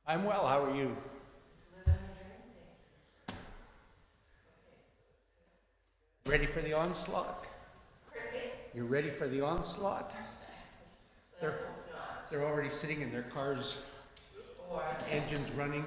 I'm well, how are you? Ready for the onslaught? You're ready for the onslaught? They're already sitting in their cars, engines running.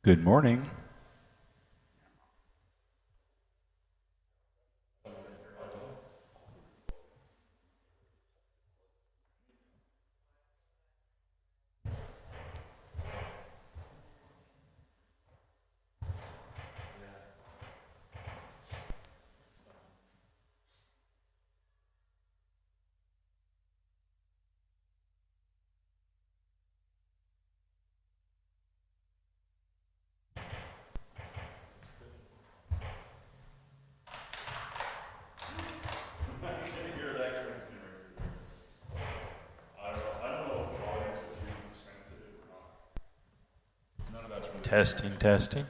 Good morning. Testing, testing.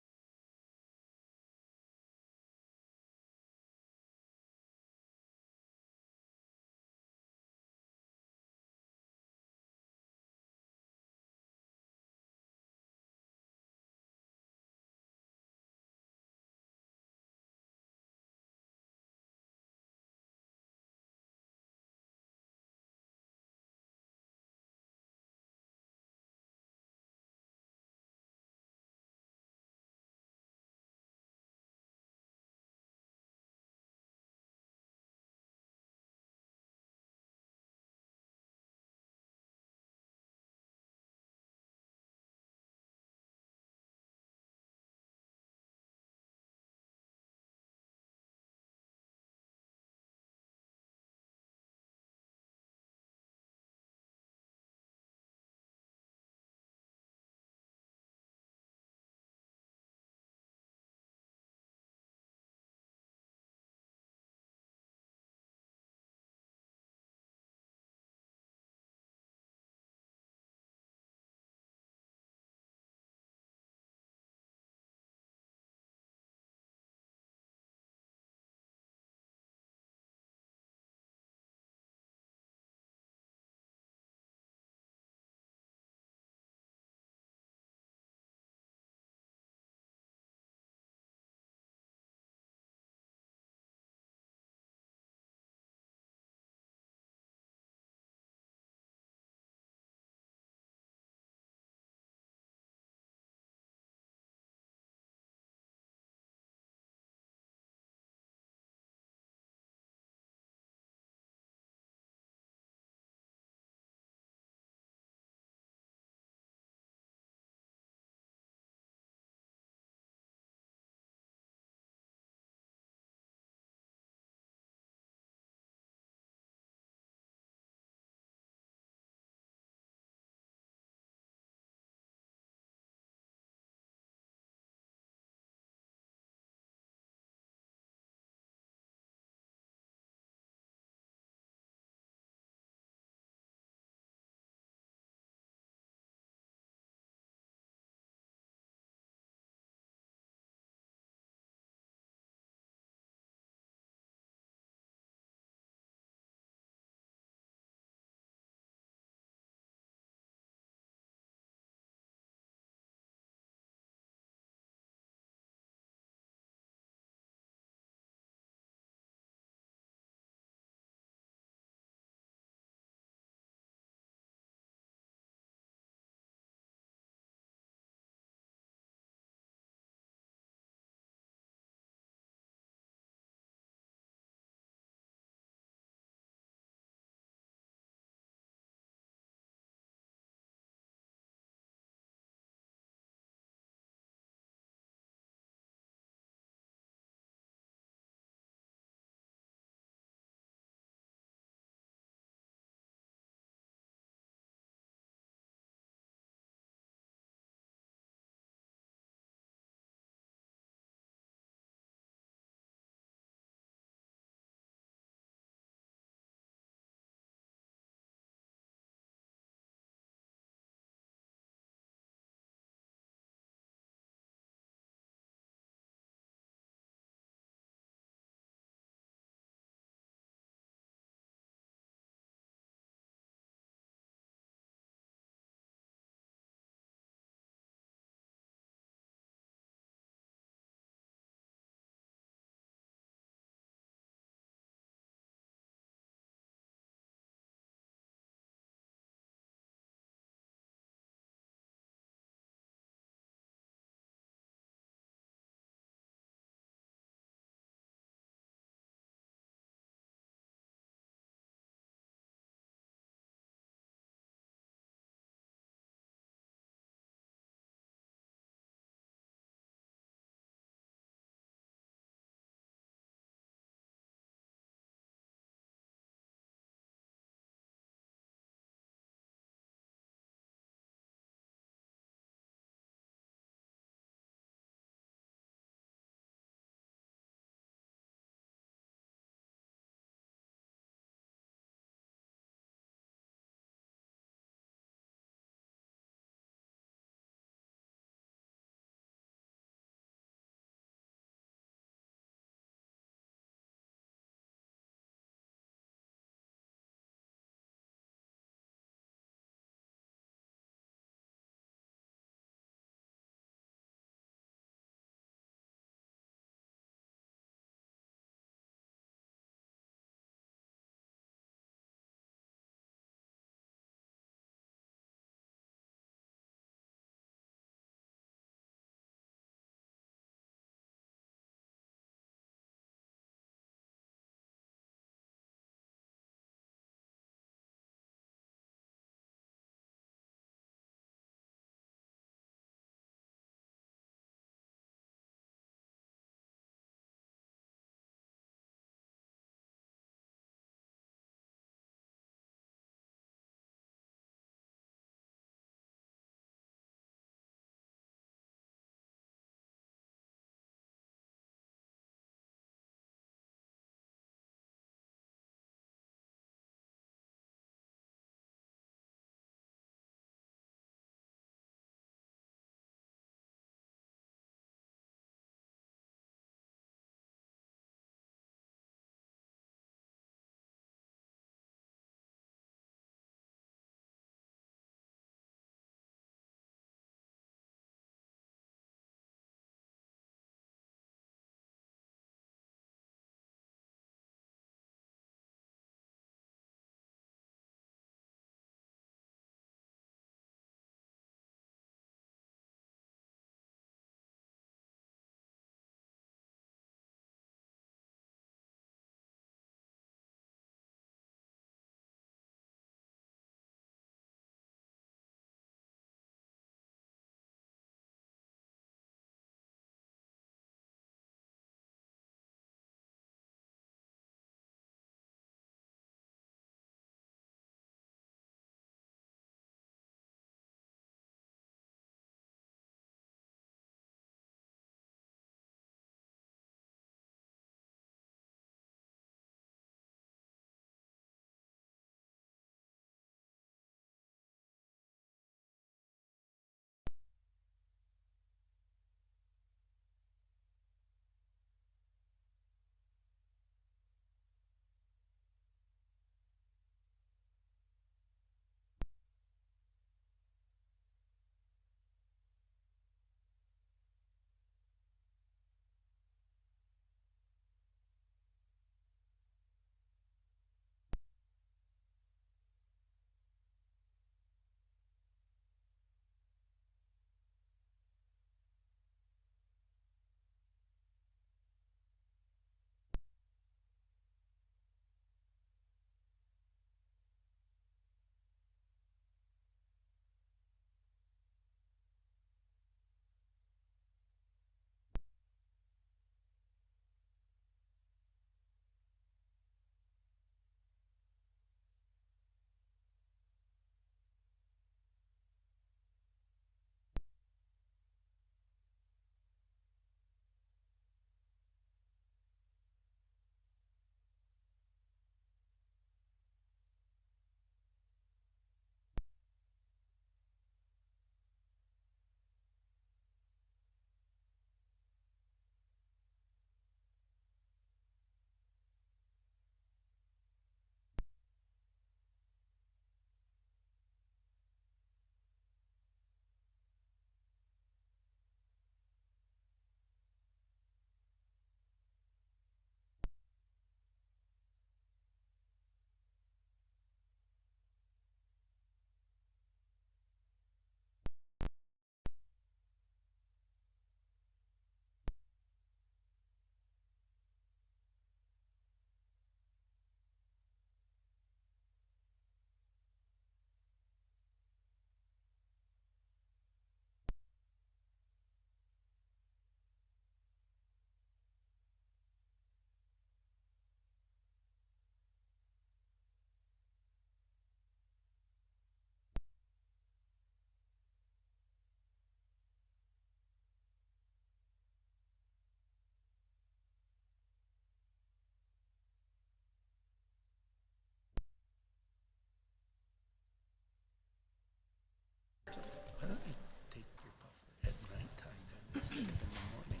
Why don't you take your puffer at nighttime then instead of in the morning?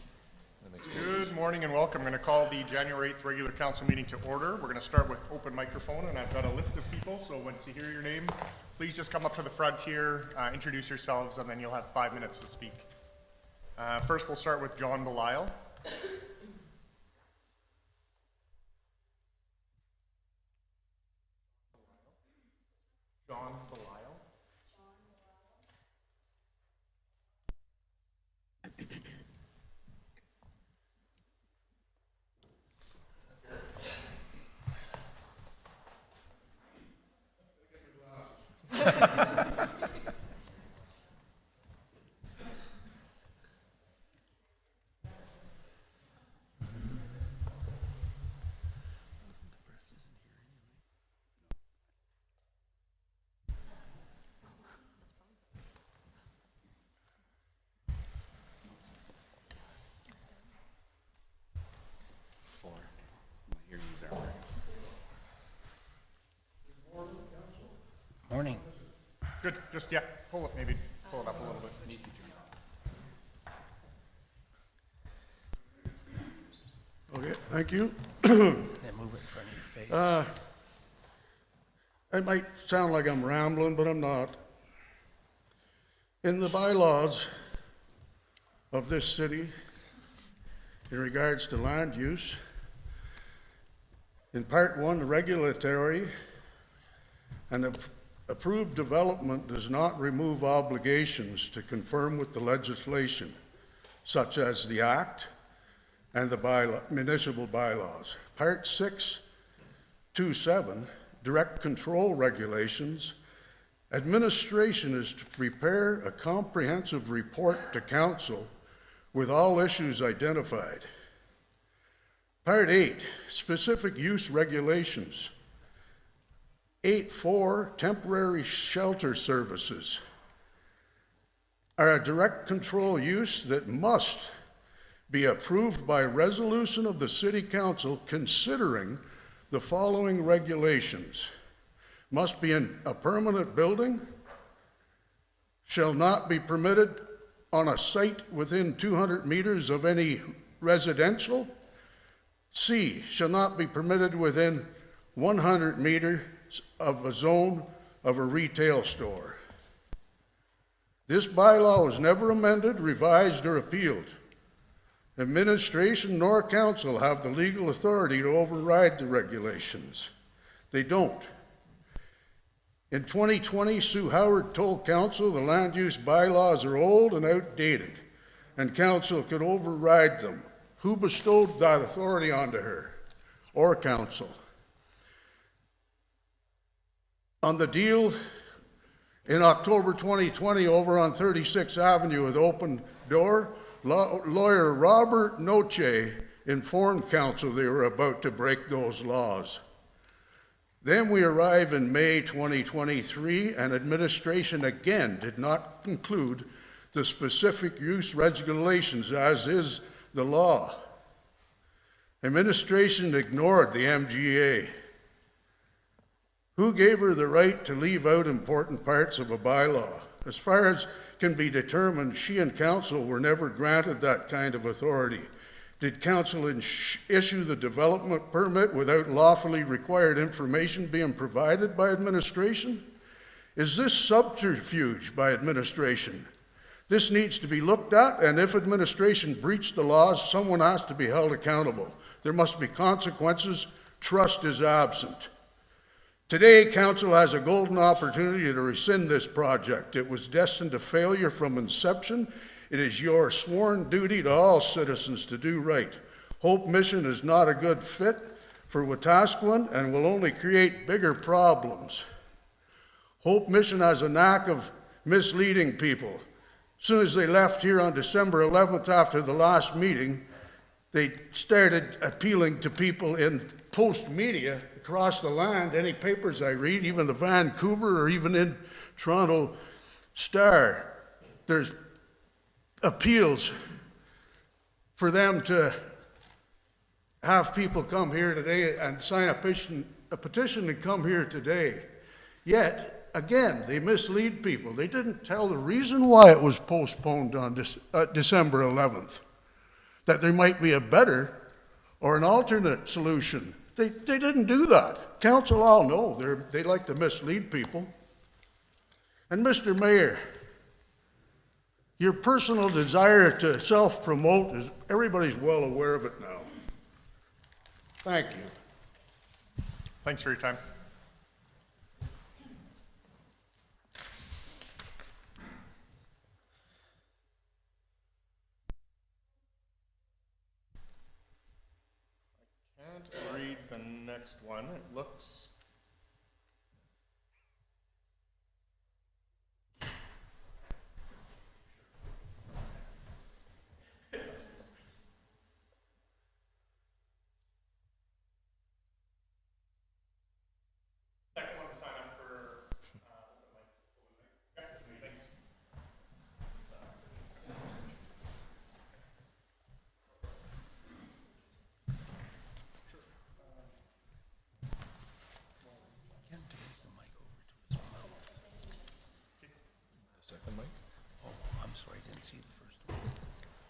Good morning and welcome. I'm going to call the January 8th regular council meeting to order. We're going to start with open microphone, and I've got a list of people, so once you hear your name, please just come up to the front here, introduce yourselves, and then you'll have 5 minutes to speak. First, we'll start with John Bile. John Bile. Morning. Good, just, yeah, pull it up a little bit. Okay, thank you. Then move it in front of your face. It might sound like I'm rambling, but I'm not. In the bylaws of this city, in regards to land use, in Part 1, the regulatory and approved development does not remove obligations to conform with the legislation, such as the Act and the municipal bylaws. Part 6.2.7, direct control regulations, administration is to prepare a comprehensive report to council with all issues identified. Part 8, specific use regulations. 8.4, temporary shelter services are a direct control use that must be approved by resolution of the City Council considering the following regulations. Must be in a permanent building, shall not be permitted on a site within 200 meters of any residential. C, shall not be permitted within 100 meters of a zone of a retail store. This bylaw was never amended, revised, or appealed. Administration nor council have the legal authority to override the regulations. They don't. In 2020, Sue Howard told council the land use bylaws are old and outdated, and council could override them. Who bestowed that authority onto her or council? On the deal in October 2020 over on 36th Avenue with Open Door, lawyer Robert Noche informed council they were about to break those laws. Then we arrive in May 2023 and administration again did not conclude the specific use regulations as is the law. Administration ignored the MGA. Who gave her the right to leave out important parts of a bylaw? As far as can be determined, she and council were never granted that kind of authority. Did council issue the development permit without lawfully required information being provided by administration? Is this subterfuge by administration? This needs to be looked at, and if administration breached the laws, someone has to be held accountable. There must be consequences. Trust is absent. Today, council has a golden opportunity to rescind this project. It was destined to failure from inception. It is your sworn duty to all citizens to do right. Hope Mission is not a good fit for Wetaskiwin and will only create bigger problems. Hope Mission has a knack of misleading people. As soon as they left here on December 11th after the last meeting, they started appealing to people in post media across the land, any papers I read, even the Vancouver or even in Toronto Star, there's appeals for them to have people come here today and sign a petition to come here today. Yet, again, they mislead people. They didn't tell the reason why it was postponed on December 11th, that there might be a better or an alternate solution. They didn't do that. Council all know they like to mislead people. And Mr. Mayor, your personal desire to self-promote is, everybody's well aware of it now. Thank you. Thanks for your time. Can't read the next one. It looks. Second one to sign up for open mic. Thanks.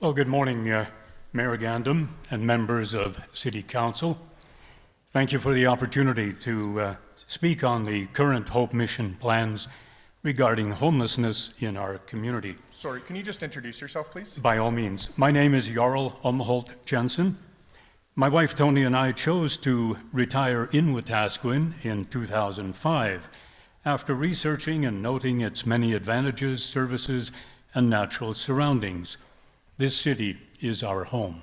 Well, good morning, Mayor Gandam and members of City Council. Thank you for the opportunity to speak on the current Hope Mission plans regarding homelessness in our community. Sorry, can you just introduce yourself, please? By all means. My name is Jarl Omholt-Jensen. My wife Tony and I chose to retire in Wetaskiwin in 2005 after researching and noting its many advantages, services, and natural surroundings. This city is our home.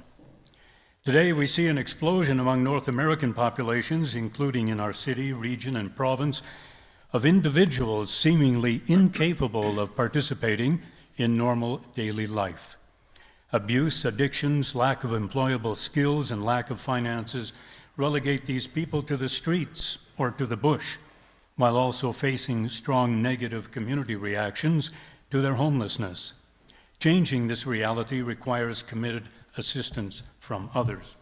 Today, we see an explosion among North American populations, including in our city, region, and province, of individuals seemingly incapable of participating in normal daily life. Abuse, addictions, lack of employable skills, and lack of finances relegate these people to the streets or to the bush, while also facing strong negative community reactions to their homelessness. Changing this reality requires committed assistance from others.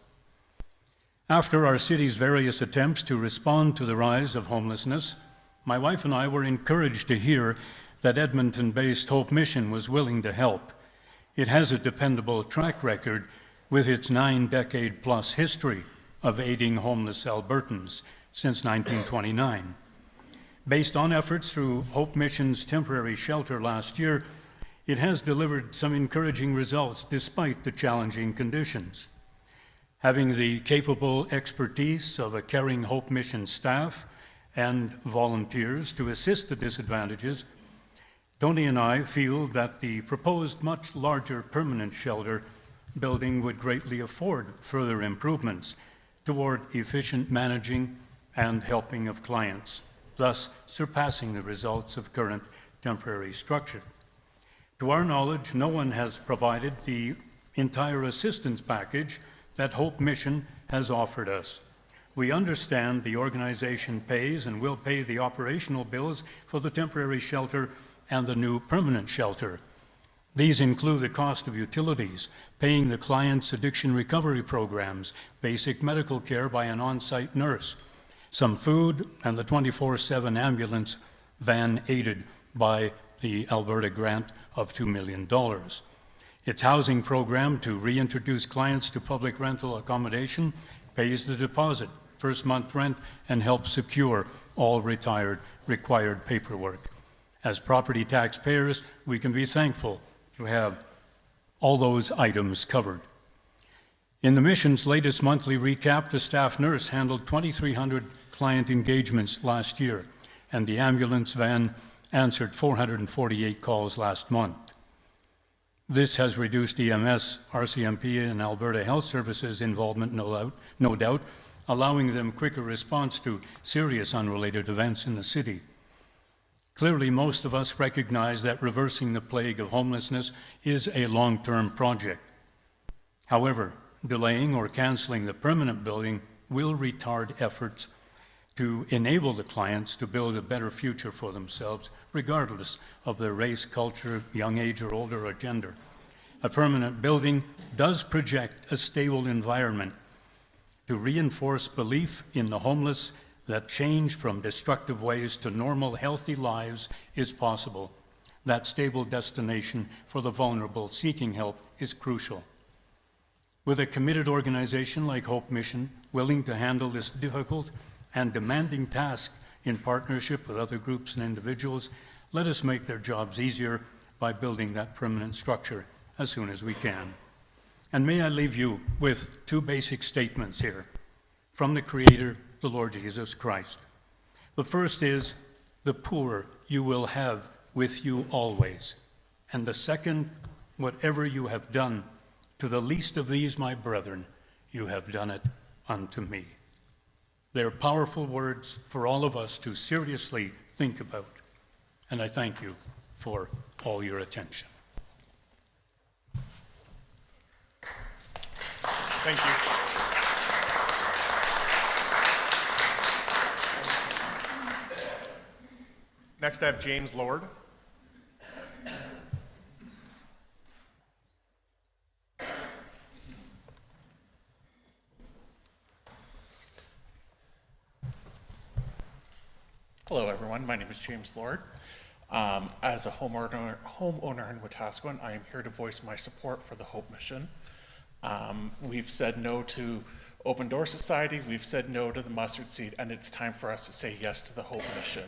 After our city's various attempts to respond to the rise of homelessness, my wife and I were encouraged to hear that Edmonton-based Hope Mission was willing to help. It has a dependable track record with its 9-decade-plus history of aiding homeless Albertans since 1929. Based on efforts through Hope Mission's temporary shelter last year, it has delivered some encouraging results despite the challenging conditions. Having the capable expertise of a caring Hope Mission staff and volunteers to assist the disadvantages, Tony and I feel that the proposed much larger permanent shelter building would greatly afford further improvements toward efficient managing and helping of clients, thus surpassing the results of current temporary structure. To our knowledge, no one has provided the entire assistance package that Hope Mission has offered us. We understand the organization pays and will pay the operational bills for the temporary shelter and the new permanent shelter. These include the cost of utilities, paying the client's addiction recovery programs, basic medical care by an on-site nurse, some food, and the 24/7 ambulance van aided by the Alberta grant of $2 million. Its housing program to reintroduce clients to public rental accommodation pays the deposit, first month rent, and helps secure all required paperwork. As property taxpayers, we can be thankful to have all those items covered. In the mission's latest monthly recap, the staff nurse handled 2,300 client engagements last year, and the ambulance van answered 448 calls last month. This has reduced EMS, RCMP, and Alberta Health Services involvement, no doubt, allowing them quicker response to serious unrelated events in the city. Clearly, most of us recognize that reversing the plague of homelessness is a long-term project. However, delaying or canceling the permanent building will retard efforts to enable the clients to build a better future for themselves, regardless of their race, culture, young age, or older, or gender. A permanent building does project a stable environment to reinforce belief in the homeless that change from destructive ways to normal, healthy lives is possible. That stable destination for the vulnerable seeking help is crucial. With a committed organization like Hope Mission, willing to handle this difficult and demanding task in partnership with other groups and individuals, let us make their jobs easier by building that permanent structure as soon as we can. And may I leave you with two basic statements here from the Creator, the Lord Jesus Christ. The first is, the poor you will have with you always. And the second, whatever you have done to the least of these, my brethren, you have done it unto me. They're powerful words for all of us to seriously think about. And I thank you for all your attention. Thank you. Next, I have James Lord. Hello, everyone. My name is James Lord. As a homeowner in Wetaskiwin, I am here to voice my support for the Hope Mission. We've said no to Open Door Society, we've said no to the mustard seed, and it's time for us to say yes to the Hope Mission.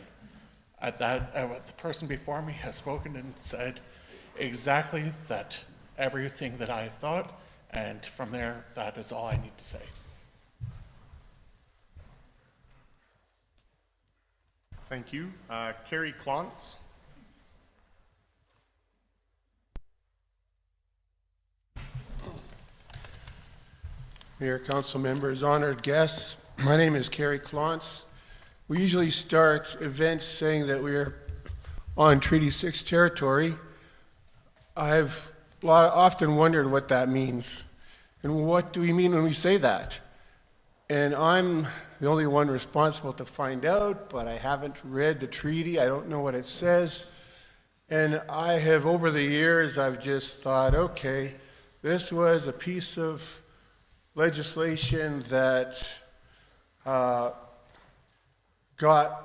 The person before me has spoken and said exactly that, everything that I thought, and from there, that is all I need to say. Thank you. Carrie Clon. Mayor, council members, honored guests, my name is Carrie Clon. We usually start events saying that we're on Treaty 6 territory. I've often wondered what that means. And what do we mean when we say that? And I'm the only one responsible to find out, but I haven't read the treaty. I don't know what it says. And I have, over the years, I've just thought, okay, this was a piece of legislation that got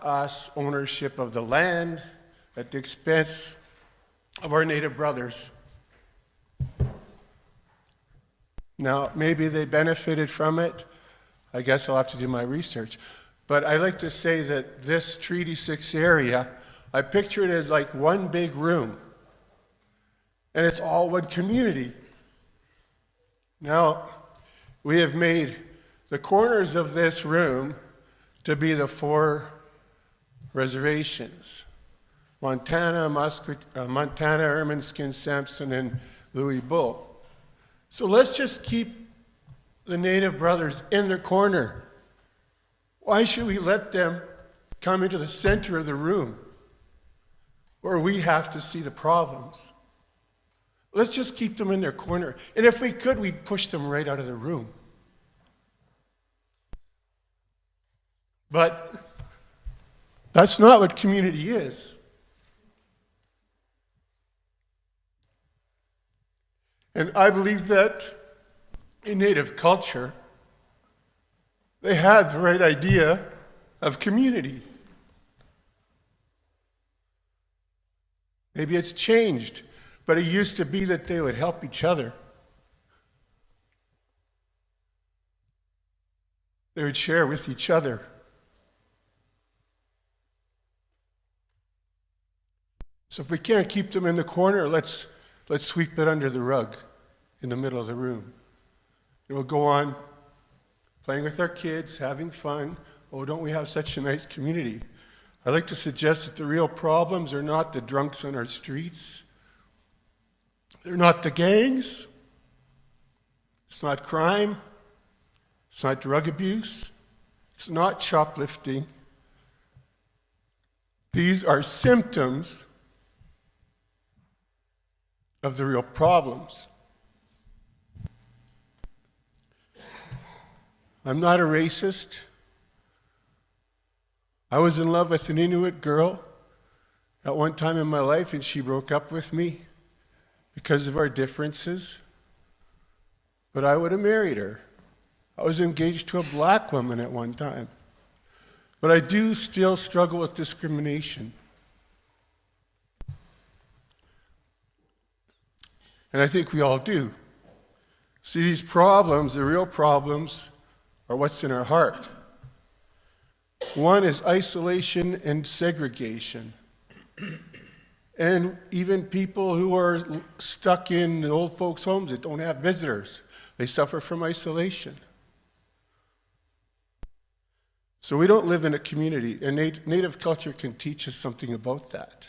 us ownership of the land at the expense of our Native brothers. Now, maybe they benefited from it. I guess I'll have to do my research. But I like to say that this Treaty 6 area, I picture it as like one big room. And it's all one community. Now, we have made the corners of this room to be the 4 reservations: Montana, Ermineskin, Sampson, and Louis Bull. So let's just keep the Native brothers in their corner. Why should we let them come into the center of the room where we have to see the problems? Let's just keep them in their corner. And if we could, we'd push them right out of the room. But that's not what community is. And I believe that in Native culture, they had the right idea of community. Maybe it's changed, but it used to be that they would help each other. They would share with each other. So if we can't keep them in the corner, let's sweep it under the rug in the middle of the room. And we'll go on playing with our kids, having fun. Oh, don't we have such a nice community? I like to suggest that the real problems are not the drunks on our streets. They're not the gangs. It's not crime. It's not drug abuse. It's not shoplifting. These are symptoms of the real problems. I'm not a racist. I was in love with an Inuit girl at one time in my life, and she broke up with me because of our differences. But I would have married her. I was engaged to a black woman at one time. But I do still struggle with discrimination. And I think we all do. See, these problems, the real problems, are what's in our heart. One is isolation and segregation. And even people who are stuck in the old folks' homes that don't have visitors, they suffer from isolation. So we don't live in a community, and Native culture can teach us something about that.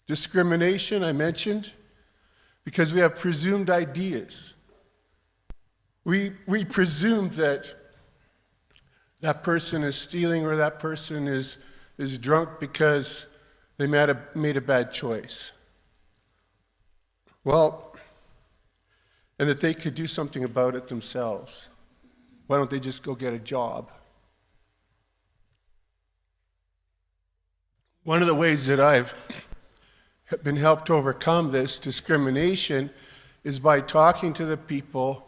Discrimination, I mentioned, because we have presumed ideas. We presume that that person is stealing or that person is drunk because they made a bad choice. Well, and that they could do something about it themselves. Why don't they just go get a job? One of the ways that I've been helped to overcome this discrimination is by talking to the people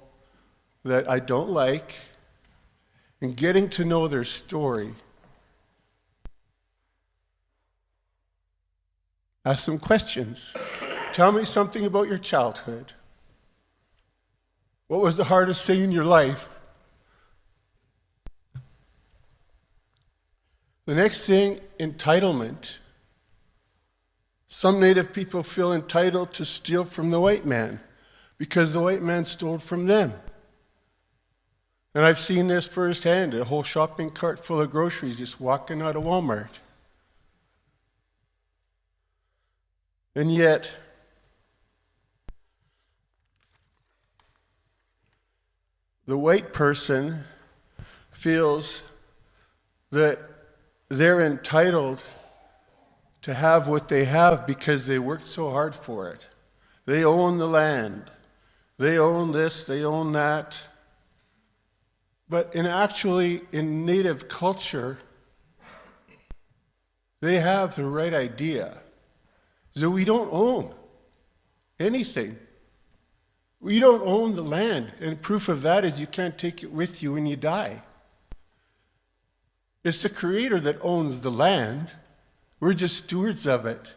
that I don't like and getting to know their story. Ask some questions. Tell me something about your childhood. What was the hardest thing in your life? The next thing, entitlement. Some Native people feel entitled to steal from the white man because the white man stole from them. And I've seen this firsthand, a whole shopping cart full of groceries just walking out of Walmart. And yet, the white person feels that they're entitled to have what they have because they worked so hard for it. They own the land. They own this, they own that. But in Native culture, they have the right idea. So we don't own anything. We don't own the land, and proof of that is you can't take it with you when you die. It's the Creator that owns the land. We're just stewards of it.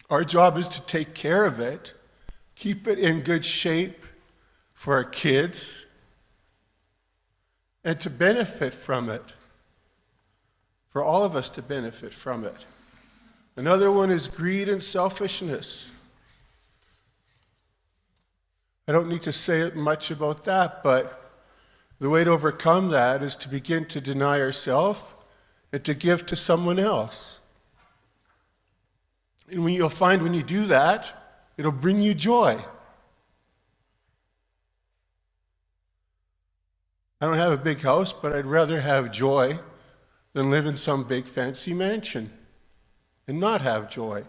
Our job is to take care of it, keep it in good shape for our kids, and to benefit from it, for all of us to benefit from it. Another one is greed and selfishness. I don't need to say much about that, but the way to overcome that is to begin to deny ourselves and to give to someone else. And you'll find when you do that, it'll bring you joy. I don't have a big house, but I'd rather have joy than live in some big fancy mansion and not have joy.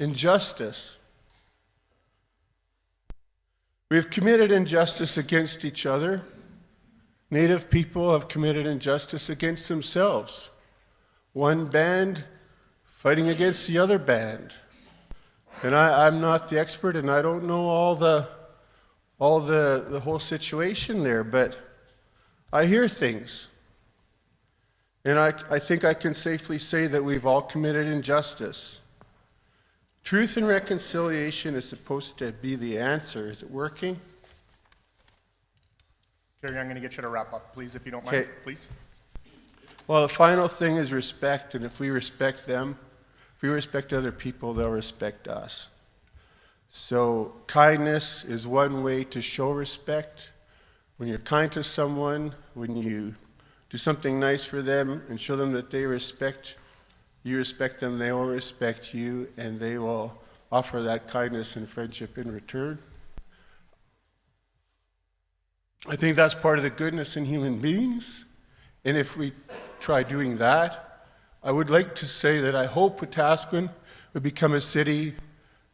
Injustice. We've committed injustice against each other. Native people have committed injustice against themselves. One band fighting against the other band. And I'm not the expert, and I don't know all the whole situation there, but I hear things. And I think I can safely say that we've all committed injustice. Truth and reconciliation is supposed to be the answer. Is it working? Carrie, I'm going to get you to wrap up, please, if you don't mind, Okay. please. Well, the final thing is respect, and if we respect them, if we respect other people, they'll respect us. So kindness is one way to show respect. When you're kind to someone, when you do something nice for them and show them that they respect you, respect them, they will respect you, and they will offer that kindness and friendship in return. I think that's part of the goodness in human beings, and if we try doing that, I would like to say that I hope Wetaskiwin would become a city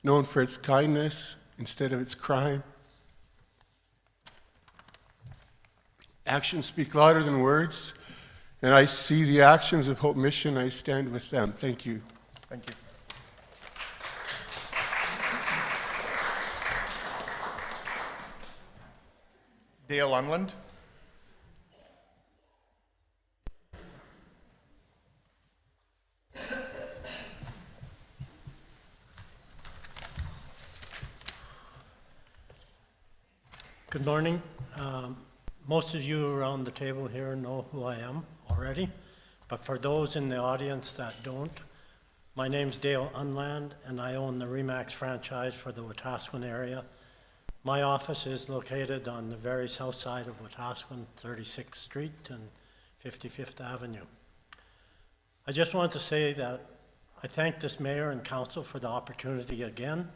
known for its kindness instead of its crime. Actions speak louder than words, and I see the actions of Hope Mission. I stand with them. Thank you. Thank you. Dale Unland. Good morning. Most of you around the table here know who I am already, but for those in the audience that don't, my name's Dale Unland, and I own the Remax franchise for the Wetaskiwin area. My office is located on the very south side of Wetaskiwin, 36th Street and 55th Avenue. I just want to say that I thank this mayor and council for the opportunity again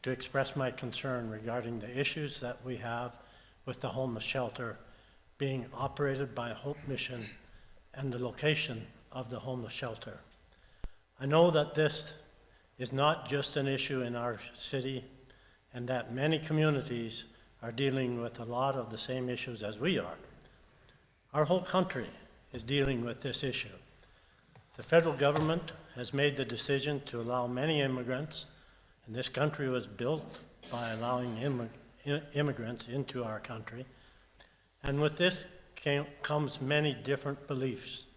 to express my concern regarding the issues that we have with the homeless shelter being operated by Hope Mission and the location of the homeless shelter. I know that this is not just an issue in our city and that many communities are dealing with a lot of the same issues as we are. Our whole country is dealing with this issue. The federal government has made the decision to allow many immigrants, and this country was built by allowing immigrants into our country. And with this comes many different beliefs.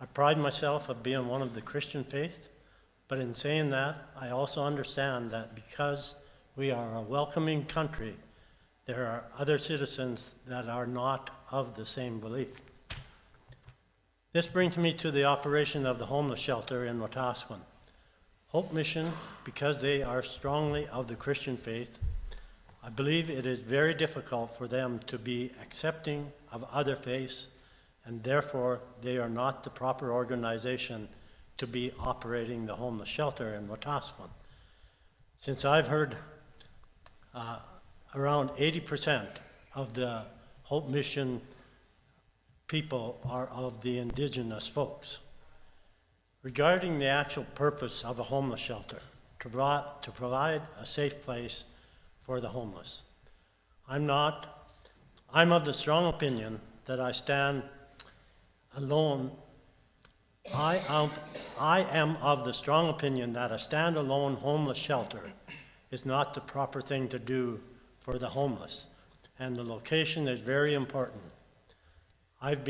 I pride myself of being one of the Christian faith, but in saying that, I also understand that because we are a welcoming country, there are other citizens that are not of the same belief. This brings me to the operation of the homeless shelter in Wetaskiwin. Hope Mission, because they are strongly of the Christian faith, I believe it is very difficult for them to be accepting of other faiths, and therefore they are not the proper organization to be operating the homeless shelter in Wetaskiwin. Since I've heard around 80% of the Hope Mission people are of the indigenous folks. Regarding the actual purpose of a homeless shelter, to provide a safe place for the homeless. I'm of the strong opinion that I stand alone. I am of the strong opinion that a standalone homeless shelter is not the proper thing to do for the homeless, and the location is very important. I've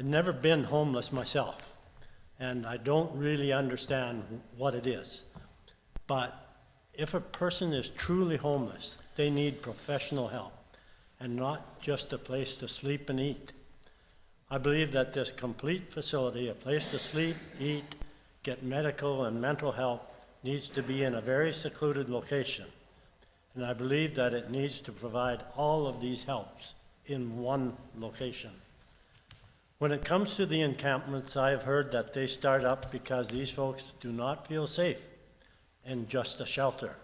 never been homeless myself, and I don't really understand what it is. But if a person is truly homeless, they need professional help and not just a place to sleep and eat. I believe that this complete facility, a place to sleep, eat, get medical and mental help, needs to be in a very secluded location. And I believe that it needs to provide all of these helps in one location. When it comes to the encampments, I have heard that they start up because these folks do not feel safe in just a shelter.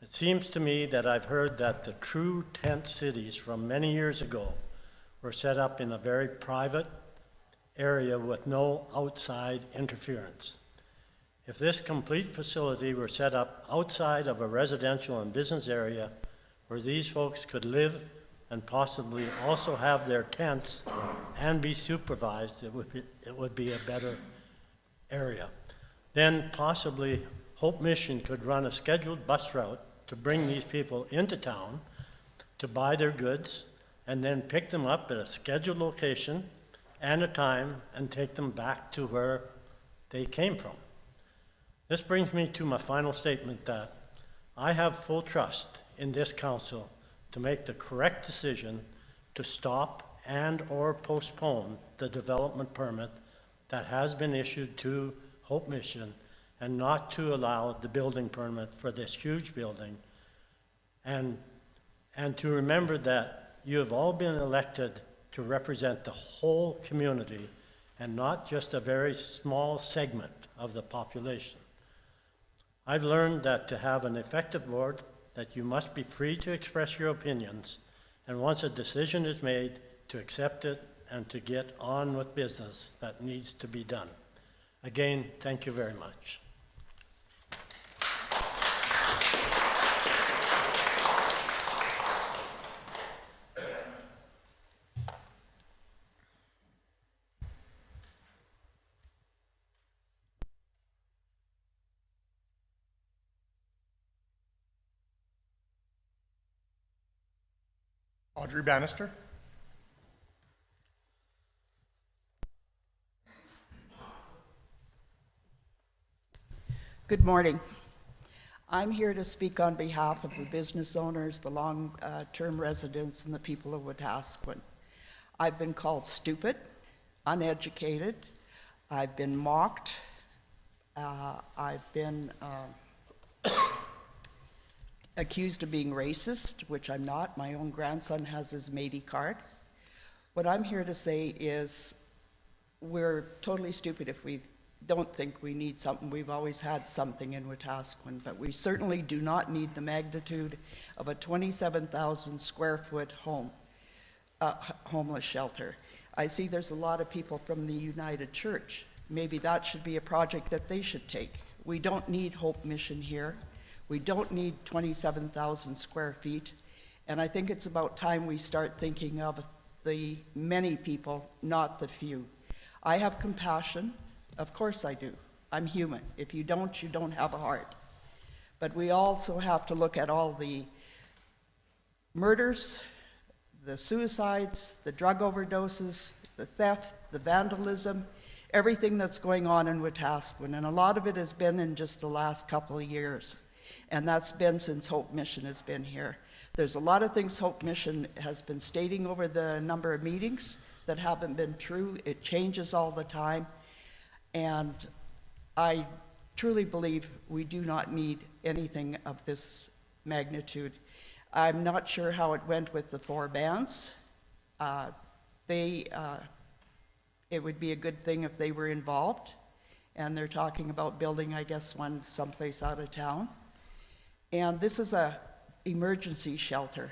It seems to me that I've heard that the true tent cities from many years ago were set up in a very private area with no outside interference. If this complete facility were set up outside of a residential and business area where these folks could live and possibly also have their tents and be supervised, it would be a better area. Then possibly Hope Mission could run a scheduled bus route to bring these people into town to buy their goods and then pick them up at a scheduled location and a time and take them back to where they came from. This brings me to my final statement that I have full trust in this council to make the correct decision to stop and or postpone the development permit that has been issued to Hope Mission and not to allow the building permit for this huge building. And to remember that you have all been elected to represent the whole community and not just a very small segment of the population. I've learned that to have an effective board, that you must be free to express your opinions, and once a decision is made, to accept it and to get on with business that needs to be done. Again, thank you very much. Audrey Banister. Good morning. I'm here to speak on behalf of the business owners, the long-term residents, and the people of Wetaskiwin. I've been called stupid, uneducated, I've been mocked, I've been accused of being racist, which I'm not. My own grandson has his Métis card. What I'm here to say is we're totally stupid if we don't think we need something. We've always had something in Wetaskiwin, but we certainly do not need the magnitude of a 27,000 square foot homeless shelter. I see there's a lot of people from the United Church. Maybe that should be a project that they should take. We don't need Hope Mission here. We don't need 27,000 square feet. And I think it's about time we start thinking of the many people, not the few. I have compassion. Of course I do. I'm human. If you don't have a heart. But we also have to look at all the murders, the suicides, the drug overdoses, the theft, the vandalism, everything that's going on in Wetaskiwin. And a lot of it has been in just the last couple of years. And that's been since Hope Mission has been here. There's a lot of things Hope Mission has been stating over the number of meetings that haven't been true. It changes all the time. And I truly believe we do not need anything of this magnitude. I'm not sure how it went with the 4 bands. It would be a good thing if they were involved. And they're talking about building, I guess, one someplace out of town. And this is a emergency shelter.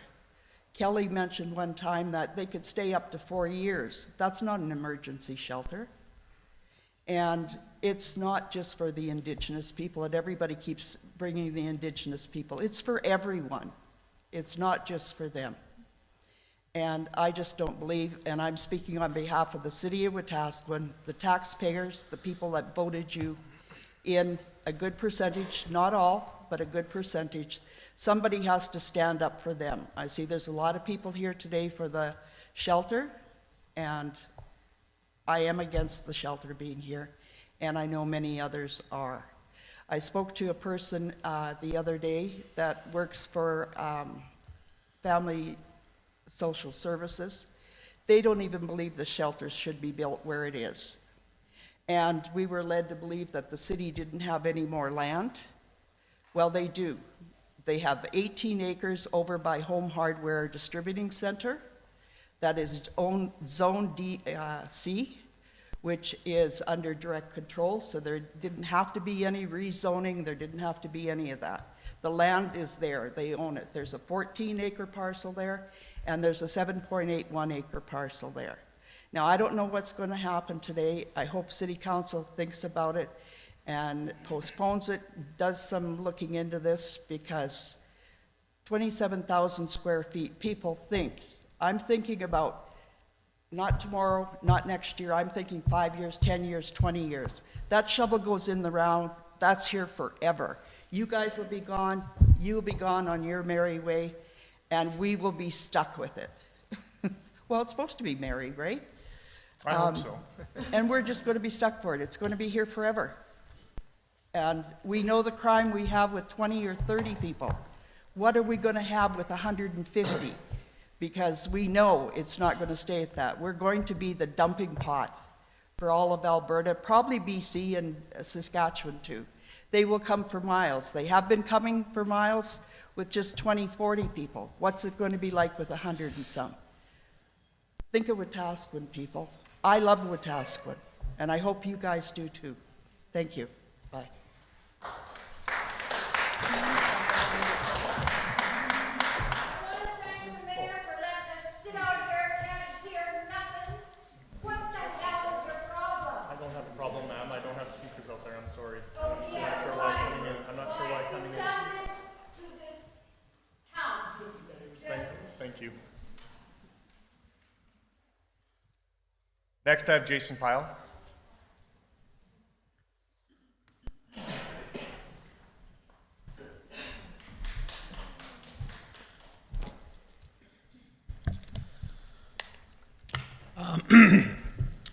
Kelly mentioned one time that they could stay up to 4 years. That's not an emergency shelter. And it's not just for the Indigenous people, and everybody keeps bringing the Indigenous people. It's for everyone. It's not just for them. And I just don't believe, and I'm speaking on behalf of the city of Wetaskiwin, the taxpayers, the people that voted you in a good percentage, not all, but a good percentage. Somebody has to stand up for them. I see there's a lot of people here today for the shelter, and I am against the shelter being here, and I know many others are. I spoke to a person the other day that works for Family Social Services. They don't even believe the shelter should be built where it is. And we were led to believe that the city didn't have any more land. Well, they do. They have 18 acres over by Home Hardware Distributing Center. That is Zone C, which is under direct control, so there didn't have to be any rezoning, there didn't have to be any of that. The land is there, they own it. There's a 14-acre parcel there, and there's a 7.81 acre parcel there. Now, I don't know what's going to happen today. I hope City Council thinks about it and postpones it, does some looking into this, because 27,000 square feet, people think. I'm thinking about not tomorrow, not next year, I'm thinking 5 years, 10 years, 20 years. That shovel goes in the ground, that's here forever. You guys will be gone, you'll be gone on your merry way, and we will be stuck with it. Well, it's supposed to be merry, right? I hope so. And we're just going to be stuck for it. It's going to be here forever. And we know the crime we have with 20 or 30 people. What are we going to have with 150? Because we know it's not going to stay at that. We're going to be the dumping pot for all of Alberta, probably BC and Saskatchewan too. They will come for miles. They have been coming for miles with just 20, 40 people. What's it going to be like with 100 and some? Think of Wetaskiwin, people. I love Wetaskiwin, and I hope you guys do too. Thank you. Bye. Thank you. Next, I have Jason Pyle.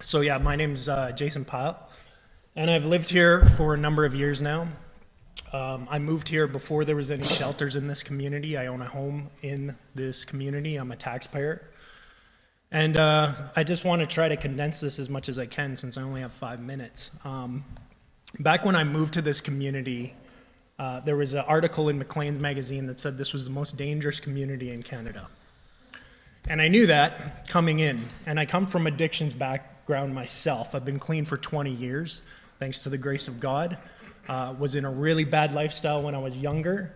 So yeah, my name's Jason Bile, and I've lived here for a number of years now. I moved here before there was any shelters in this community. I own a home in this community. I'm a taxpayer. And I just want to try to condense this as much as I can since I only have 5 minutes. Back when I moved to this community, there was an article in Maclean's magazine that said this was the most dangerous community in Canada. And I knew that coming in. And I come from addictions background myself. I've been clean for 20 years, thanks to the grace of God. Was in a really bad lifestyle when I was younger.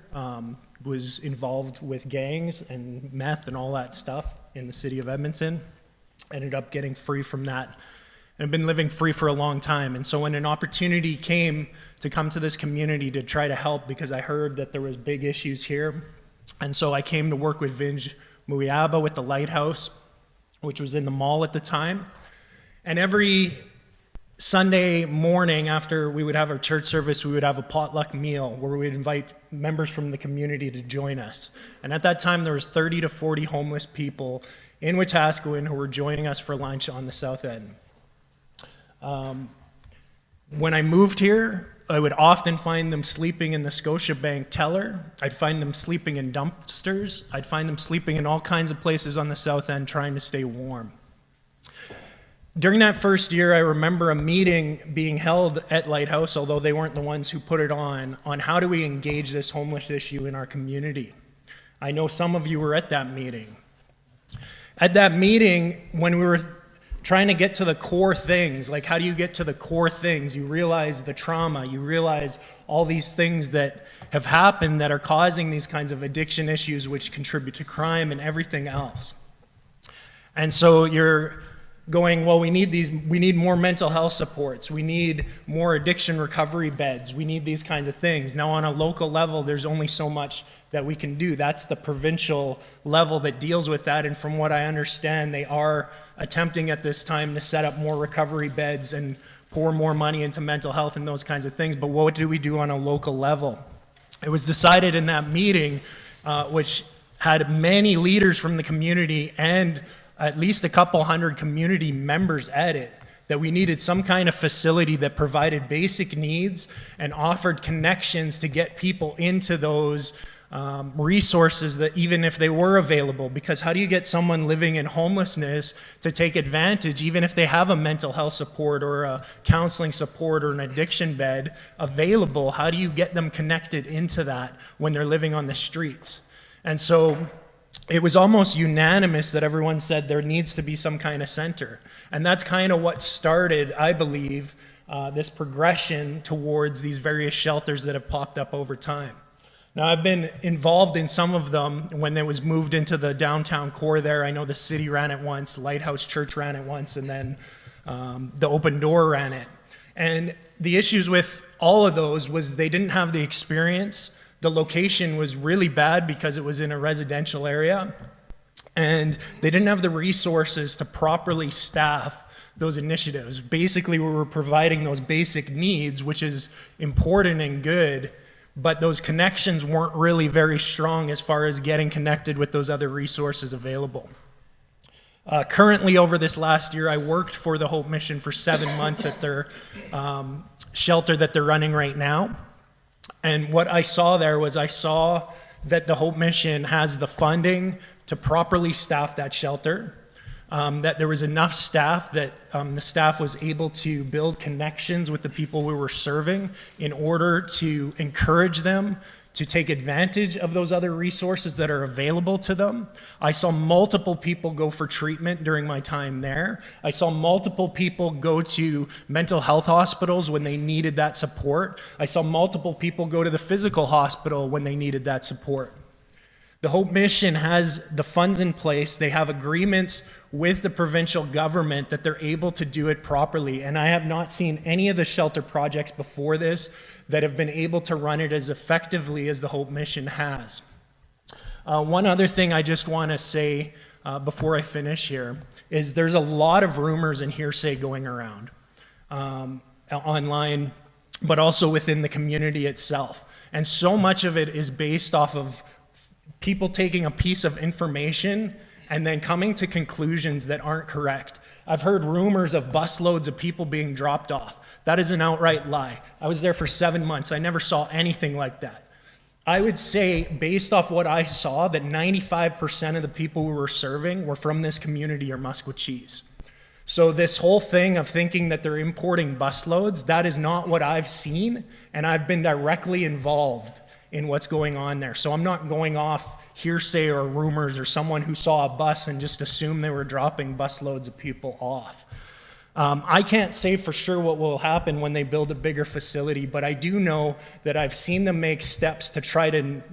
Was involved with gangs and meth and all that stuff in the city of Edmonton. Ended up getting free from that. And I've been living free for a long time. And so when an opportunity came to come to this community to try to help, because I heard that there was big issues here, and so I came to work with Vinge Muyaba with the Lighthouse, which was in the mall at the time. And every Sunday morning after we would have our church service, we would have a potluck meal where we would invite members from the community to join us. And at that time, there was 30 to 40 homeless people in Wetaskiwin who were joining us for lunch on the south end. When I moved here, I would often find them sleeping in the Scotiabank teller. I'd find them sleeping in dumpsters. I'd find them sleeping in all kinds of places on the south end trying to stay warm. During that first year, I remember a meeting being held at Lighthouse, although they weren't the ones who put it on how do we engage this homeless issue in our community. I know some of you were at that meeting. At that meeting, when we were trying to get to the core things, like how do you get to the core things? You realize the trauma, you realize all these things that have happened that are causing these kinds of addiction issues which contribute to crime and everything else. And so you're going, well, we need more mental health supports, we need more addiction recovery beds, we need these kinds of things. Now on a local level, there's only so much that we can do. That's the provincial level that deals with that, and from what I understand, they are attempting at this time to set up more recovery beds and pour more money into mental health and those kinds of things, but what do we do on a local level? It was decided in that meeting, which had many leaders from the community and at least a couple hundred community members at it, that we needed some kind of facility that provided basic needs and offered connections to get people into those resources that even if they were available, because how do you get someone living in homelessness to take advantage, even if they have a mental health support or a counseling support or an addiction bed available, how do you get them connected into that when they're living on the streets? And so it was almost unanimous that everyone said there needs to be some kind of center. And that's kind of what started, I believe, this progression towards these various shelters that have popped up over time. Now, I've been involved in some of them when it was moved into the downtown core there. I know the city ran it once, Lighthouse Church ran it once, and then the Open Door ran it. And the issues with all of those was they didn't have the experience. The location was really bad because it was in a residential area, and they didn't have the resources to properly staff those initiatives. Basically, we were providing those basic needs, which is important and good, but those connections weren't really very strong as far as getting connected with those other resources available. Currently, over this last year, I worked for the Hope Mission for 7 months at their shelter that they're running right now. And what I saw there was I saw that the Hope Mission has the funding to properly staff that shelter, that there was enough staff that the staff was able to build connections with the people we were serving in order to encourage them to take advantage of those other resources that are available to them. I saw multiple people go for treatment during my time there. I saw multiple people go to mental health hospitals when they needed that support. I saw multiple people go to the physical hospital when they needed that support. The Hope Mission has the funds in place. They have agreements with the provincial government that they're able to do it properly. And I have not seen any of the shelter projects before this that have been able to run it as effectively as the Hope Mission has. One other thing I just want to say before I finish here is there's a lot of rumors and hearsay going around online, but also within the community itself. And so much of it is based off of people taking a piece of information and then coming to conclusions that aren't correct. I've heard rumors of busloads of people being dropped off. That is an outright lie. I was there for 7 months. I never saw anything like that. I would say, based off what I saw, that 95% of the people we were serving were from this community or Musquecheese. So this whole thing of thinking that they're importing busloads, that is not what I've seen, and I've been directly involved in what's going on there. So I'm not going off hearsay or rumors or someone who saw a bus and just assumed they were dropping busloads of people off. I can't say for sure what will happen when they build a bigger facility, but I do know that I've seen them make steps to try to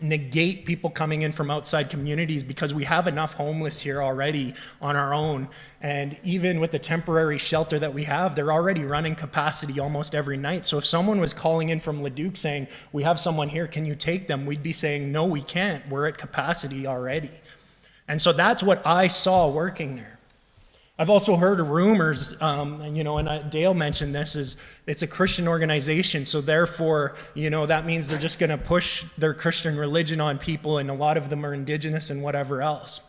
negate people coming in from outside communities, because we have enough homeless here already on our own. And even with the temporary shelter that we have, they're already running capacity almost every night. So if someone was calling in from Leduc saying, we have someone here, can you take them? We'd be saying, no, we can't. We're at capacity already. And so that's what I saw working there. I've also heard rumors, and Dale mentioned this, is it's a Christian organization, so therefore, that means they're just going to push their Christian religion on people, and a lot of them are Indigenous and whatever else.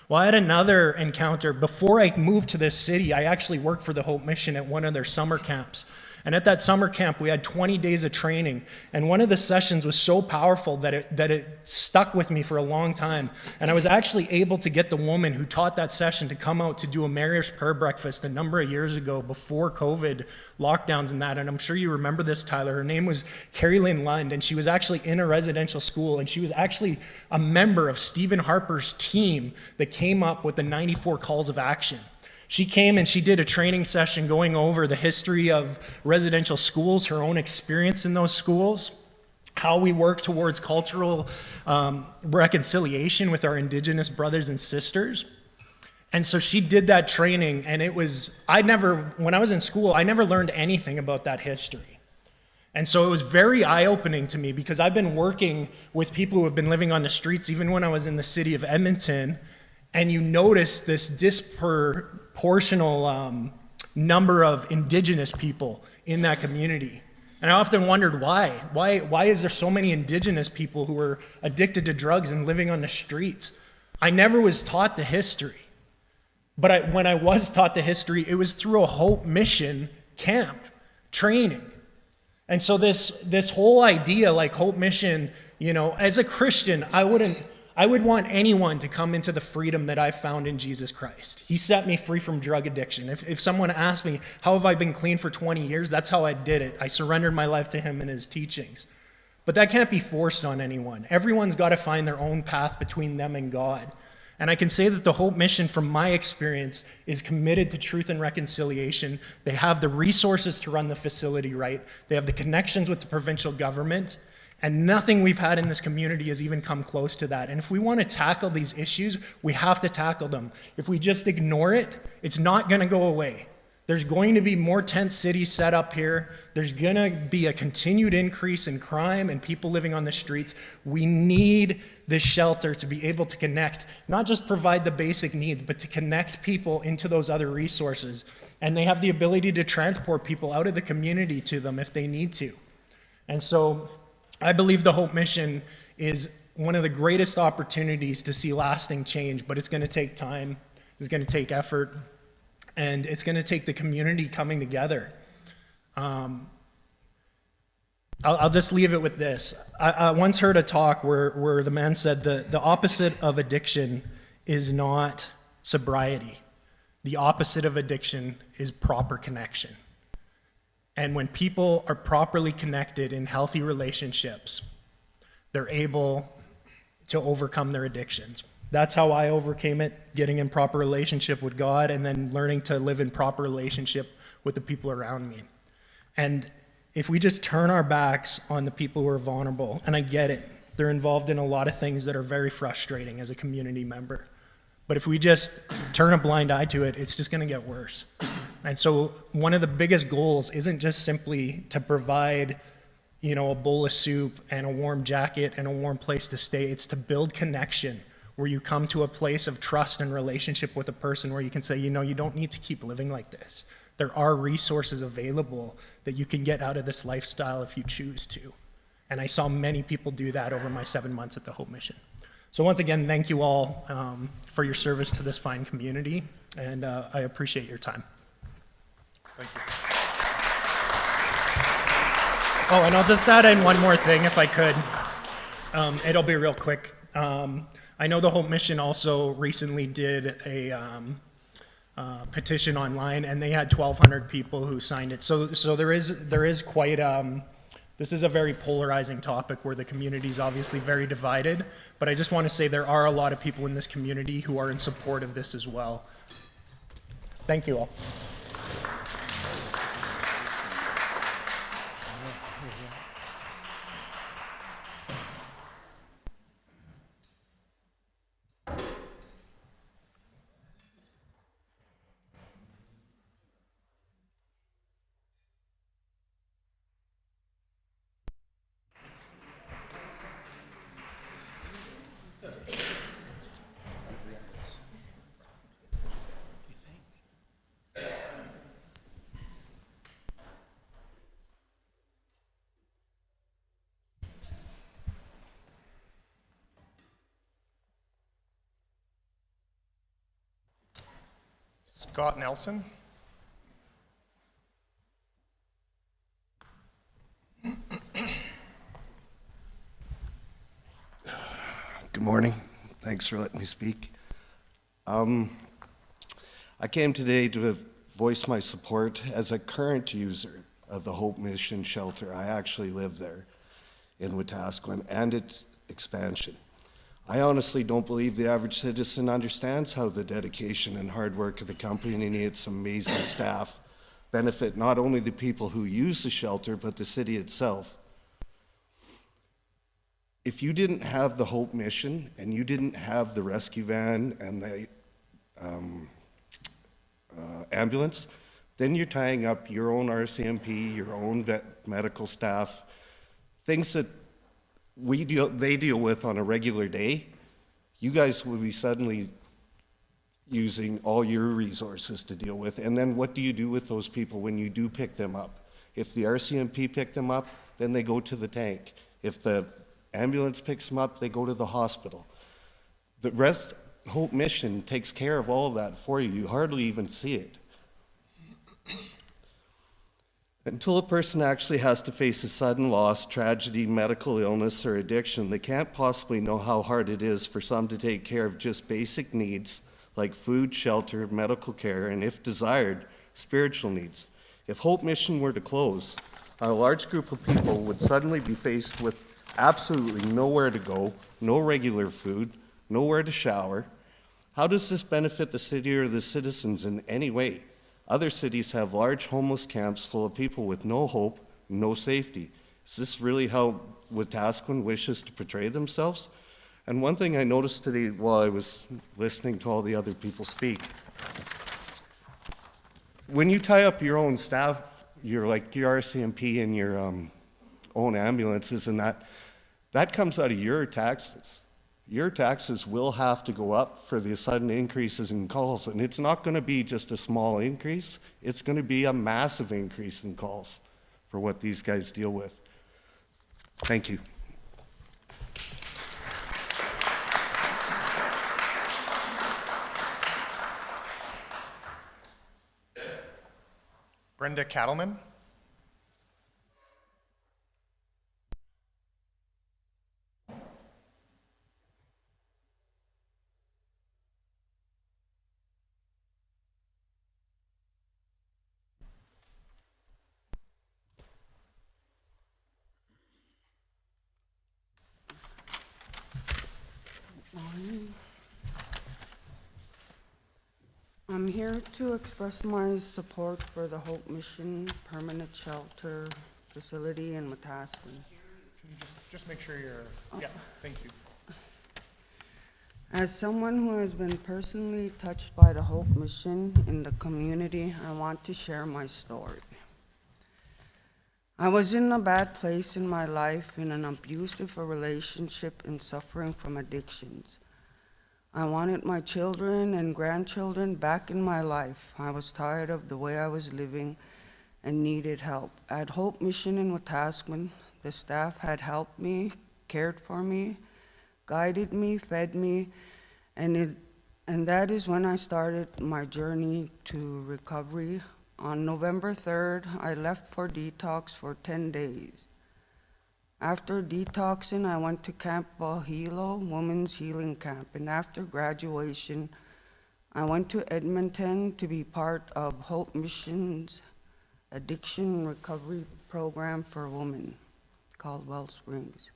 Well, I had another encounter. Before I moved to this city, I actually worked for the Hope Mission at one of their summer camps. And at that summer camp, we had 20 days of training. And one of the sessions was so powerful that it stuck with me for a long time. And I was actually able to get the woman who taught that session to come out to do a Mayor's Prayer Breakfast a number of years ago before COVID lockdowns and that. And I'm sure you remember this, Tyler. Her name was Carrie Lund, and she was actually in a residential school. And she was actually a member of Stephen Harper's team that came up with the 94 calls of action. She came and she did a training session going over the history of residential schools, her own experience in those schools, how we work towards cultural reconciliation with our Indigenous brothers and sisters. And so she did that training, and when I was in school, I never learned anything about that history. And so it was very eye-opening to me, because I've been working with people who have been living on the streets even when I was in the city of Edmonton, and you notice this disproportional number of Indigenous people in that community. And I often wondered why. Why is there so many Indigenous people who are addicted to drugs and living on the streets? I never was taught the history. But when I was taught the history, it was through a Hope Mission camp training. And so this whole idea, like Hope Mission, as a Christian, I would want anyone to come into the freedom that I found in Jesus Christ. He set me free from drug addiction. If someone asked me, how have I been clean for 20 years? That's how I did it. I surrendered my life to him and his teachings. But that can't be forced on anyone. Everyone's got to find their own path between them and God. And I can say that the Hope Mission, from my experience, is committed to truth and reconciliation. They have the resources to run the facility right. They have the connections with the provincial government. And nothing we've had in this community has even come close to that. And if we want to tackle these issues, we have to tackle them. If we just ignore it, it's not going to go away. There's going to be more tent cities set up here. There's going to be a continued increase in crime and people living on the streets. We need this shelter to be able to connect, not just provide the basic needs, but to connect people into those other resources. And they have the ability to transport people out of the community to them if they need to. And so I believe the Hope Mission is one of the greatest opportunities to see lasting change, but it's going to take time, it's going to take effort, and it's going to take the community coming together. I'll just leave it with this. I once heard a talk where the man said the opposite of addiction is not sobriety. The opposite of addiction is proper connection. And when people are properly connected in healthy relationships, they're able to overcome their addictions. That's how I overcame it, getting in proper relationship with God and then learning to live in proper relationship with the people around me. And if we just turn our backs on the people who are vulnerable, and I get it, they're involved in a lot of things that are very frustrating as a community member. But if we just turn a blind eye to it, it's just going to get worse. And so one of the biggest goals isn't just simply to provide, a bowl of soup and a warm jacket and a warm place to stay. It's to build connection where you come to a place of trust and relationship with a person where you can say, you don't need to keep living like this. There are resources available that you can get out of this lifestyle if you choose to. And I saw many people do that over my 7 months at the Hope Mission. So once again, thank you all for your service to this fine community, and I appreciate your time. Thank you. Oh, and I'll just add in one more thing if I could. It'll be real quick. I know the Hope Mission also recently did a petition online, and they had 1,200 people who signed it. So there is quite this is a very polarizing topic where the community is obviously very divided. But I just want to say there are a lot of people in this community who are in support of this as well. Thank you all. Scott Nelson. Good morning. Thanks for letting me speak. I came today to voice my support as a current user of the Hope Mission shelter. I actually live there in Wetaskiwin and its expansion. I honestly don't believe the average citizen understands how the dedication and hard work of the company and its amazing staff benefit not only the people who use the shelter, but the city itself. If you didn't have the Hope Mission and you didn't have the rescue van and the ambulance, then you're tying up your own RCMP, your own medical staff, things that they deal with on a regular day. You guys will be suddenly using all your resources to deal with. And then what do you do with those people when you do pick them up? If the RCMP pick them up, then they go to the tank. If the ambulance picks them up, they go to the hospital. The rest, Hope Mission takes care of all of that for you. You hardly even see it. Until a person actually has to face a sudden loss, tragedy, medical illness, or addiction, they can't possibly know how hard it is for some to take care of just basic needs like food, shelter, medical care, and if desired, spiritual needs. If Hope Mission were to close, a large group of people would suddenly be faced with absolutely nowhere to go, no regular food, nowhere to shower. How does this benefit the city or the citizens in any way? Other cities have large homeless camps full of people with no hope, no safety. Is this really how Wetaskiwin wishes to portray themselves? And one thing I noticed today while I was listening to all the other people speak, when you tie up your own staff, your RCMP and your own ambulances and that comes out of your taxes. Your taxes will have to go up for the sudden increases in calls, and it's not going to be just a small increase. It's going to be a massive increase in calls for what these guys deal with. Thank you. Brenda Cattleman. I'm here to express my support for the Hope Mission Permanent Shelter Facility in Wetaskiwin. Can you just make sure you're, yeah, thank you. As someone who has been personally touched by the Hope Mission in the community, I want to share my story. I was in a bad place in my life, in an abusive relationship and suffering from addictions. I wanted my children and grandchildren back in my life. I was tired of the way I was living and needed help. At Hope Mission in Wetaskiwin, the staff had helped me, cared for me, guided me, fed me, and that is when I started my journey to recovery. On November 3rd, I left for detox for 10 days. After detoxing, I went to Camp Valhilo, Women's Healing Camp, and after graduation, I went to Edmonton to be part of Hope Mission's addiction recovery program for women called Wellsprings.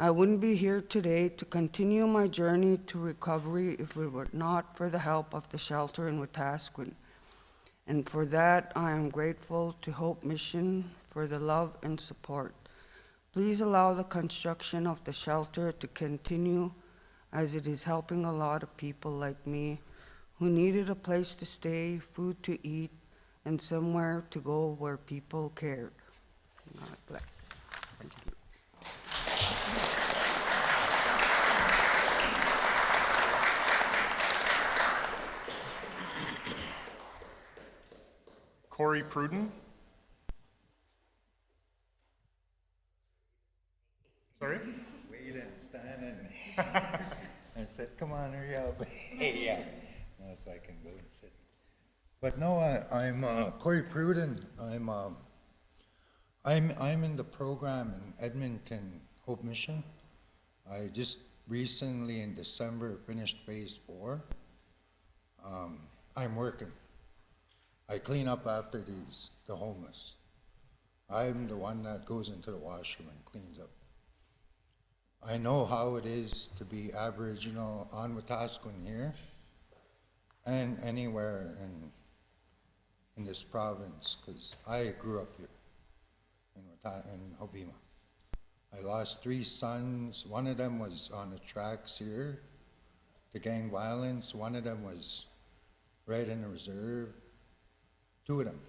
I wouldn't be here today to continue my journey to recovery if it were not for the help of the shelter in Wetaskiwin. And for that, I am grateful to Hope Mission for the love and support. Please allow the construction of the shelter to continue, as it is helping a lot of people like me who needed a place to stay, food to eat, and somewhere to go where people cared. God bless. Thank you. Pruden. Sorry? Waiting, standing. I said, come on, hurry up. Yeah. No, so I can go and sit. But no, I'm Corey Pruden. I'm in the program in Edmonton Hope Mission. I just recently in December finished phase 4. I'm working. I clean up after the homeless. I'm the one that goes into the washroom and cleans up. I know how it is to be Aboriginal on Wetaskiwin here and anywhere in this province, because I grew up here in Hobima. I lost 3 sons. One of them was on the tracks here, the gang violence. One of them was right in the reserve. 2 of them.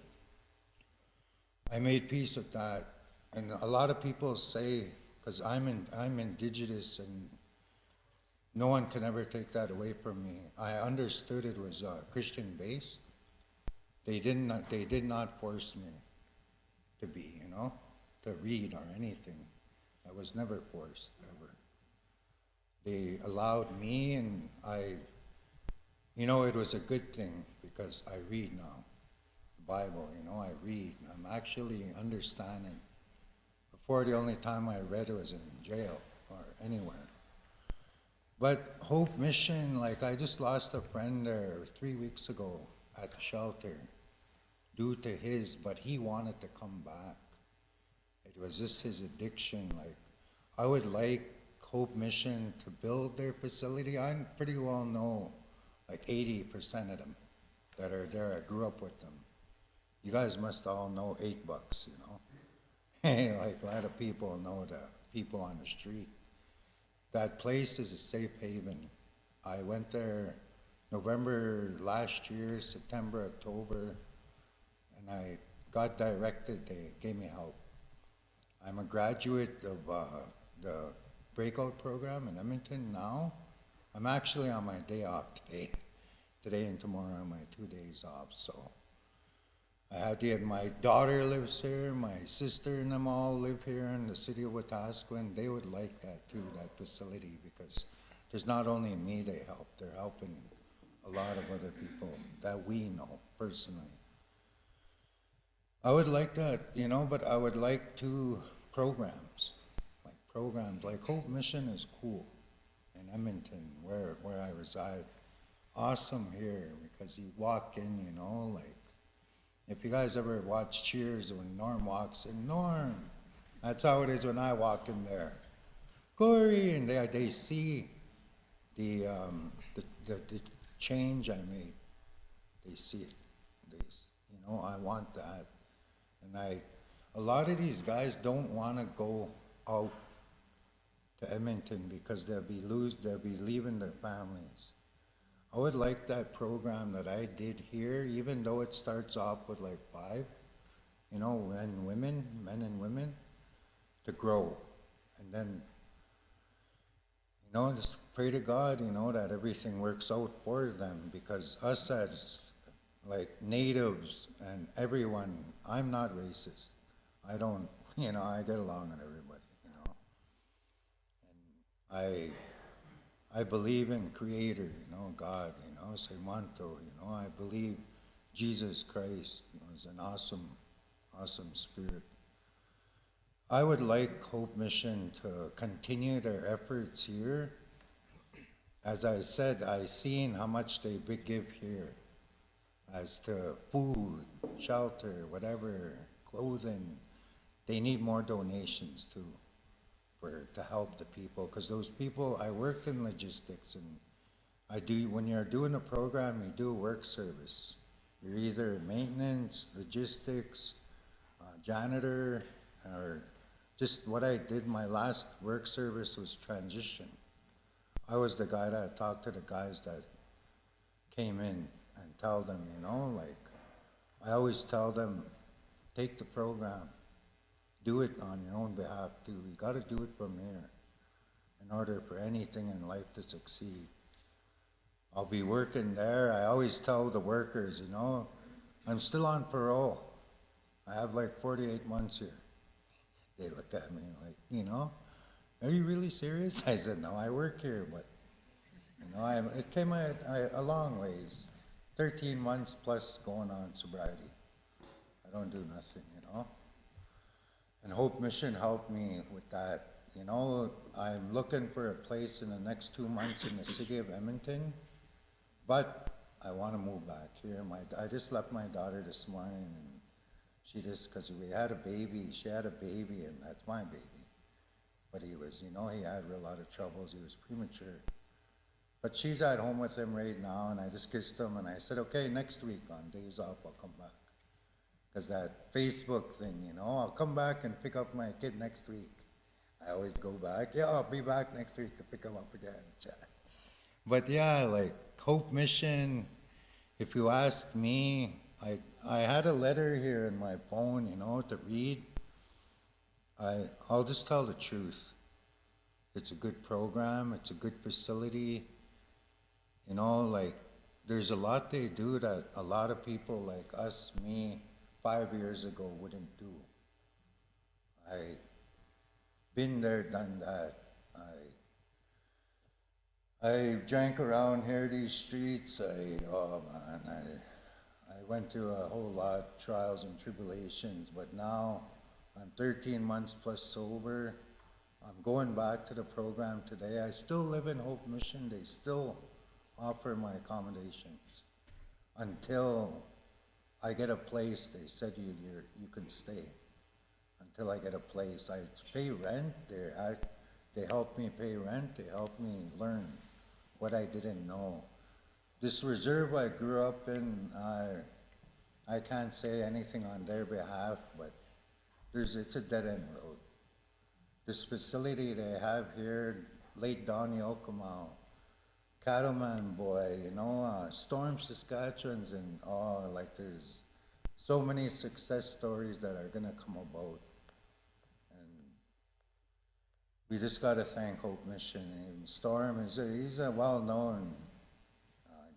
I made peace with that, and a lot of people say, because I'm indigenous and no one can ever take that away from me. I understood it was Christian based. They did not force me to be, to read or anything. I was never forced, ever. They allowed me, and it was a good thing because I read now. The Bible, I read. I'm actually understanding. Before, the only time I read it was in jail or anywhere. But Hope Mission, I just lost a friend there 3 weeks ago at the shelter due to but he wanted to come back. It was just his addiction. I would like Hope Mission to build their facility. I pretty well know 80% of them that are there. I grew up with them. You guys must all know $8, a lot of people know the people on the street. That place is a safe haven. I went there November last year, September, October, and I got directed. They gave me help. I'm a graduate of the breakout program in Edmonton now. I'm actually on my day off today. Today and tomorrow are my 2 days off, so. I had my daughter lives here, my sister and them all live here in the city of Wetaskiwin. They would like that too, that facility, because there's not only me they help, they're helping a lot of other people that we know personally. I would like that, but I would like 2 programs. Like Hope Mission is cool in Edmonton, where I reside. Awesome here, because you walk in, if you guys ever watch Cheers, when Norm walks in, Norm, that's how it is when I walk in there. Corey, and they see the change I made. They see it. I want that. And a lot of these guys don't want to go out to Edmonton because they'll be leaving their families. I would like that program that I did here, even though it starts off with 5, men and women, to grow. And then, just pray to God, that everything works out for them, because us as natives and everyone, I'm not racist. I don't, I get along with everybody, And I believe in Creator, you know, God, you know, Semanto, you know, I believe Jesus Christ was an awesome spirit. I would like Hope Mission to continue their efforts here. As I said, I seen how much they give here as to food, shelter, whatever, clothing. They need more donations too to help the people, because those people, I worked in logistics, and when you're doing a program, you do work service. You're either maintenance, logistics, janitor, or just what I did. My last work service was transition. I was the guy that talked to the guys that came in and tell them, you know, like, I always tell them, take the program, do it on your own behalf too. You got to do it from here in order for anything in life to succeed. I'll be working there. I always tell the workers, you know, I'm still on parole. I have like 48 months here. They look at me like, you know, are you really serious? I said, no, I work here, but, you know, it came a long ways. 13 months plus going on sobriety. I don't do nothing, you know. And Hope Mission helped me with that. You know, I'm looking for a place in the next 2 months in the city of Edmonton, but I want to move back here. I just left my daughter this morning, and because we had a baby, she had a baby, and that's my baby. But he was, you know, he had a lot of troubles. He was premature. But she's at home with him right now, and I just kissed him, and I said, okay, next week on days off, I'll come back. Because that Facebook thing, you know, I'll come back and pick up my kid next week. I always go back. Yeah, I'll be back next week to pick him up again. But yeah, like Hope Mission, if you asked me, I had a letter here in my phone, you know, to read. I'll just tell the truth. It's a good program. It's a good facility. You know, like, there's a lot they do that a lot of people like us, me, 5 years ago wouldn't do. I been there, done that. I drank around here, these streets. Oh man, I went through a whole lot, trials and tribulations, but now I'm 13 months plus sober. I'm going back to the program today. I still live in Hope Mission. They still offer my accommodations until I get a place. They said you can stay until I get a place. I pay rent. They help me pay rent. They help me learn what I didn't know. This reserve I grew up in, I can't say anything on their behalf, but it's a dead-end road. This facility they have here, late Donnie Okamau, Cattleman boy, you know, Storm Saskatchewan's, and like there's so many success stories that are gonna come about. And we just gotta thank Hope Mission. And Storm he's a well-known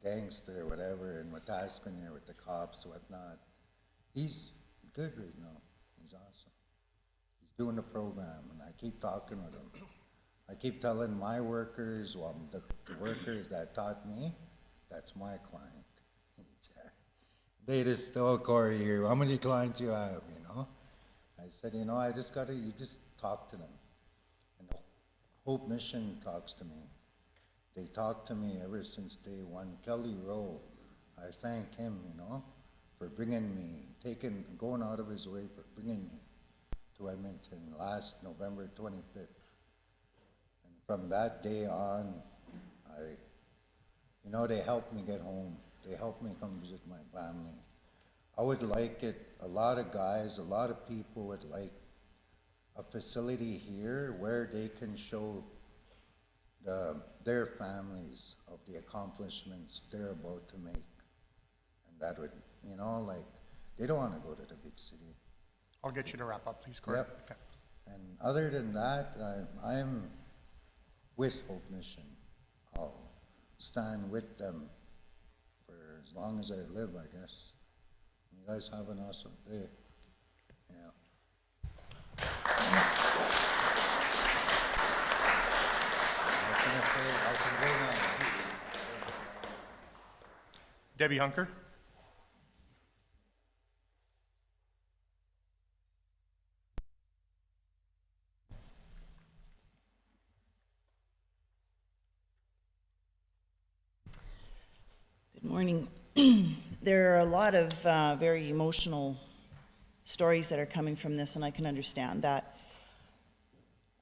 gangster, whatever, in Wetaskiwin here with the cops, whatnot. He's good right now. He's awesome. He's doing the program, and I keep talking with him. I keep telling my workers, well, the workers that taught me, that's my client. They just, oh, Corey, how many clients you have, you know? I said, you know, you just talk to them. And Hope Mission talks to me. They talk to me ever since day one. Kelly Rowe, I thank him, you know, for bringing me, going out of his way for bringing me to Edmonton last November 25th. From that day on, you know, they helped me get home. They helped me come visit my family. I would like it, a lot of guys, a lot of people would like a facility here where they can show their families of the accomplishments they're about to make. And that would, you know, like, they don't want to go to the big city. I'll get you to wrap up, please, Corey. Yep. Okay. And other than that, I'm with Hope Mission. I'll stand with them for as long as I live, I guess. You guys have an awesome day. Yeah. Debbie Hunker. Good morning. There are a lot of very emotional stories that are coming from this, and I can understand that.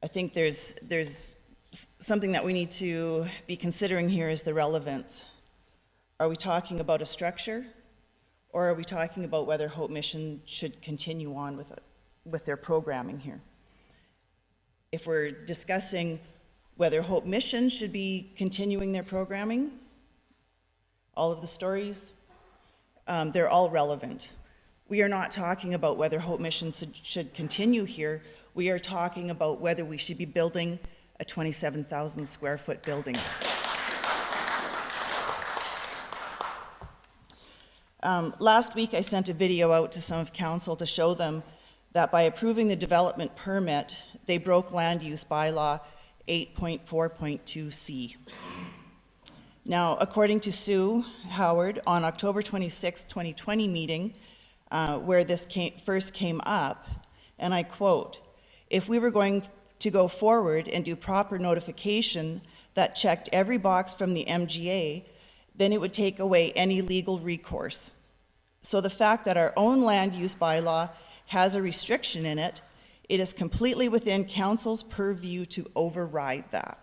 I think there's something that we need to be considering here is the relevance. Are we talking about a structure, or are we talking about whether Hope Mission should continue on with their programming here? If we're discussing whether Hope Mission should be continuing their programming, all of the stories, they're all relevant. We are not talking about whether Hope Mission should continue here. We are talking about whether we should be building a 27,000 square foot building. Last week I sent a video out to some of council to show them that by approving the development permit, they broke land use bylaw 8.4.2C. Now, according to Sue Howard, on October 26, 2020 meeting, where this first came up, and I quote, "If we were going to go forward and do proper notification that checked every box from the MGA, then it would take away any legal recourse. So the fact that our own land use bylaw has a restriction in it, it is completely within council's purview to override that."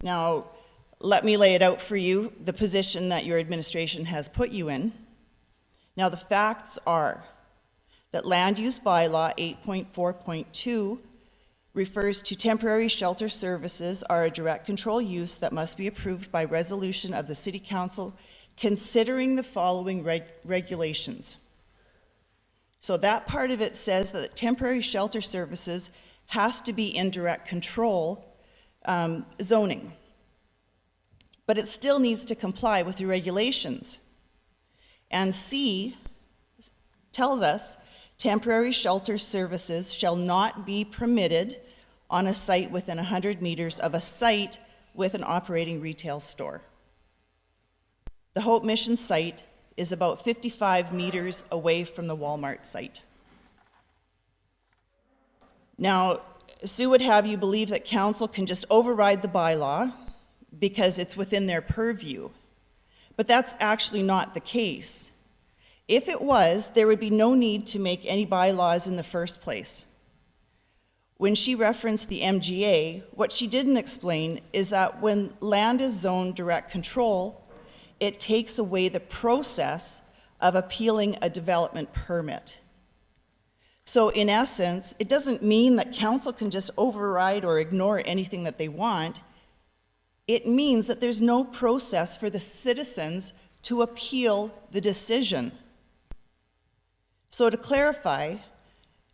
Now, let me lay it out for you, the position that your administration has put you in. Now, the facts are that Land Use Bylaw 8.4.2 refers to temporary shelter services are a direct control use that must be approved by resolution of the City Council considering the following regulations. So that part of it says that temporary shelter services has to be in direct control zoning. But it still needs to comply with the regulations. And C tells us temporary shelter services shall not be permitted on a site within 100 meters of a site with an operating retail store. The Hope Mission site is about 55 meters away from the Walmart site. Now, Sue would have you believe that council can just override the bylaw because it's within their purview. But that's actually not the case. If it was, there would be no need to make any bylaws in the first place. When she referenced the MGA, what she didn't explain is that when land is zoned direct control, it takes away the process of appealing a development permit. So in essence, it doesn't mean that council can just override or ignore anything that they want. It means that there's no process for the citizens to appeal the decision. So to clarify,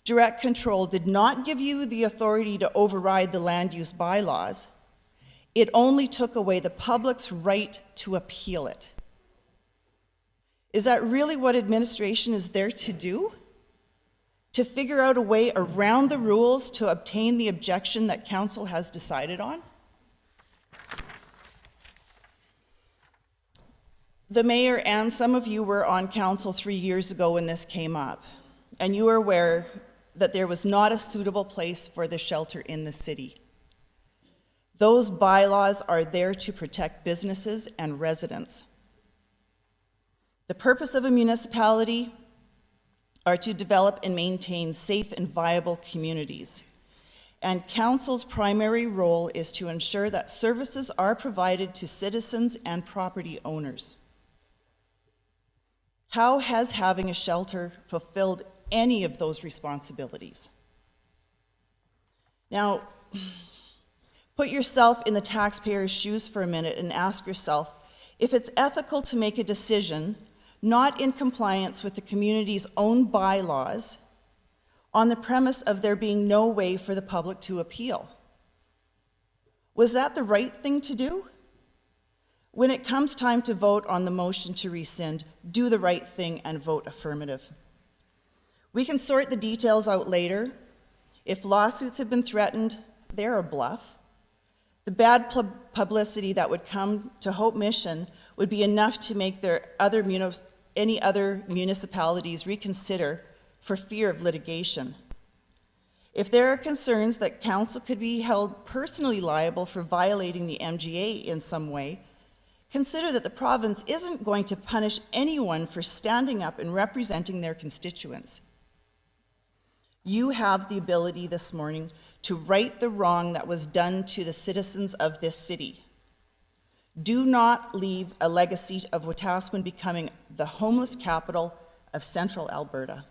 direct control did not give you the authority to override the land use bylaws. It only took away the public's right to appeal it. Is that really what administration is there to do? To figure out a way around the rules to obtain the objection that council has decided on? The mayor and some of you were on council 3 years ago when this came up, and you were aware that there was not a suitable place for the shelter in the city. Those bylaws are there to protect businesses and residents. The purpose of a municipality are to develop and maintain safe and viable communities. And council's primary role is to ensure that services are provided to citizens and property owners. How has having a shelter fulfilled any of those responsibilities? Now, put yourself in the taxpayer's shoes for a minute and ask yourself if it's ethical to make a decision not in compliance with the community's own bylaws on the premise of there being no way for the public to appeal. Was that the right thing to do? When it comes time to vote on the motion to rescind, do the right thing and vote affirmative. We can sort the details out later. If lawsuits have been threatened, they're a bluff. The bad publicity that would come to Hope Mission would be enough to make any other municipalities reconsider for fear of litigation. If there are concerns that council could be held personally liable for violating the MGA in some way, consider that the province isn't going to punish anyone for standing up and representing their constituents. You have the ability this morning to right the wrong that was done to the citizens of this city. Do not leave a legacy of Wetaskiwin becoming the homeless capital of central Alberta.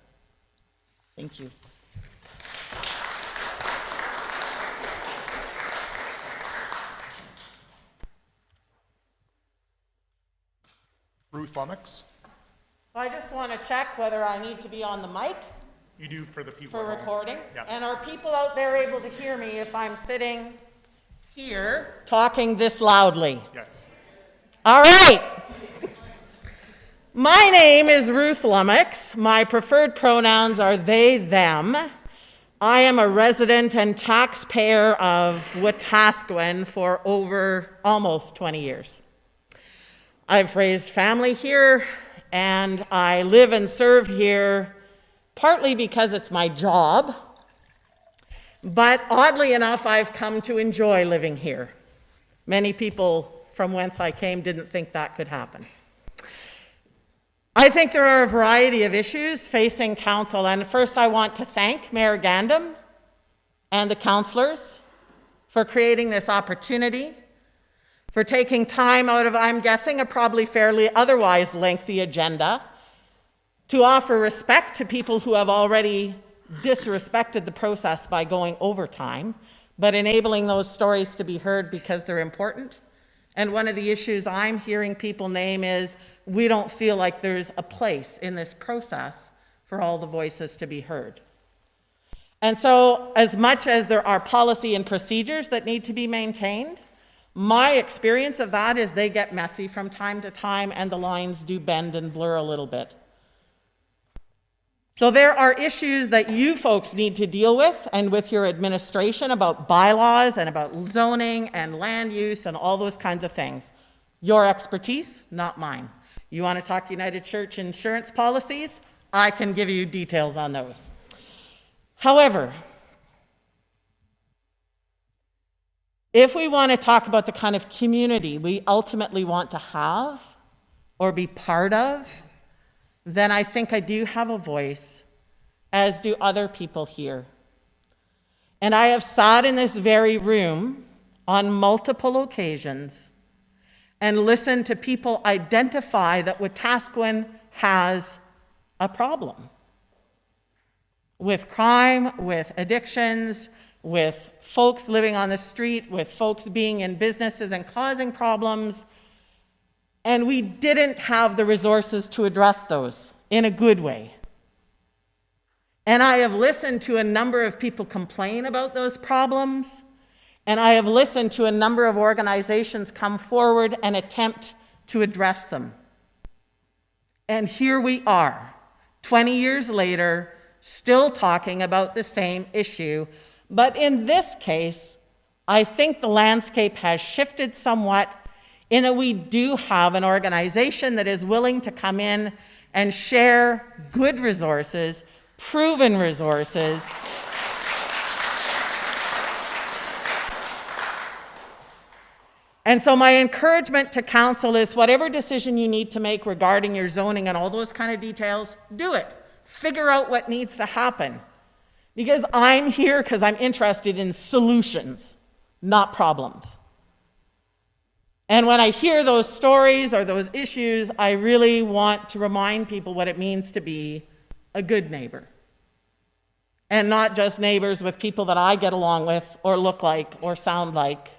Thank you. Ruth Lumx. I just want to check whether I need to be on the mic You do for the people for at home. recording. Yeah. And are people out there able to hear me if I'm sitting here talking this loudly? Yes. All right. My name is Ruth Lumx. My preferred pronouns are they, them. I am a resident and taxpayer of Wetaskiwin for over almost 20 years. I've raised family here, and I live and serve here partly because it's my job, but oddly enough, I've come to enjoy living here. Many people from whence I came didn't think that could happen. I think there are a variety of issues facing council, and first I want to thank Mayor Gandam and the councillors for creating this opportunity, for taking time out of, I'm guessing, a probably fairly otherwise lengthy agenda to offer respect to people who have already disrespected the process by going over time, but enabling those stories to be heard because they're important. And one of the issues I'm hearing people name is we don't feel like there's a place in this process for all the voices to be heard. And so as much as there are policy and procedures that need to be maintained, my experience of that is they get messy from time to time and the lines do bend and blur a little bit. So there are issues that you folks need to deal with and with your administration about bylaws and about zoning and land use and all those kinds of things. Your expertise, not mine. You want to talk United Church insurance policies? I can give you details on those. However, if we want to talk about the kind of community we ultimately want to have or be part of, then I think I do have a voice, as do other people here. And I have sat in this very room on multiple occasions and listened to people identify that Wetaskiwin has a problem with crime, with addictions, with folks living on the street, with folks being in businesses and causing problems. And we didn't have the resources to address those in a good way. And I have listened to a number of people complain about those problems, and I have listened to a number of organizations come forward and attempt to address them. And here we are, 20 years later, still talking about the same issue. But in this case, I think the landscape has shifted somewhat in that we do have an organization that is willing to come in and share good resources, proven resources, and so my encouragement to council is whatever decision you need to make regarding your zoning and all those kind of details, do it. Figure out what needs to happen. Because I'm here because I'm interested in solutions, not problems. And when I hear those stories or those issues, I really want to remind people what it means to be a good neighbor. And not just neighbors with people that I get along with or look like or sound like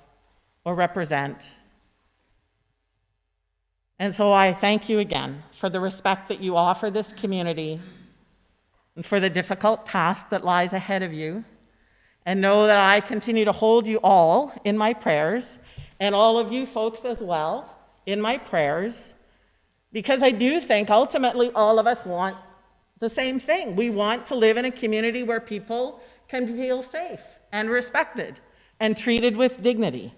or represent. And so I thank you again for the respect that you offer this community and for the difficult task that lies ahead of you. And know that I continue to hold you all in my prayers, and all of you folks as well in my prayers, because I do think ultimately all of us want the same thing. We want to live in a community where people can feel safe and respected and treated with dignity.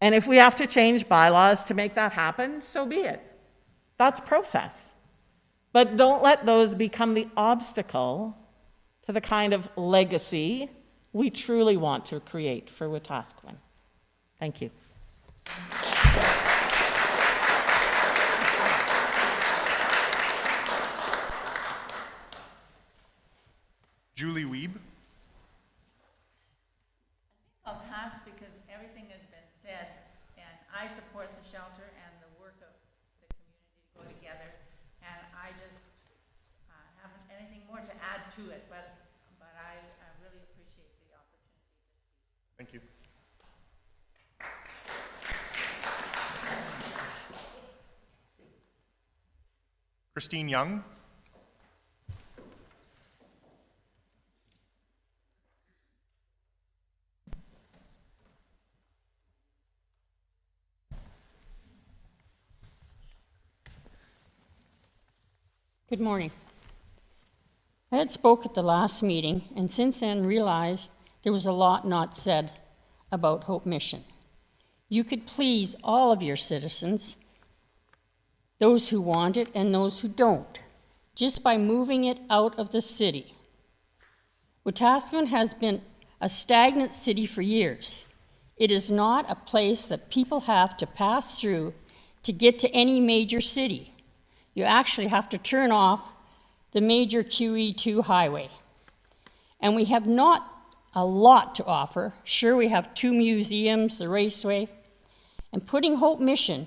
And if we have to change bylaws to make that happen, so be it. That's process. But don't let those become the obstacle to the kind of legacy we truly want to create for Wetaskiwin. Thank you. Julie Weeb. I'll pass because everything has been said, and I support the shelter and the work of the community to go together, and I just haven't anything more to add to it, but I really appreciate the opportunity to speak. Thank you. Christine Young. Good morning. I had spoke at the last meeting and since then realized there was a lot not said about Hope Mission. You could please all of your citizens, those who want it and those who don't, just by moving it out of the city. Wetaskiwin has been a stagnant city for years. It is not a place that people have to pass through to get to any major city. You actually have to turn off the major QE2 highway. And we have not a lot to offer. Sure, we have 2 museums, the raceway, and putting Hope Mission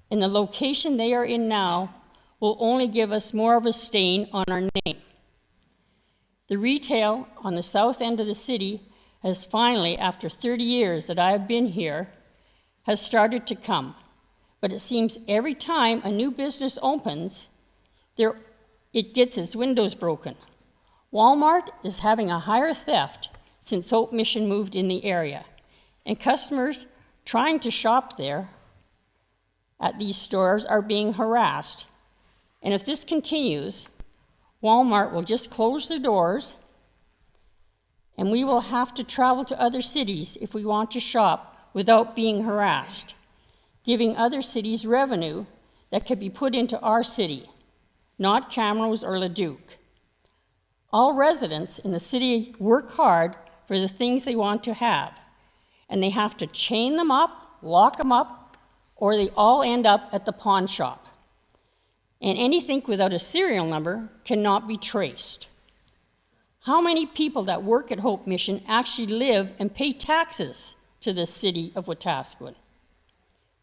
in the location they are in now will only give us more of a stain on our name. The retail on the south end of the city has finally, after 30 years that I have been here, has started to come. But it seems every time a new business opens, it gets its windows broken. Walmart is having a higher theft since Hope Mission moved in the area, and customers trying to shop there at these stores are being harassed. And if this continues, Walmart will just close their doors, and we will have to travel to other cities if we want to shop without being harassed, giving other cities revenue that could be put into our city, not Camrose or Leduc. All residents in the city work hard for the things they want to have, and they have to chain them up, lock them up, or they all end up at the pawn shop. And anything without a serial number cannot be traced. How many people that work at Hope Mission actually live and pay taxes to the city of Wetaskiwin?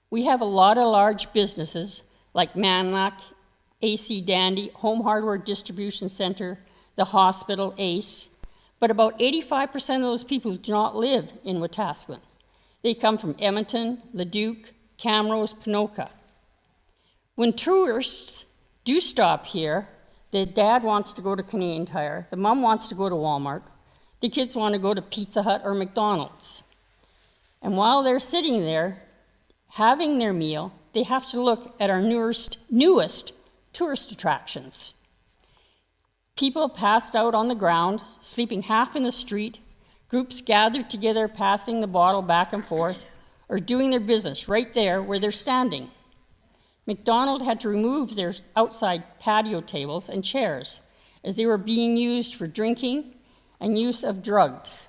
We have a lot of large businesses like Manlack, AC Dandy, Home Hardware Distribution Center, the hospital, ACE, but about 85% of those people do not live in Wetaskiwin. They come from Edmonton, Leduc, Camrose, Ponoka. When tourists do stop here, the dad wants to go to Canadian Tire, the mom wants to go to Walmart, the kids want to go to Pizza Hut or McDonald's. And while they're sitting there having their meal, they have to look at our newest tourist attractions. People passed out on the ground, sleeping half in the street, groups gathered together passing the bottle back and forth, or doing their business right there where they're standing. McDonald had to remove their outside patio tables and chairs as they were being used for drinking and use of drugs.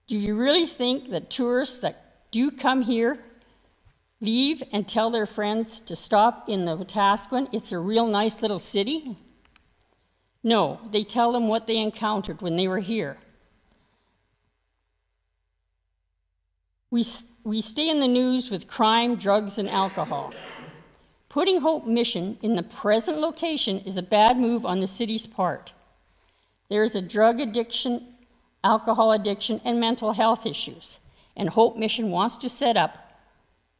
Do you really think that tourists that do come here leave and tell their friends to stop in the Wetaskiwin? It's a real nice little city? No, they tell them what they encountered when they were here. We stay in the news with crime, drugs, and alcohol. Putting Hope Mission in the present location is a bad move on the city's part. There is a drug addiction, alcohol addiction, and mental health issues, and Hope Mission wants to set up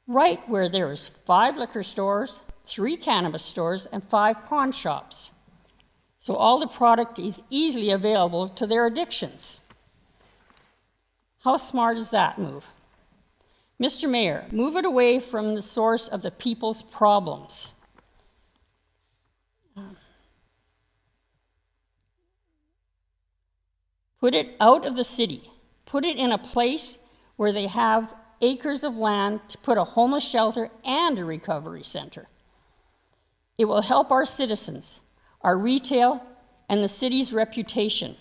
right where there is 5 liquor stores, 3 cannabis stores, and 5 pawn shops. So all the product is easily available to their addictions. How smart is that move? Mr. Mayor, move it away from the source of the people's problems. Put it out of the city. Put it in a place where they have acres of land to put a homeless shelter and a recovery center. It will help our citizens, our retail, and the city's reputation.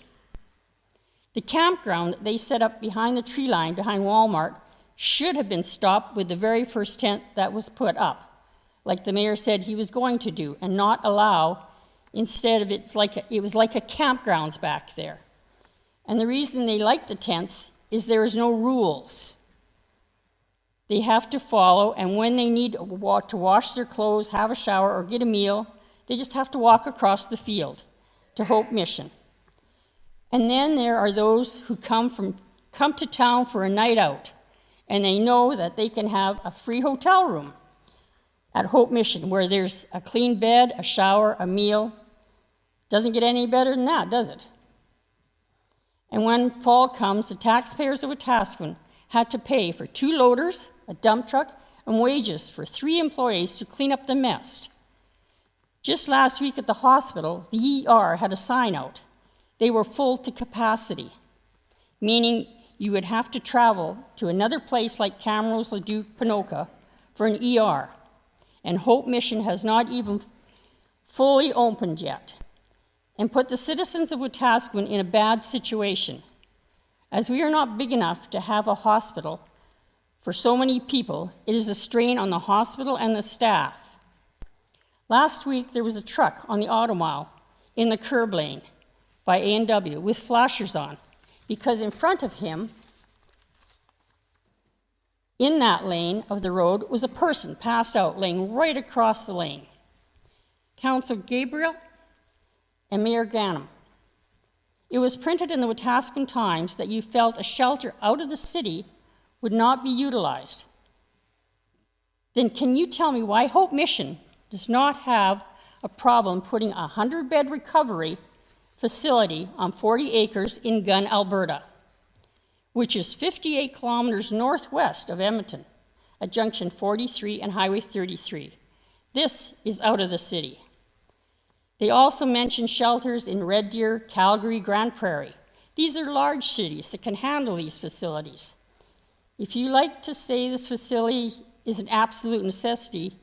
The campground that they set up behind the tree line behind Walmart should have been stopped with the very first tent that was put up, like the mayor said he was going to do, and not allow, instead of it was like a campgrounds back there. And the reason they like the tents is there is no rules. They have to follow, and when they need to wash their clothes, have a shower, or get a meal, they just have to walk across the field to Hope Mission. And then there are those who come to town for a night out, and they know that they can have a free hotel room at Hope Mission where there's a clean bed, a shower, a meal. Doesn't get any better than that, does it? And when fall comes, the taxpayers of Wetaskiwin had to pay for 2 loaders, a dump truck, and wages for 3 employees to clean up the mess. Just last week at the hospital, the ER had a sign out. They were full to capacity, meaning you would have to travel to another place like Camrose, Leduc, Ponoka for an ER. And Hope Mission has not even fully opened yet, and put the citizens of Wetaskiwin in a bad situation. As we are not big enough to have a hospital for so many people, it is a strain on the hospital and the staff. Last week, there was a truck on the auto mile in the curb lane by A&W with flashers on, because in front of him, in that lane of the road, was a person passed out, laying right across the lane. Councillor Gabriel and Mayor Gandam, it was printed in the Wetaskiwin Times that you felt a shelter out of the city would not be utilized. Then can you tell me why Hope Mission does not have a problem putting a 100-bed recovery facility on 40 acres in Gunn, Alberta, which is 58 kilometers northwest of Edmonton, at Junction 43 and Highway 33. This is out of the city. They also mention shelters in Red Deer, Calgary, Grand Prairie. These are large cities that can handle these facilities. If you like to say this facility is an absolute necessity,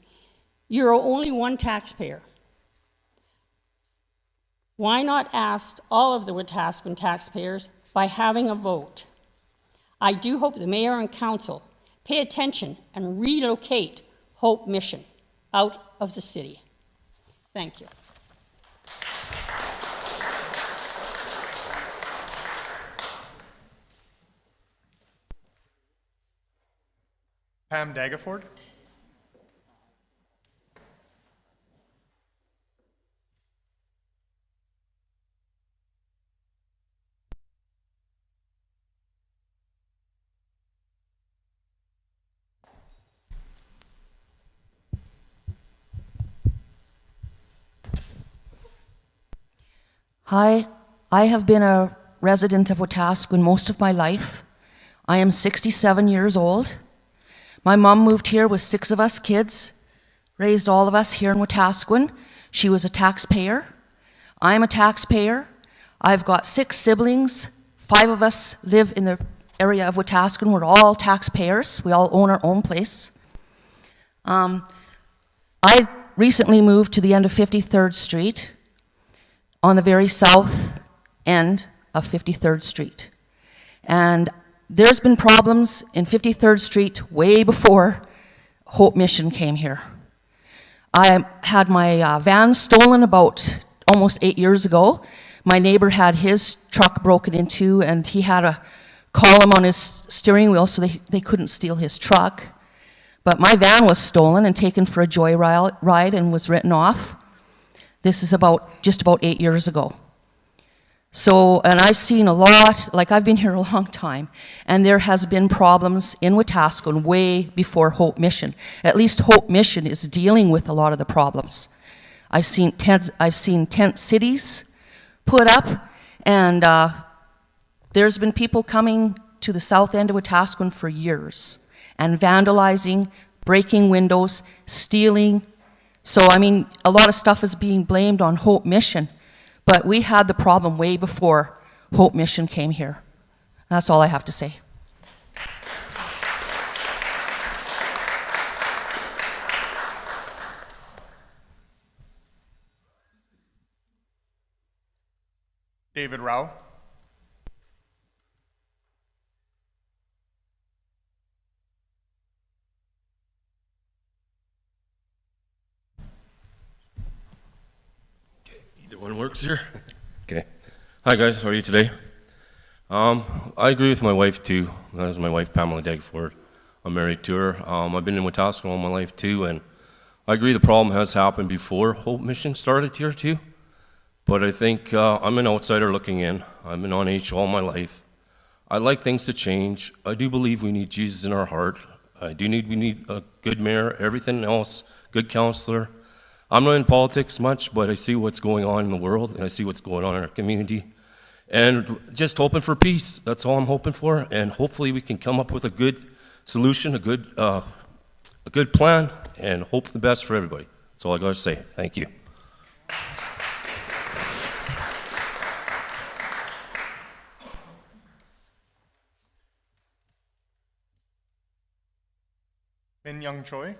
you're only one taxpayer. Why not ask all of the Wetaskiwin taxpayers by having a vote? I do hope the mayor and council pay attention and relocate Hope Mission out of the city. Thank you. Pam Dagaford. Hi, I have been a resident of Wetaskiwin most of my life. I am 67 years old. My mom moved here with 6 of us kids, raised all of us here in Wetaskiwin. She was a taxpayer. I'm a taxpayer. I've got 6 siblings. 5 of us live in the area of Wetaskiwin. We're all taxpayers. We all own our own place. I recently moved to the end of 53rd Street, on the very south end of 53rd Street. And there's been problems in 53rd Street way before Hope Mission came here. I had my van stolen about almost 8 years ago. My neighbor had his truck broken into, and he had a column on his steering wheel so they couldn't steal his truck. But my van was stolen and taken for a joyride and was written off. This is just about 8 years ago. So, and I've seen a lot, like I've been here a long time, and there has been problems in Wetaskiwin way before Hope Mission. At least Hope Mission is dealing with a lot of the problems. I've seen tent cities put up, and there's been people coming to the south end of Wetaskiwin for years and vandalizing, breaking windows, stealing. So, I mean, a lot of stuff is being blamed on Hope Mission, but we had the problem way before Hope Mission came here. That's all I have to say. David Ral. Either one works here. Okay. Hi guys, how are you today? I agree with my wife too. That is my wife, Pamela Dagford. I'm married to her. I've been in Wetaskiwin all my life too, and I agree the problem has happened before Hope Mission started here too. But I think I'm an outsider looking in. I've been on H all my life. I'd like things to change. I do believe we need Jesus in our heart. We need a good mayor, everything else, good councillor. I'm not in politics much, but I see what's going on in the world, and I see what's going on in our community. And just hoping for peace. That's all I'm hoping for. And hopefully we can come up with a good solution, a good plan, and hope for the best for everybody. That's all I got to say. Thank you. Min Young Choi.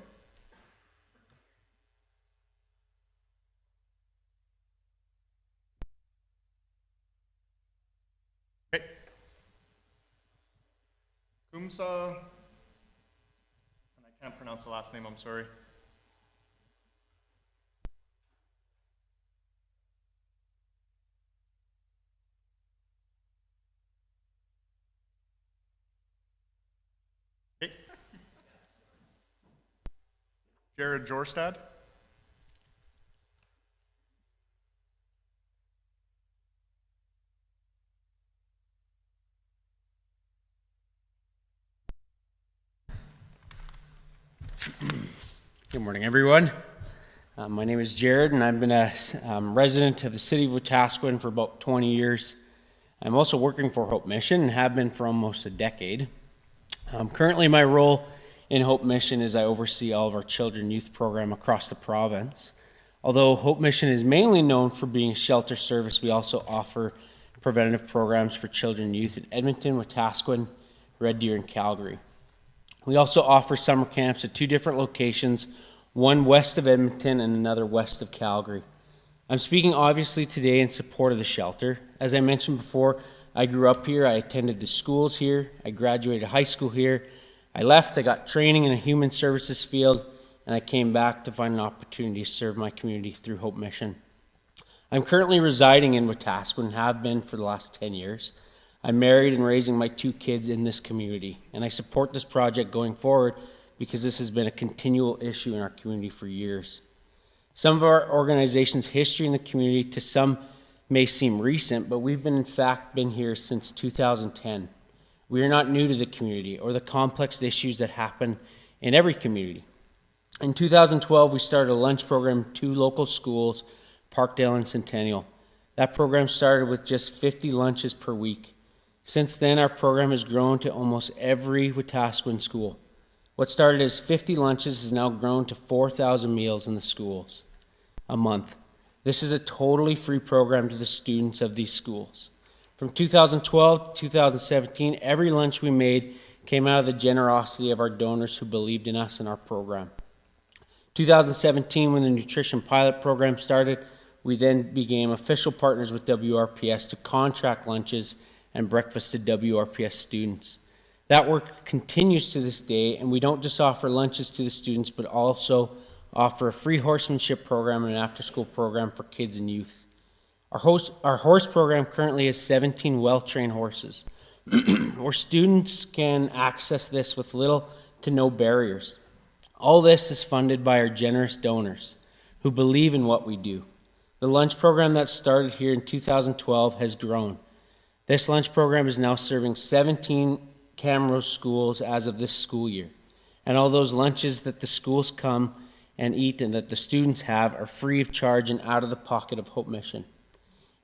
Okay. Kumsa, and I can't pronounce the last name, I'm sorry. Okay. Jared Jorstad. Good morning, everyone. My name is Jared, and I've been a resident of the city of Wetaskiwin for about 20 years. I'm also working for Hope Mission and have been for almost a decade. Currently, my role in Hope Mission is I oversee all of our children and youth program across the province. Although Hope Mission is mainly known for being a shelter service, we also offer preventative programs for children and youth in Edmonton, Wetaskiwin, Red Deer, and Calgary. We also offer summer camps at 2 different locations, one west of Edmonton and another west of Calgary. I'm speaking obviously today in support of the shelter. As I mentioned before, I grew up here, I attended the schools here, I graduated high school here, I left, I got training in a human services field, and I came back to find an opportunity to serve my community through Hope Mission. I'm currently residing in Wetaskiwin and have been for the last 10 years. I'm married and raising my 2 kids in this community, and I support this project going forward because this has been a continual issue in our community for years. Some of our organization's history in the community to some may seem recent, but we've in fact been here since 2010. We are not new to the community or the complex issues that happen in every community. In 2012, we started a lunch program in 2 local schools, Parkdale and Centennial. That program started with just 50 lunches per week. Since then, our program has grown to almost every Wetaskiwin school. What started as 50 lunches has now grown to 4,000 meals in the schools a month. This is a totally free program to the students of these schools. From 2012 to 2017, every lunch we made came out of the generosity of our donors who believed in us and our program. 2017, when the nutrition pilot program started, we then became official partners with WRPS to contract lunches and breakfast to WRPS students. That work continues to this day, and we don't just offer lunches to the students, but also offer a free horsemanship program and an after-school program for kids and youth. Our horse program currently has 17 well-trained horses, where students can access this with little to no barriers. All this is funded by our generous donors who believe in what we do. The lunch program that started here in 2012 has grown. This lunch program is now serving 17 Camrose schools as of this school year. And all those lunches that the schools come and eat and that the students have are free of charge and out of the pocket of Hope Mission.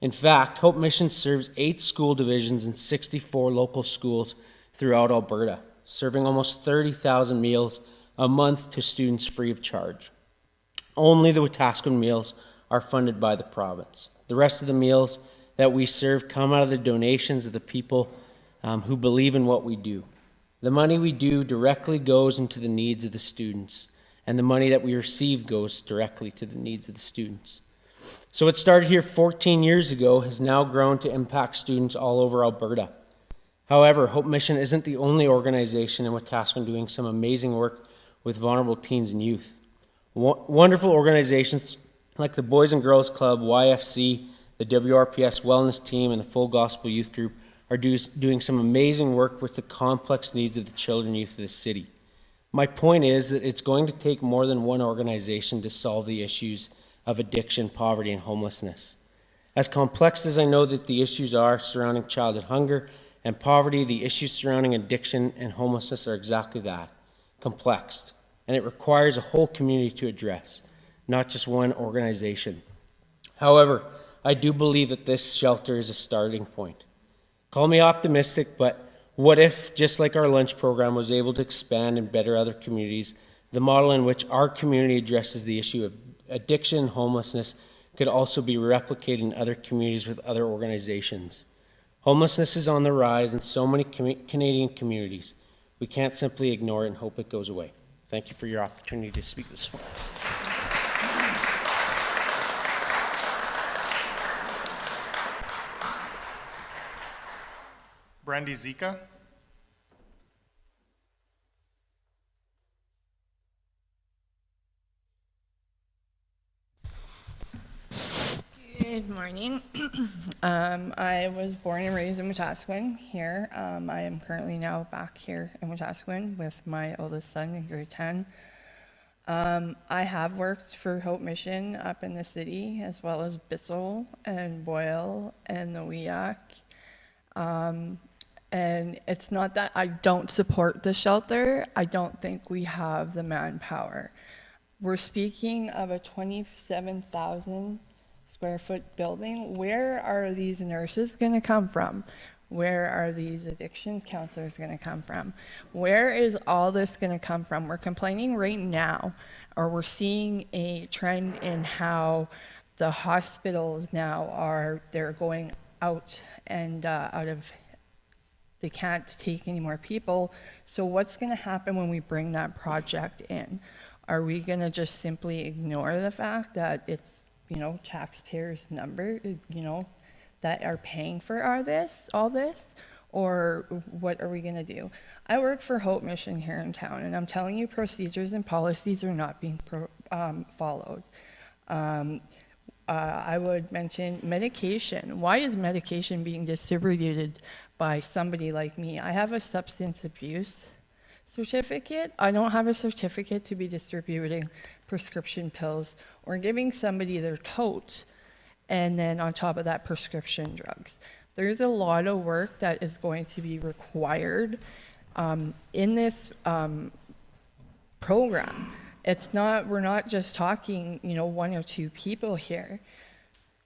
In fact, Hope Mission serves 8 school divisions and 64 local schools throughout Alberta, serving almost 30,000 meals a month to students free of charge. Only the Wetaskiwin meals are funded by the province. The rest of the meals that we serve come out of the donations of the people who believe in what we do. The money we do directly goes into the needs of the students, and the money that we receive goes directly to the needs of the students. So what started here 14 years ago has now grown to impact students all over Alberta. However, Hope Mission isn't the only organization in Wetaskiwin doing some amazing work with vulnerable teens and youth. Wonderful organizations like the Boys and Girls Club, YFC, the WRPS Wellness Team, and the Full Gospel Youth Group are doing some amazing work with the complex needs of the children and youth of the city. My point is that it's going to take more than one organization to solve the issues of addiction, poverty, and homelessness. As complex as I know that the issues are surrounding childhood hunger and poverty, the issues surrounding addiction and homelessness are exactly that, complex. And it requires a whole community to address, not just one organization. However, I do believe that this shelter is a starting point. Call me optimistic, but what if, just like our lunch program was able to expand and better other communities, the model in which our community addresses the issue of addiction and homelessness could also be replicated in other communities with other organizations. Homelessness is on the rise in so many Canadian communities. We can't simply ignore it and hope it goes away. Thank you for your opportunity to speak this morning. Brandy Zika. Good morning. I was born and raised in Wetaskiwin here. I am currently now back here in Wetaskiwin with my oldest son in grade 10. I have worked for Hope Mission up in the city, as well as Bissell and Bile and the Weeak. And it's not that I don't support the shelter. I don't think we have the manpower. We're speaking of a 27,000 square foot building. Where are these nurses going to come from? Where are these addictions counselors going to come from? Where is all this going to come from? We're complaining right now, or we're seeing a trend in how the hospitals now they're going out and out of, they can't take any more people. So what's going to happen when we bring that project in? Are we going to just simply ignore the fact that it's, taxpayers' number, that are paying for all this, or what are we going to do? I work for Hope Mission here in town, and I'm telling you, procedures and policies are not being followed. I would mention medication. Why is medication being distributed by somebody like me? I have a substance abuse certificate. I don't have a certificate to be distributing prescription pills or giving somebody their tote and then on top of that prescription drugs. There's a lot of work that is going to be required in this program. We're not just talking, one or two people here.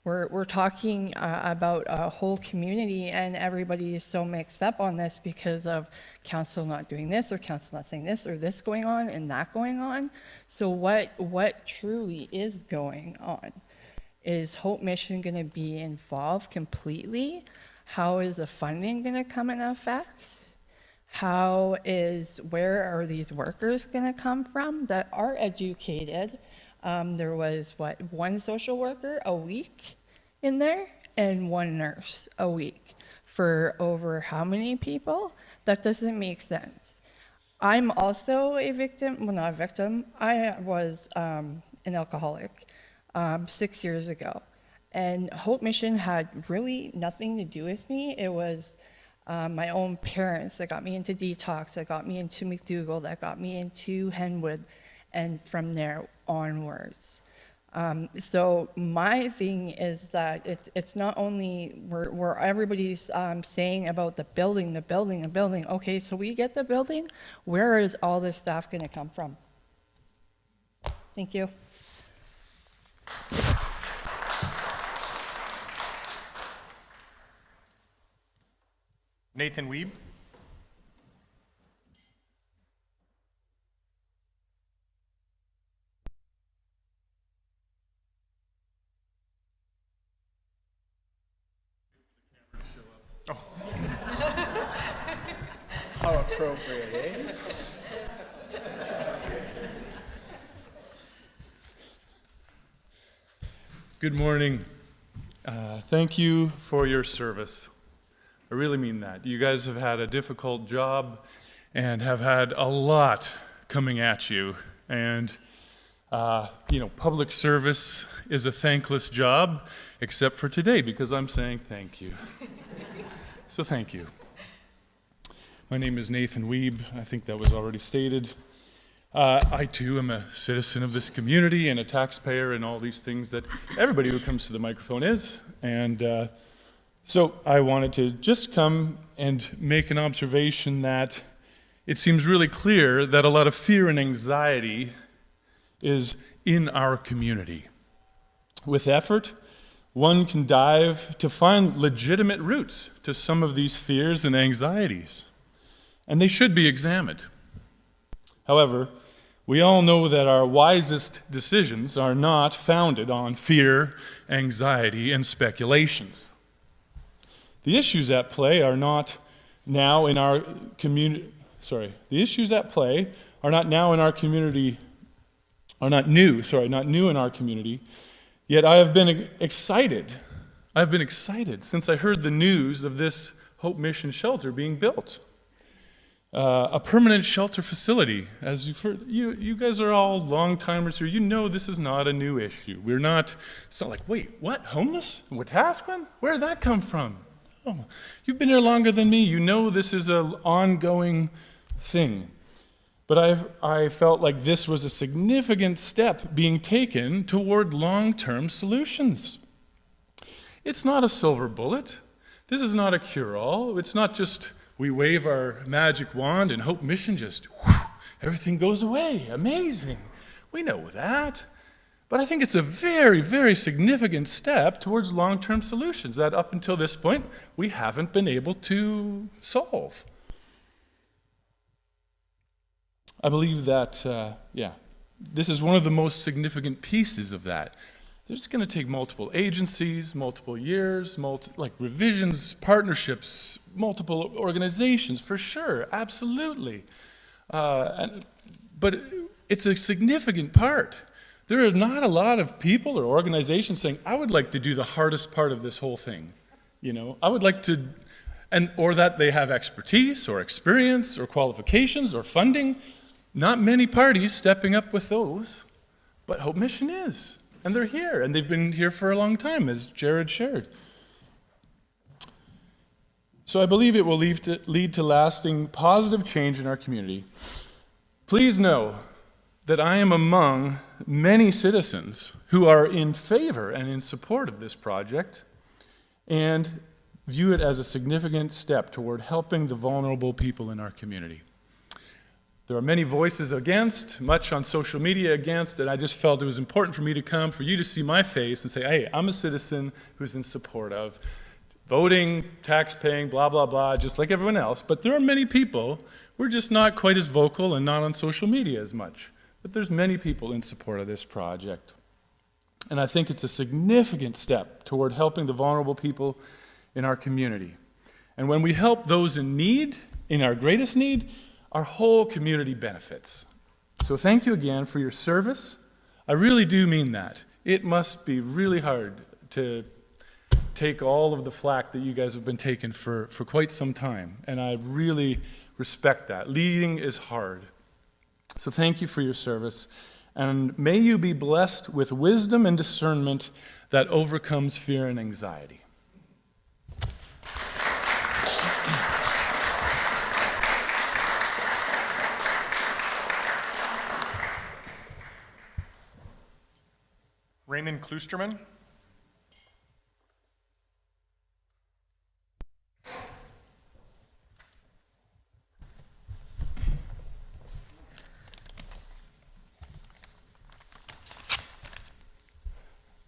We're talking about a whole community, and everybody is so mixed up on this because of council not doing this, or council not saying this, or this going on and that going on. So what truly is going on? Is Hope Mission going to be involved completely? How is the funding going to come in effect? Where are these workers going to come from that are educated? There was, one social worker a week in there and one nurse a week for over how many people? That doesn't make sense. I'm also a victim, well, not a victim, I was an alcoholic 6 years ago. And Hope Mission had really nothing to do with me. It was my own parents that got me into detox, that got me into McDougall, that got me into Henwood, and from there onwards. So my thing is that it's not only where everybody's saying about the building. Okay, so we get the building. Where is all this staff going to come from? Thank you. Nathan Weeb. How appropriate, eh? Good morning. Thank you for your service. I really mean that. You guys have had a difficult job and have had a lot coming at you. And, public service is a thankless job, except for today, because I'm saying thank you. So thank you. My name is Nathan Weeb. I think that was already stated. I too am a citizen of this community and a taxpayer and all these things that everybody who comes to the microphone is. And so I wanted to just come and make an observation that it seems really clear that a lot of fear and anxiety is in our community. With effort, one can dive to find legitimate roots to some of these fears and anxieties, and they should be examined. However, we all know that our wisest decisions are not founded on fear, anxiety, and speculations. The issues at play are not now in our community. The issues at play are not now in our community. Not new in our community. Yet I have been excited. I've been excited since I heard the news of this Hope Mission shelter being built. A permanent shelter facility. As you've heard, you guys are all long-timers here. You know this is not a new issue. It's not like, wait, what, homeless? In Wetaskiwin? Where did that come from? Oh, you've been here longer than me. You know this is an ongoing thing. But I felt like this was a significant step being taken toward long-term solutions. It's not a silver bullet. This is not a cure-all. It's not just we wave our magic wand and Hope Mission just, everything goes away. Amazing. We know that. But I think it's a very, very significant step towards long-term solutions that up until this point, we haven't been able to solve. I believe that, this is one of the most significant pieces of that. It's going to take multiple agencies, multiple years, revisions, partnerships, multiple organizations, for sure, absolutely. But it's a significant part. There are not a lot of people or organizations saying, I would like to do the hardest part of this whole thing. I would like to, or that they have expertise or experience or qualifications or funding. Not many parties stepping up with those, but Hope Mission is. And they're here, and they've been here for a long time, as Jared shared. So I believe it will lead to lasting positive change in our community. Please know that I am among many citizens who are in favor and in support of this project and view it as a significant step toward helping the vulnerable people in our community. There are many voices against, much on social media against, and I just felt it was important for me to come, for you to see my face and say, hey, I'm a citizen who's in support of voting, tax paying, blah, blah, blah, just like everyone else. But there are many people, we're just not quite as vocal and not on social media as much. But there's many people in support of this project. And I think it's a significant step toward helping the vulnerable people in our community. And when we help those in need, in our greatest need, our whole community benefits. So thank you again for your service. I really do mean that. It must be really hard to take all of the flack that you guys have been taking for quite some time, and I really respect that. Leading is hard. So thank you for your service, and may you be blessed with wisdom and discernment that overcomes fear and anxiety. Raymond Kloosterman.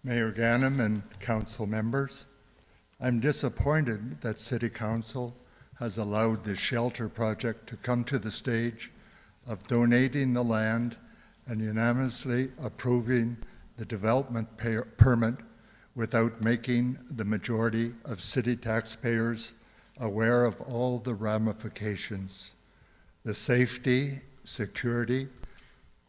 Mayor Gandam and council members, I'm disappointed that City Council has allowed the shelter project to come to the stage of donating the land and unanimously approving the development permit without making the majority of city taxpayers aware of all the ramifications. The safety, security,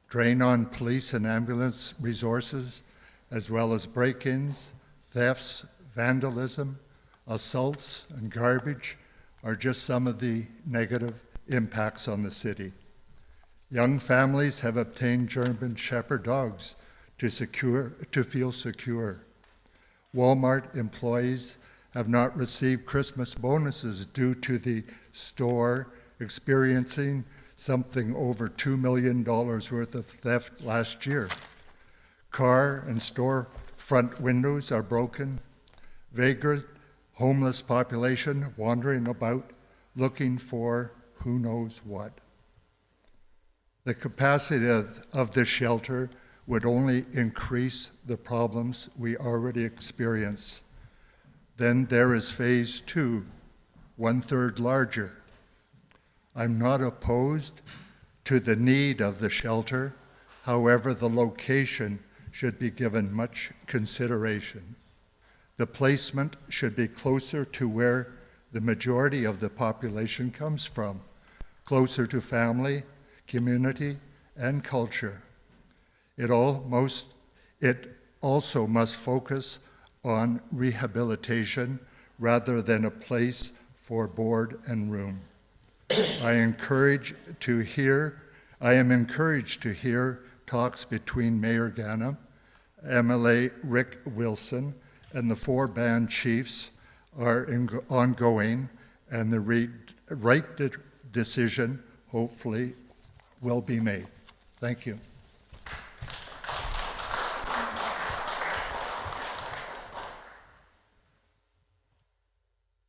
drain on police and ambulance resources, as well as break-ins, thefts, vandalism, assaults, and garbage are just some of the negative impacts on the city. Young families have obtained German Shepherd dogs to feel secure. Walmart employees have not received Christmas bonuses due to the store experiencing something over $2 million worth of theft last year. Car and store front windows are broken. Vagrant, homeless population wandering about looking for who knows what. The capacity of this shelter would only increase the problems we already experience. Then there is phase 2, 1/3 larger. I'm not opposed to the need of the shelter. However, the location should be given much consideration. The placement should be closer to where the majority of the population comes from, closer to family, community, and culture. It also must focus on rehabilitation rather than a place for board and room. I am encouraged to hear talks between Mayor Gandam, MLA Rick Wilson, and the 4 band chiefs are ongoing, and the right decision, hopefully, will be made. Thank you.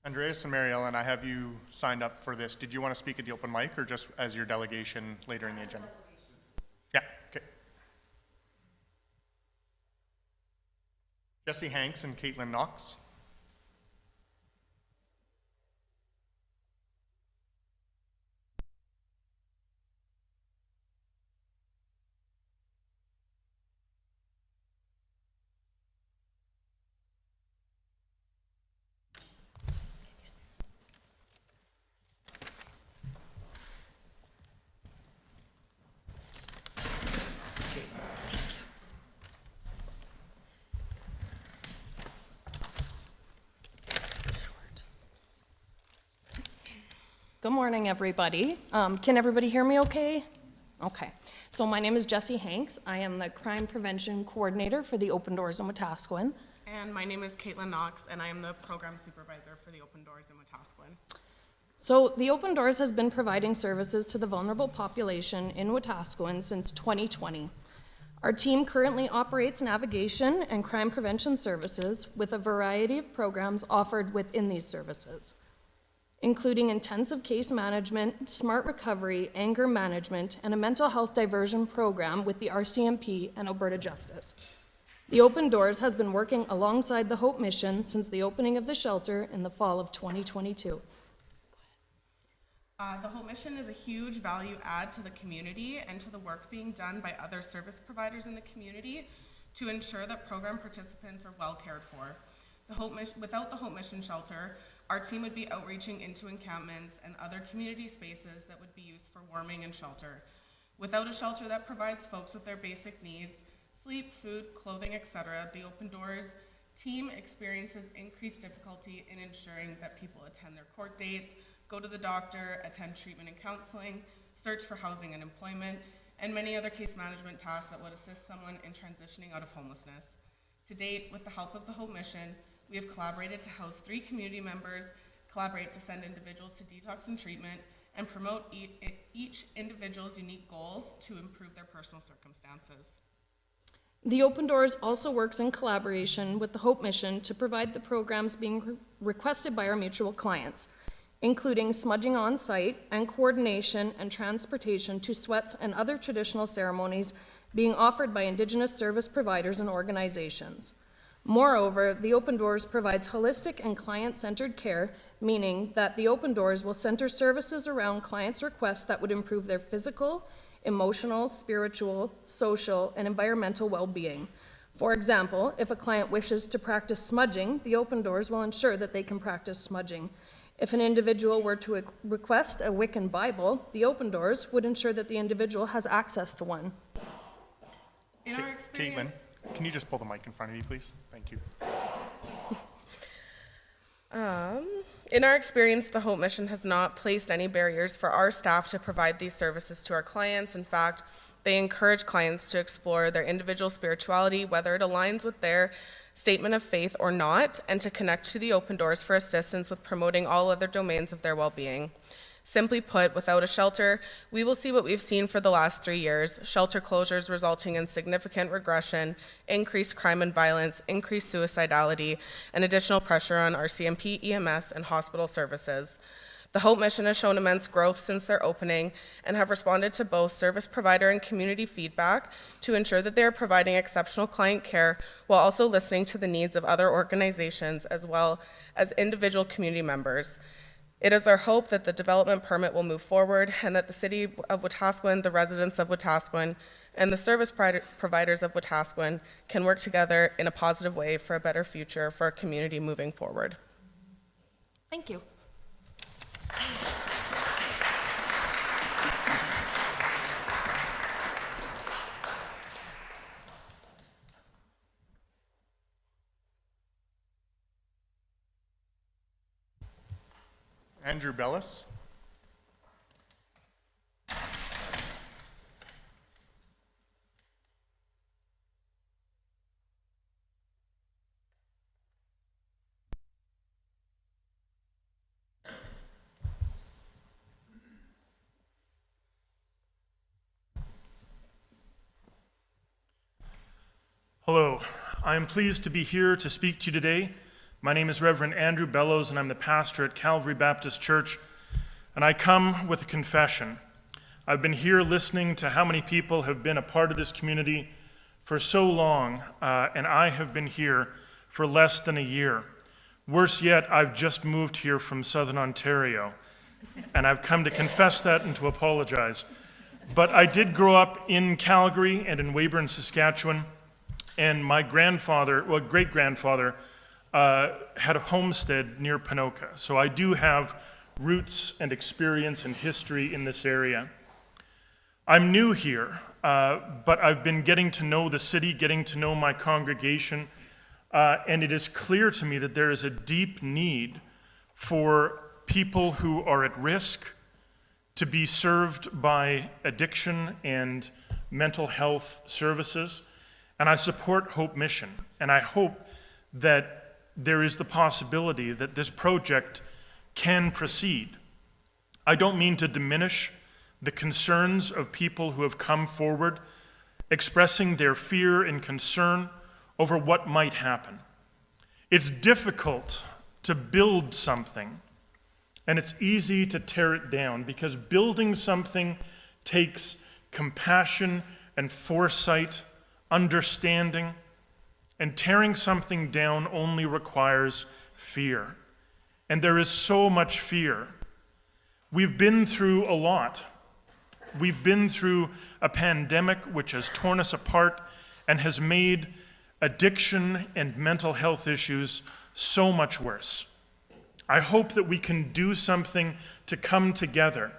Andreas and Mary Ellen, I have you signed up for this. Did you want to speak at the open mic or just as your delegation later in the agenda? Yeah, okay. Jesse Hanks and Caitlin Knox. Good morning, everybody. Can everybody hear me okay? Okay. So my name is Jesse Hanks. I am the Crime Prevention Coordinator for the Open Doors in Wetaskiwin. And my name is Caitlin Knox, and I am the Program Supervisor for the Open Doors in Wetaskiwin. So the Open Doors has been providing services to the vulnerable population in Wetaskiwin since 2020. Our team currently operates navigation and crime prevention services with a variety of programs offered within these services, including intensive case management, smart recovery, anger management, and a mental health diversion program with the RCMP and Alberta Justice. The Open Doors has been working alongside the Hope Mission since the opening of the shelter in the fall of 2022. The Hope Mission is a huge value add to the community and to the work being done by other service providers in the community to ensure that program participants are well cared for. Without the Hope Mission shelter, our team would be outreaching into encampments and other community spaces that would be used for warming and shelter. Without a shelter that provides folks with their basic needs, sleep, food, clothing, etc., the Open Doors team experiences increased difficulty in ensuring that people attend their court dates, go to the doctor, attend treatment and counseling, search for housing and employment, and many other case management tasks that would assist someone in transitioning out of homelessness. To date, with the help of the Hope Mission, we have collaborated to house 3 community members, collaborate to send individuals to detox and treatment, and promote each individual's unique goals to improve their personal circumstances. The Open Doors also works in collaboration with the Hope Mission to provide the programs being requested by our mutual clients, including smudging on site and coordination and transportation to sweats and other traditional ceremonies being offered by Indigenous service providers and organizations. Moreover, the Open Doors provides holistic and client-centered care, meaning that the Open Doors will center services around clients' requests that would improve their physical, emotional, spiritual, social, and environmental well-being. For example, if a client wishes to practice smudging, the Open Doors will ensure that they can practice smudging. If an individual were to request a Wiccan Bible, the Open Doors would ensure that the individual has access to one. In our experience, Can you just pull the mic in front of you, please? Thank you. In our experience, the Hope Mission has not placed any barriers for our staff to provide these services to our clients. In fact, they encourage clients to explore their individual spirituality, whether it aligns with their statement of faith or not, and to connect to the Open Doors for assistance with promoting all other domains of their well-being. Simply put, without a shelter, we will see what we've seen for the last 3 years: shelter closures resulting in significant regression, increased crime and violence, increased suicidality, and additional pressure on RCMP, EMS, and hospital services. The Hope Mission has shown immense growth since their opening and have responded to both service provider and community feedback to ensure that they are providing exceptional client care while also listening to the needs of other organizations as well as individual community members. It is our hope that the development permit will move forward and that the City of Wetaskiwin, the residents of Wetaskiwin, and the service providers of Wetaskiwin can work together in a positive way for a better future for our community moving forward. Thank you. Andrew Bellis. Hello, I am pleased to be here to speak to you today. My name is Reverend Andrew Bellows, and I'm the pastor at Calvary Baptist Church, and I come with a confession. I've been here listening to how many people have been a part of this community for so long, and I have been here for less than a year. Worse yet, I've just moved here from Southern Ontario, and I've come to confess that and to apologize. But I did grow up in Calgary and in Weyburn, Saskatchewan, and my great-grandfather had a homestead near Ponoka. So I do have roots and experience and history in this area. I'm new here, but I've been getting to know the city, getting to know my congregation, and it is clear to me that there is a deep need for people who are at risk to be served by addiction and mental health services. And I support Hope Mission, and I hope that there is the possibility that this project can proceed. I don't mean to diminish the concerns of people who have come forward, expressing their fear and concern over what might happen. It's difficult to build something, and it's easy to tear it down, because building something takes compassion and foresight, understanding, and tearing something down only requires fear. And there is so much fear. We've been through a lot. We've been through a pandemic which has torn us apart and has made addiction and mental health issues so much worse. I hope that we can do something to come together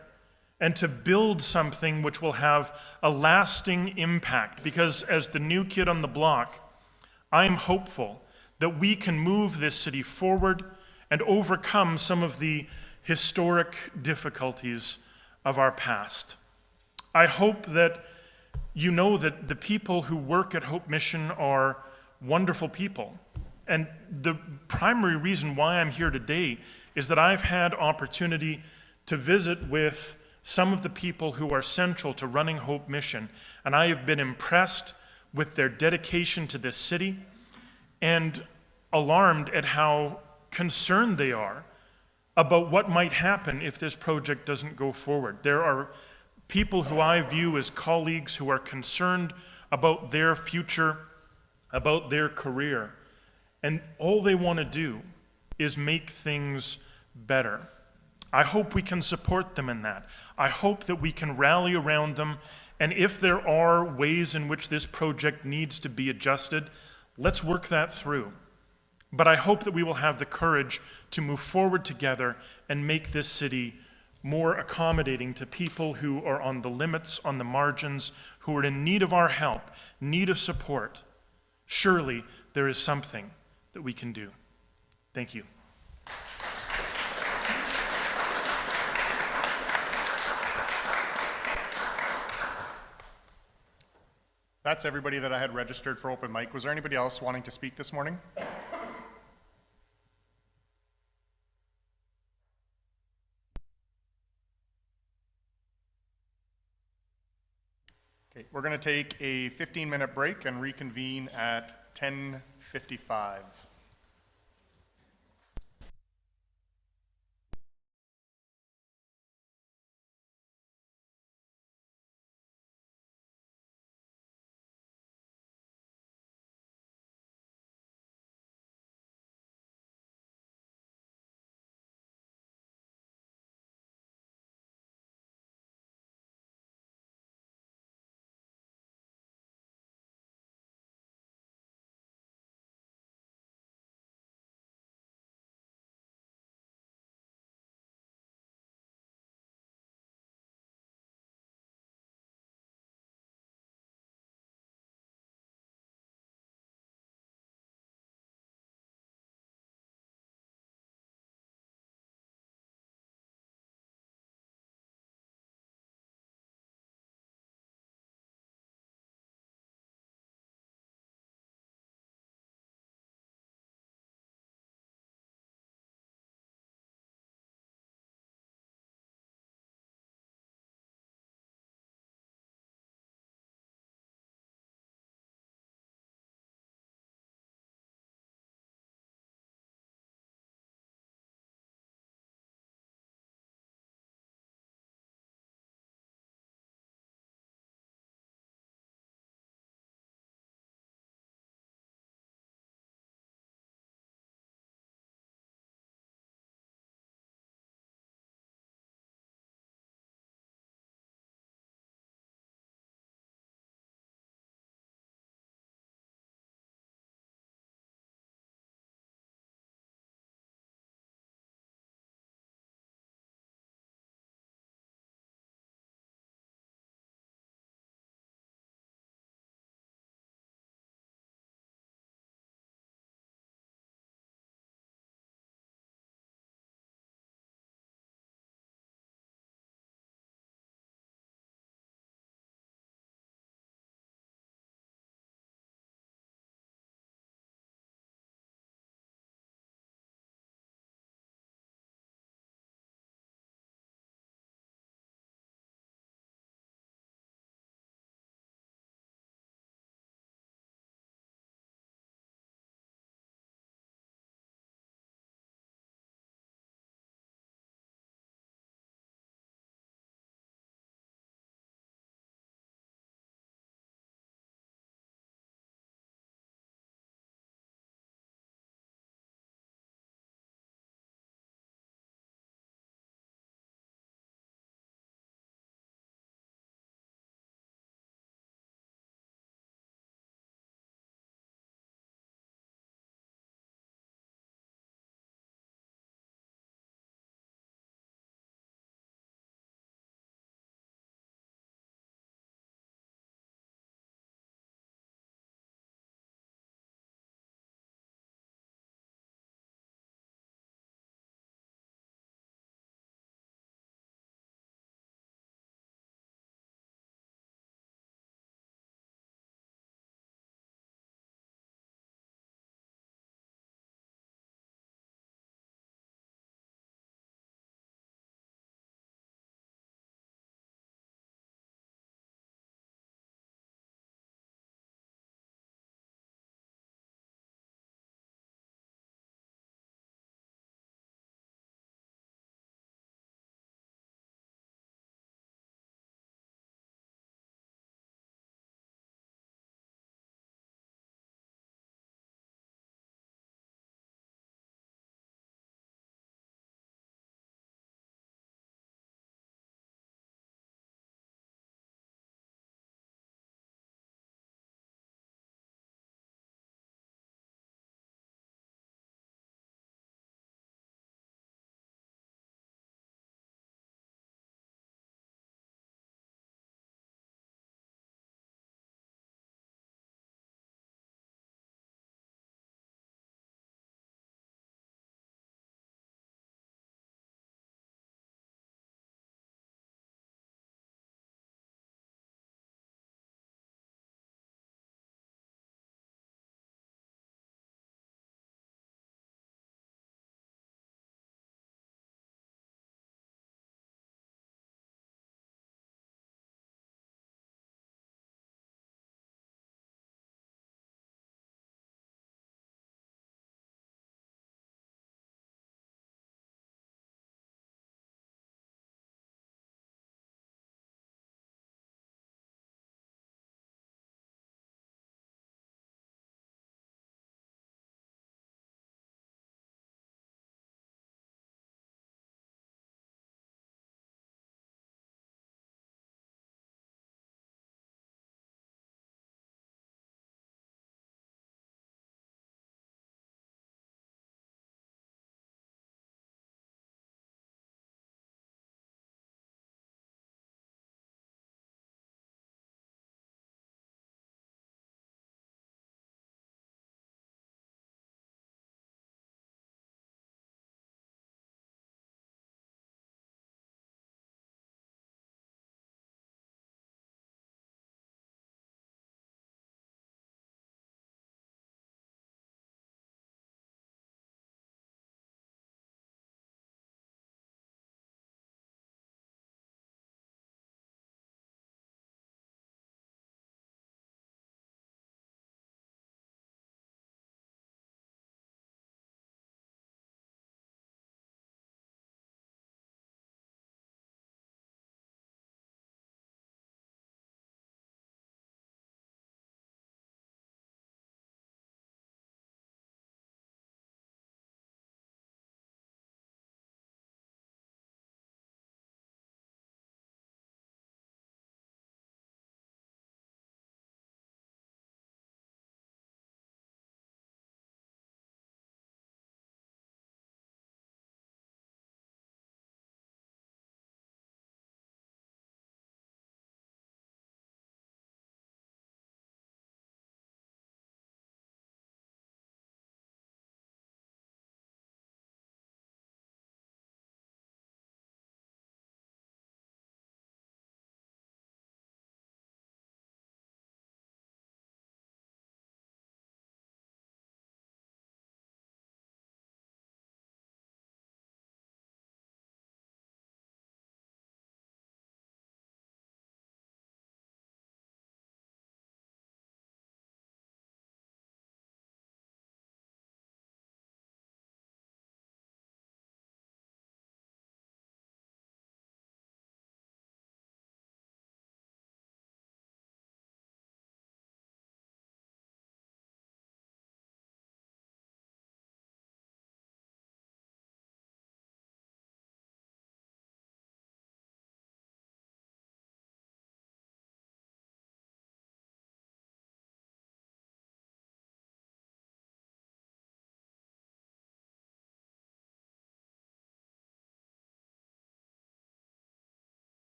and to build something which will have a lasting impact, because as the new kid on the block, I'm hopeful that we can move this city forward and overcome some of the historic difficulties of our past. I hope that you know that the people who work at Hope Mission are wonderful people. And the primary reason why I'm here today is that I've had opportunity to visit with some of the people who are central to running Hope Mission, and I have been impressed with their dedication to this city and alarmed at how concerned they are about what might happen if this project doesn't go forward. There are people who I view as colleagues who are concerned about their future, about their career, and all they want to do is make things better. I hope we can support them in that. I hope that we can rally around them, and if there are ways in which this project needs to be adjusted, let's work that through. But I hope that we will have the courage to move forward together and make this city more accommodating to people who are on the limits, on the margins, who are in need of our help, need of support. Surely there is something that we can do. Thank you. That's everybody that I had registered for open mic. Was there anybody else wanting to speak this morning? Okay, we're going to take a 15-minute break and reconvene at 10:55.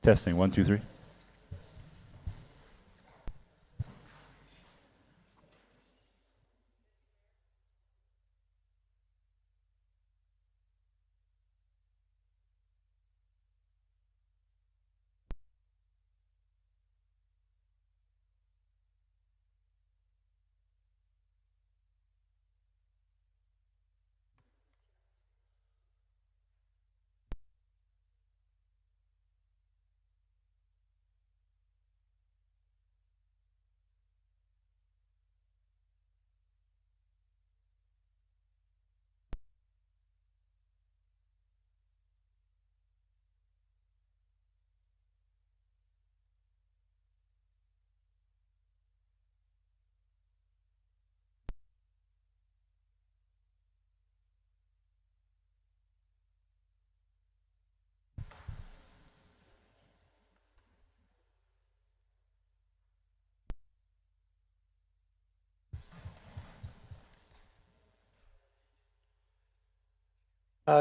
Testing, 1, 2, 3.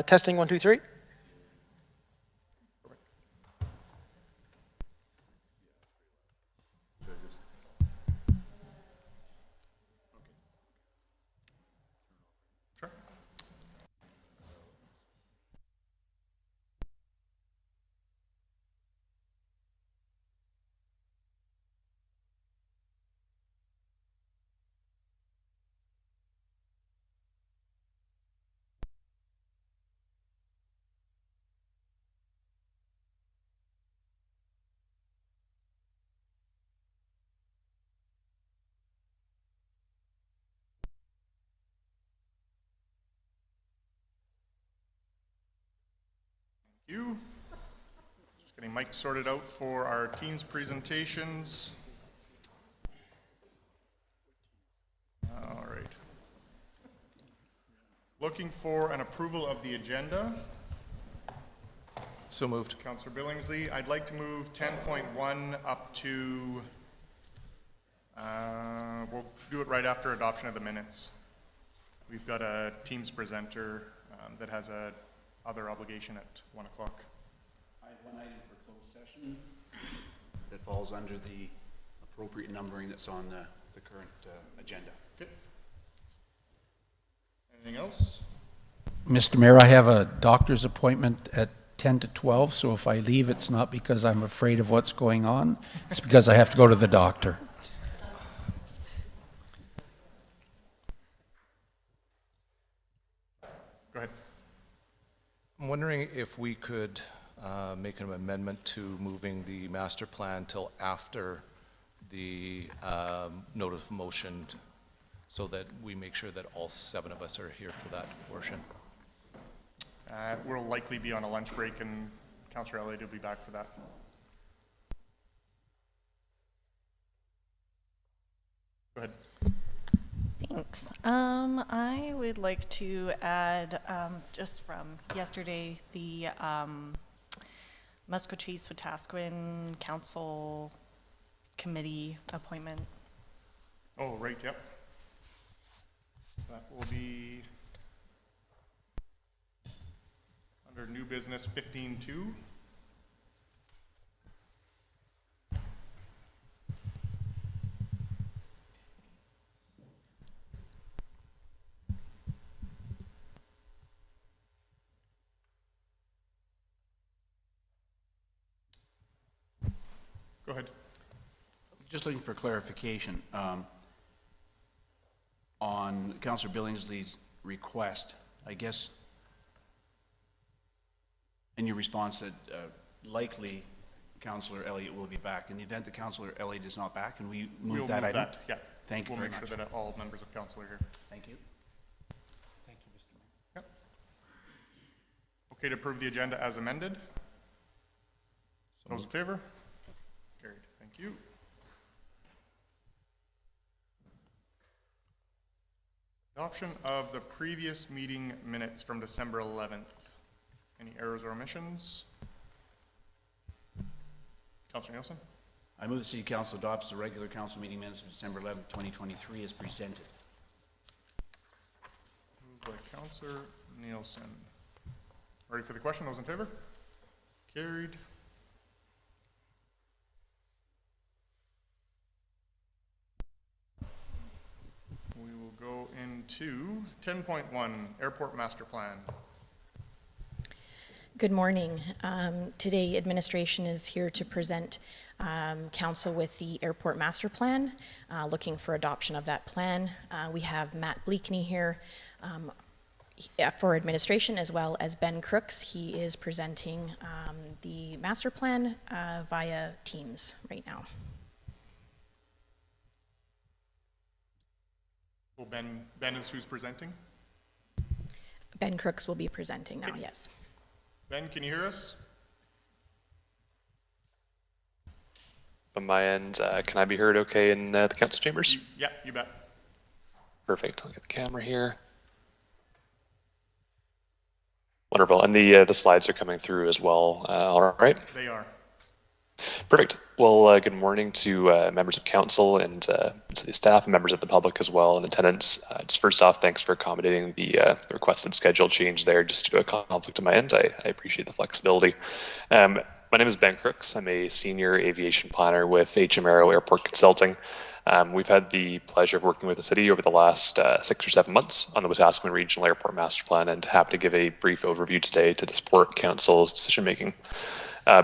Testing, 1, 2, 3. You. Just getting mics sorted out for our teams presentations. All right. Looking for an approval of the agenda. So moved. Councillor Billingsley, I'd like to move 10.1 up to, we'll do it right after adoption of the minutes. We've got a Teams presenter that has a other obligation at 1 o'clock. I have one item for closed session that falls under the appropriate numbering that's on the current agenda. Okay. Anything else? Mr. Mayor, I have a doctor's appointment at 10 to 12, so if I leave, it's not because I'm afraid of what's going on. It's because I have to go to the doctor. Go ahead. I'm wondering if we could make an amendment to moving the master plan till after the notice of motion so that we make sure that all 7 of us are here for that portion. We'll likely be on a lunch break and Councillor Elliott will be back for that. Go ahead. Thanks. I would like to add, just from yesterday, the Musqueam-Wetaskiwin Council Committee appointment. Oh, right, yep. That will be under new business 15.2. Go ahead. Just looking for clarification on Councillor Billingsley's request. I guess in your response that likely Councillor Elliott will be back. In the event that Councillor Elliott is not back, can we move that item? Yeah. Thank you we'll very make much. sure that all members of council are here. Thank you. Thank you, Mr. Mayor. Yep. Okay to approve the agenda as amended? Those in favor? Carried. Thank you. Adoption of the previous meeting minutes from December 11th. Any errors or omissions? Councillor Neilson? I move the City Council adopts the regular council meeting minutes of December 11th, 2023 as presented. Moved by Councillor Neilson. Ready for the question? Those in favor? Carried. to 10.1, Airport Master Plan. Good morning. Today, administration is here to present council with the airport master plan, looking for adoption of that plan. We have Matt Bleakney here for administration, as well as Ben Crooks. He is presenting the master plan via Teams right now. Well, Ben is who's presenting? Ben Crooks will be presenting now, yes. Ben, can you hear us? On my end, can I be heard okay in the council chambers? Yeah, you bet. Perfect. I'll get the camera here. Wonderful. And the slides are coming through as well. All right. They are. Perfect. Well, good morning to members of council and city staff and members of the public as well in attendance. Just first off, thanks for accommodating the requested schedule change there just due to a conflict on my end. I appreciate the flexibility. My name is Ben Crooks. I'm a senior aviation planner with HMRO Airport Consulting. We've had the pleasure of working with the city over the last 6 or 7 months on the Wetaskiwin Regional Airport Master Plan, and happy to give a brief overview today to support council's decision making.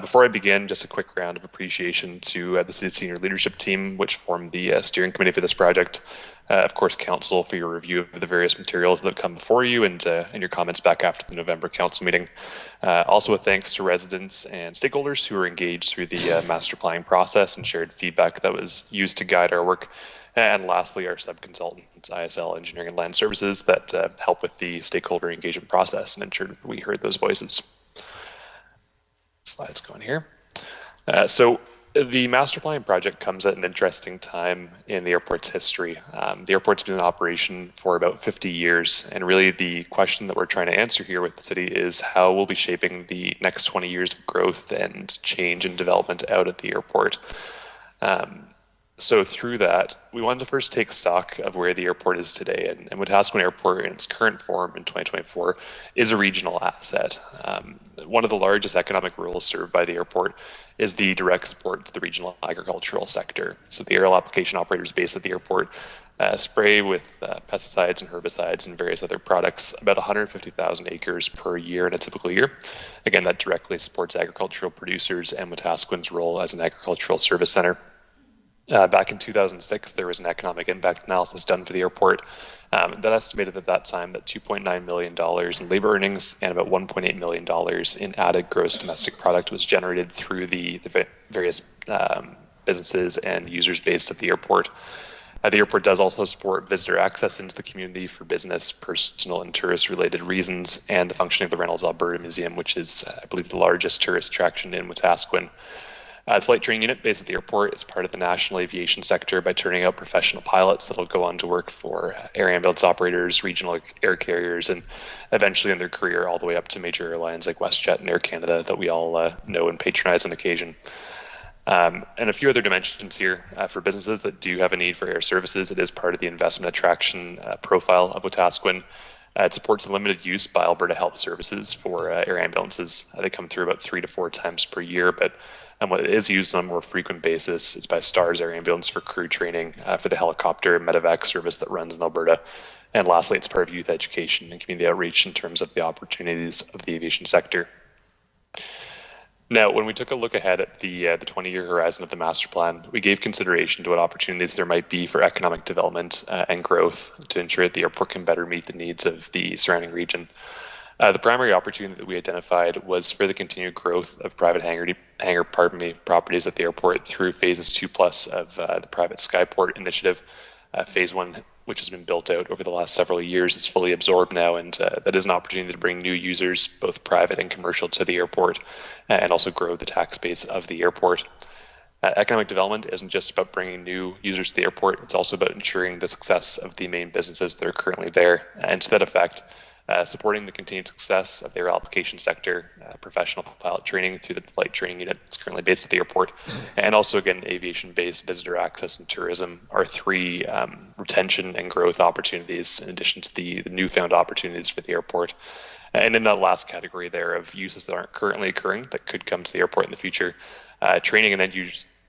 Before I begin, just a quick round of appreciation to the city's senior leadership team, which formed the steering committee for this project. Of course, council for your review of the various materials that have come before you and your comments back after the November council meeting. Also a thanks to residents and stakeholders who were engaged through the master planning process and shared feedback that was used to guide our work. And lastly, our sub-consultant, ISL Engineering and Land Services, that helped with the stakeholder engagement process and ensured that we heard those voices. Slides going here. So the master plan project comes at an interesting time in the airport's history. The airport's been in operation for about 50 years, and really the question that we're trying to answer here with the city is how we'll be shaping the next 20 years of growth and change and development out at the airport. So through that, we wanted to first take stock of where the airport is today, and Wetaskiwin Airport in its current form in 2024 is a regional asset. One of the largest economic roles served by the airport is the direct support to the regional agricultural sector. So the aerial application operators based at the airport spray with pesticides and herbicides and various other products about 150,000 acres per year in a typical year. Again, that directly supports agricultural producers and Wetaskiwin's role as an agricultural service center. Back in 2006, there was an economic impact analysis done for the airport that estimated at that time that $2.9 million in labor earnings and about $1.8 million in added gross domestic product was generated through the various businesses and users based at the airport. The airport does also support visitor access into the community for business, personal, and tourist-related reasons, and the functioning of the Reynolds Alberta Museum, which is, I believe, the largest tourist attraction in Wetaskiwin. The flight training unit based at the airport is part of the national aviation sector by turning out professional pilots that will go on to work for air ambulance operators, regional air carriers, and eventually in their career all the way up to major airlines like WestJet and Air Canada that we all know and patronize on occasion. And a few other dimensions here for businesses that do have a need for air services. It is part of the investment attraction profile of Wetaskiwin. It supports the limited use by Alberta Health Services for air ambulances. They come through about 3 to 4 times per year, but what it is used on a more frequent basis is by STARS Air Ambulance for crew training for the helicopter medevac service that runs in Alberta. And lastly, it's part of youth education and community outreach in terms of the opportunities of the aviation sector. Now, when we took a look ahead at the 20-year horizon of the master plan, we gave consideration to what opportunities there might be for economic development and growth to ensure that the airport can better meet the needs of the surrounding region. The primary opportunity that we identified was for the continued growth of private hangar properties at the airport through phases 2+ of the private Skyport initiative. Phase 1, which has been built out over the last several years, is fully absorbed now, and that is an opportunity to bring new users, both private and commercial, to the airport, and also grow the tax base of the airport. Economic development isn't just about bringing new users to the airport, it's also about ensuring the success of the main businesses that are currently there. And to that effect, supporting the continued success of the air application sector, professional pilot training through the flight training unit that's currently based at the airport, and also, again, aviation-based visitor access and tourism are 3 retention and growth opportunities in addition to the newfound opportunities for the airport. And in that last category there of uses that aren't currently occurring that could come to the airport in the future, training and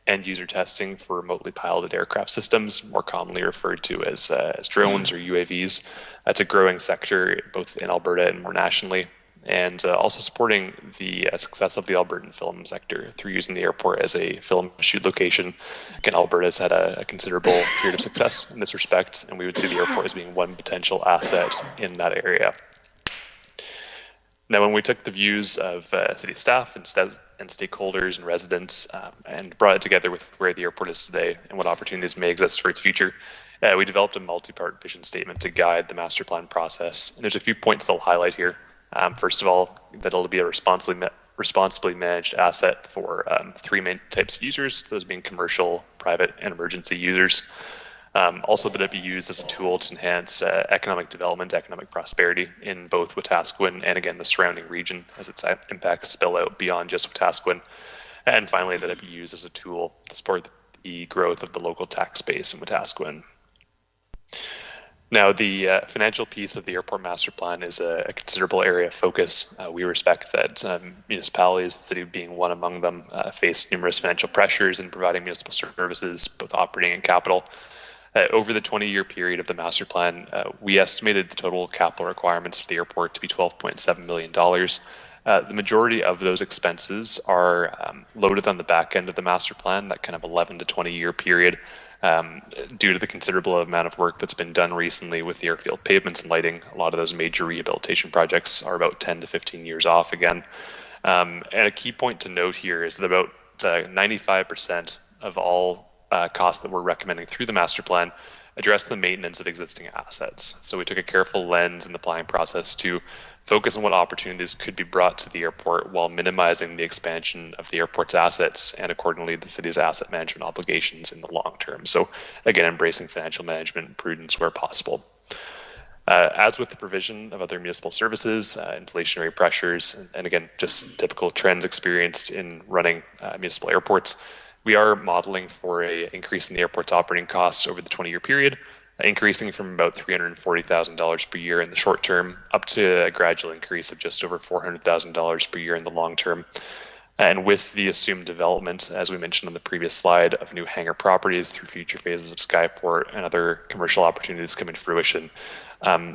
end user testing for remotely piloted aircraft systems, more commonly referred to as drones or UAVs. That's a growing sector both in Alberta and more nationally, and also supporting the success of the Albertan film sector through using the airport as a film shoot location. Again, Alberta's had a considerable period of success in this respect, and we would see the airport as being one potential asset in that area. Now, when we took the views of city staff and stakeholders and residents and brought it together with where the airport is today and what opportunities may exist for its future, we developed a multi-part vision statement to guide the master plan process. And there's a few points that I'll highlight here. First of all, that it'll be a responsibly managed asset for three main types of users, those being commercial, private, and emergency users. Also that it be used as a tool to enhance economic development, economic prosperity in both Wetaskiwin and again the surrounding region as its impacts spill out beyond just Wetaskiwin. And finally, that it be used as a tool to support the growth of the local tax base in Wetaskiwin. Now, the financial piece of the airport master plan is a considerable area of focus. We respect that municipalities, the city being one among them, face numerous financial pressures in providing municipal services, both operating and capital. Over the 20-year period of the master plan, we estimated the total capital requirements for the airport to be $12.7 million. The majority of those expenses are loaded on the back end of the master plan, that kind of 11 to 20-year period, due to the considerable amount of work that's been done recently with the airfield pavements and lighting. A lot of those major rehabilitation projects are about 10 to 15 years off again. And a key point to note here is that about 95% of all costs that we're recommending through the master plan address the maintenance of existing assets. So we took a careful lens in the planning process to focus on what opportunities could be brought to the airport while minimizing the expansion of the airport's assets and accordingly the city's asset management obligations in the long term. So again, embracing financial management and prudence where possible. As with the provision of other municipal services, inflationary pressures, and again, just typical trends experienced in running municipal airports, we are modeling for an increase in the airport's operating costs over the 20-year period, increasing from about $340,000 per year in the short term up to a gradual increase of just over $400,000 per year in the long term. And with the assumed development, as we mentioned on the previous slide, of new hangar properties through future phases of Skyport and other commercial opportunities coming to fruition,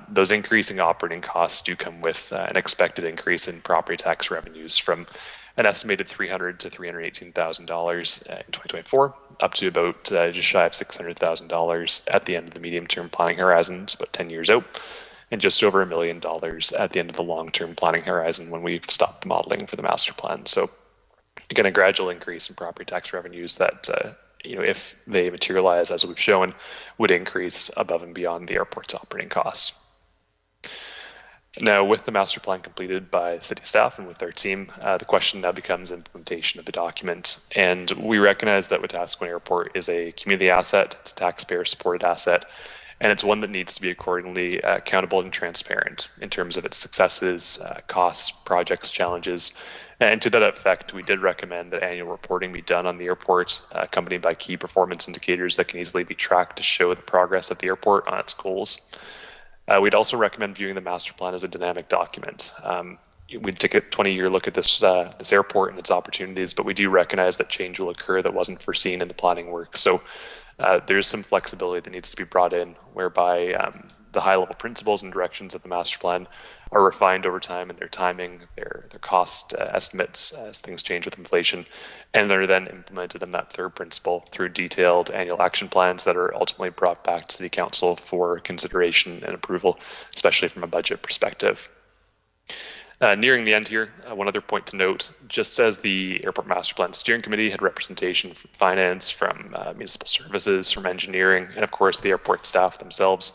those increasing operating costs do come with an expected increase in property tax revenues from an estimated $300,000 to $318,000 in 2024, up to about just shy of $600,000 at the end of the medium-term planning horizon, it's about 10 years out, and just over $1 million at the end of the long-term planning horizon when we've stopped modeling for the master plan. So again, a gradual increase in property tax revenues that, if they materialize as we've shown, would increase above and beyond the airport's operating costs. Now, with the master plan completed by city staff and with our team, the question now becomes implementation of the document. And we recognize that Wetaskiwin Airport is a community asset, it's a taxpayer-supported asset, and it's one that needs to be accordingly accountable and transparent in terms of its successes, costs, projects, challenges. And to that effect, we did recommend that annual reporting be done on the airport, accompanied by key performance indicators that can easily be tracked to show the progress of the airport on its goals. We'd also recommend viewing the master plan as a dynamic document. We'd take a 20-year look at this airport and its opportunities, but we do recognize that change will occur that wasn't foreseen in the planning work. So there's some flexibility that needs to be brought in, whereby the high-level principles and directions of the master plan are refined over time in their timing, their cost estimates as things change with inflation, and they're then implemented in that third principle through detailed annual action plans that are ultimately brought back to the council for consideration and approval, especially from a budget perspective. Nearing the end here, one other point to note, just as the Airport Master Plan Steering Committee had representation from finance, from municipal services, from engineering, and of course the airport staff themselves,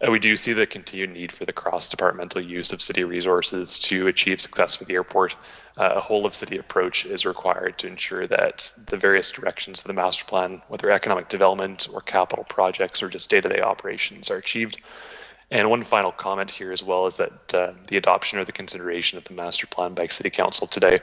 we do see the continued need for the cross-departmental use of city resources to achieve success with the airport. A whole-of-city approach is required to ensure that the various directions of the master plan, whether economic development or capital projects or just day-to-day operations, are achieved. And one final comment here as well is that the adoption or the consideration of the master plan by City Council today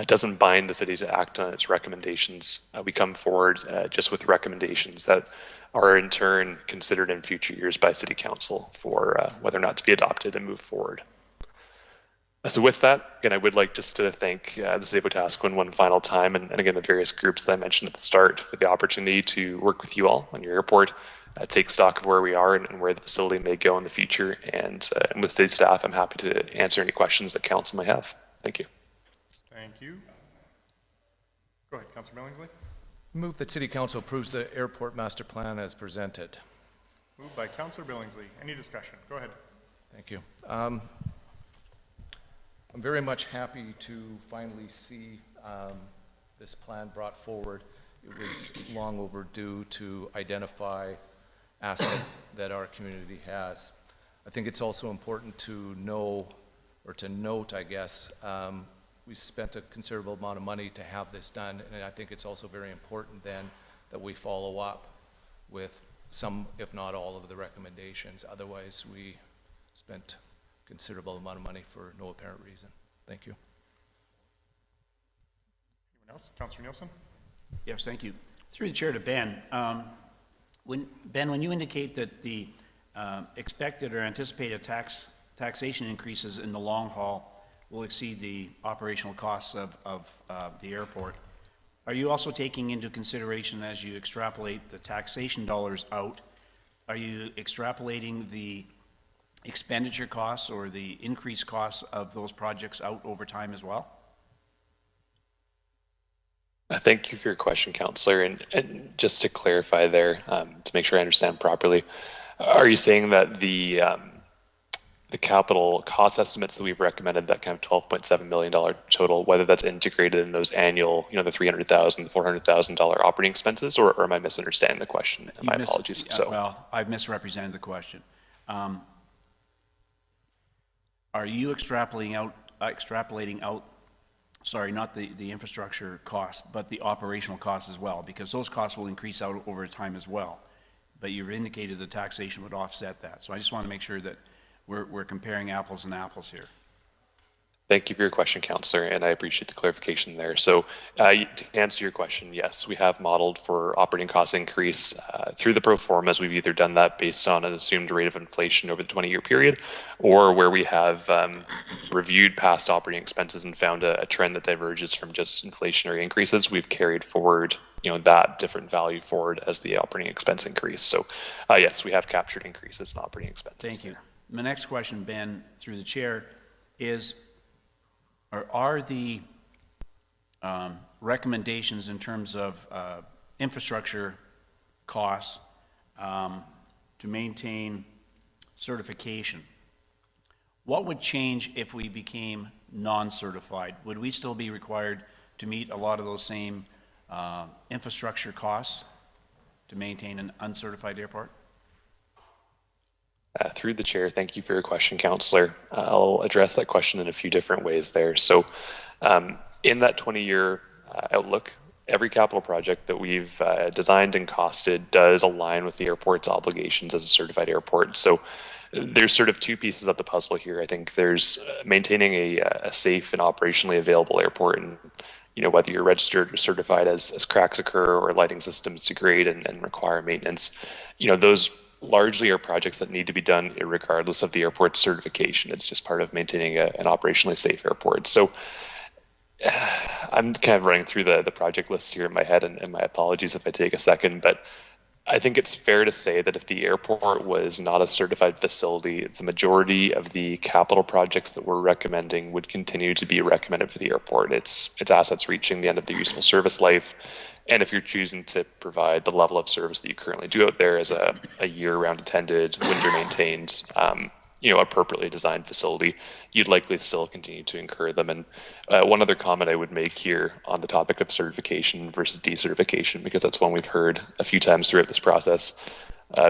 doesn't bind the city to act on its recommendations. We come forward just with recommendations that are in turn considered in future years by City Council for whether or not to be adopted and move forward. So with that, again, I would like just to thank the City of Wetaskiwin one final time, and again, the various groups that I mentioned at the start for the opportunity to work with you all on your airport, take stock of where we are and where the facility may go in the future. And with city staff, I'm happy to answer any questions that council may have. Thank you. Thank you. Go ahead, Councillor Billingsley. Move that City Council approves the airport master plan as presented. Moved by Councillor Billingsley. Any discussion? Go ahead. Thank you. I'm very much happy to finally see this plan brought forward. It was long overdue to identify asset that our community has. I think it's also important to know, or to note, I guess, we spent a considerable amount of money to have this done, and I think it's also very important then that we follow up with some, if not all, of the recommendations. Otherwise, we spent a considerable amount of money for no apparent reason. Thank you. Anyone else? Councillor Neilson? Yes, thank you. Through the chair to Ben. When you indicate that the expected or anticipated taxation increases in the long haul will exceed the operational costs of the airport, are you also taking into consideration, as you extrapolate the taxation dollars out, are you extrapolating the expenditure costs or the increased costs of those projects out over time as well? Thank you for your question, Councillor. And just to clarify there, to make sure I understand properly, are you saying that the capital cost estimates that we've recommended, that kind of $12.7 million total, whether that's integrated in those annual, the $300,000, the $400,000 operating expenses, or am I misunderstanding the question? My apologies if so. Well, I've misrepresented the question. Are you extrapolating out, sorry, not the infrastructure costs, but the operational costs as well? Because those costs will increase out over time as well. But you've indicated the taxation would offset that. So I just want to make sure that we're comparing apples and apples here. Thank you for your question, Councillor, and I appreciate the clarification there. So to answer your question, yes, we have modeled for operating cost increase through the pro formas. We've either done that based on an assumed rate of inflation over the 20-year period, or where we have reviewed past operating expenses and found a trend that diverges from just inflationary increases. We've carried forward that different value forward as the operating expense increase. So yes, we have captured increases in operating expenses. Thank you. My next question, Ben, through the chair, is are the recommendations in terms of infrastructure costs to maintain certification, what would change if we became non-certified? Would we still be required to meet a lot of those same infrastructure costs to maintain an uncertified airport? Through the chair, thank you for your question, Councillor. I'll address that question in a few different ways there. So in that 20-year outlook, every capital project that we've designed and costed does align with the airport's obligations as a certified airport. So there's sort of two pieces of the puzzle here. I think there's maintaining a safe and operationally available airport, and whether you're registered or certified as cracks occur or lighting systems degrade and require maintenance, those largely are projects that need to be done regardless of the airport's certification. It's just part of maintaining an operationally safe airport. So I'm kind of running through the project list here in my head, and my apologies if I take a second, but I think it's fair to say that if the airport was not a certified facility, the majority of the capital projects that we're recommending would continue to be recommended for the airport. It's assets reaching the end of their useful service life. And if you're choosing to provide the level of service that you currently do out there as a year-round attended, winter maintained, appropriately designed facility, you'd likely still continue to incur them. And one other comment I would make here on the topic of certification versus decertification, because that's one we've heard a few times throughout this process.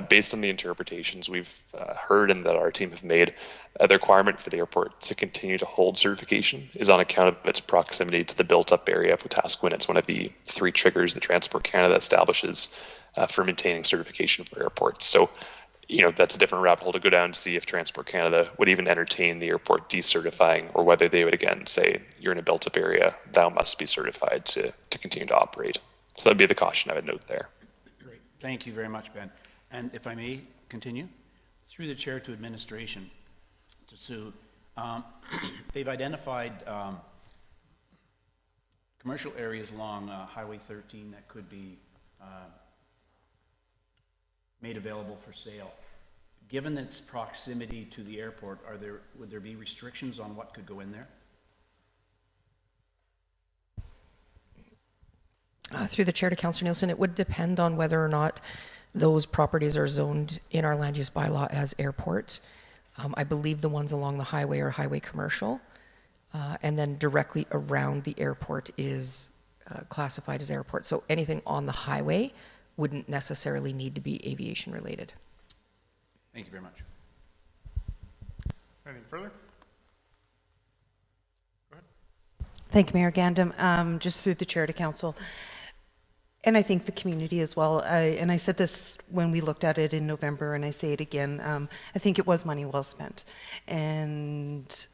Based on the interpretations we've heard and that our team have made, the requirement for the airport to continue to hold certification is on account of its proximity to the built-up area of Wetaskiwin. It's one of the 3 triggers that Transport Canada establishes for maintaining certification for airports. So, that's a different rabbit hole to go down to see if Transport Canada would even entertain the airport decertifying, or whether they would again say, you're in a built-up area, thou must be certified to continue to operate. So that'd be the caution I would note there. Great. Thank you very much, Ben. And if I may continue, through the chair to administration, to Sue, They've identified commercial areas along Highway 13 that could be made available for sale. Given its proximity to the airport, would there be restrictions on what could go in there? Through the chair to Councillor Neilson, it would depend on whether or not those properties are zoned in our land use bylaw as airports. I believe the ones along the highway are highway commercial, and then directly around the airport is classified as airport. So anything on the highway wouldn't necessarily need to be aviation related. Thank you very much. Anything further? Go ahead. Thank you, Mayor Gandam. Just through the chair to council, and I think the community as well. And I said this when we looked at it in November, and I say it again. I think it was money well spent, and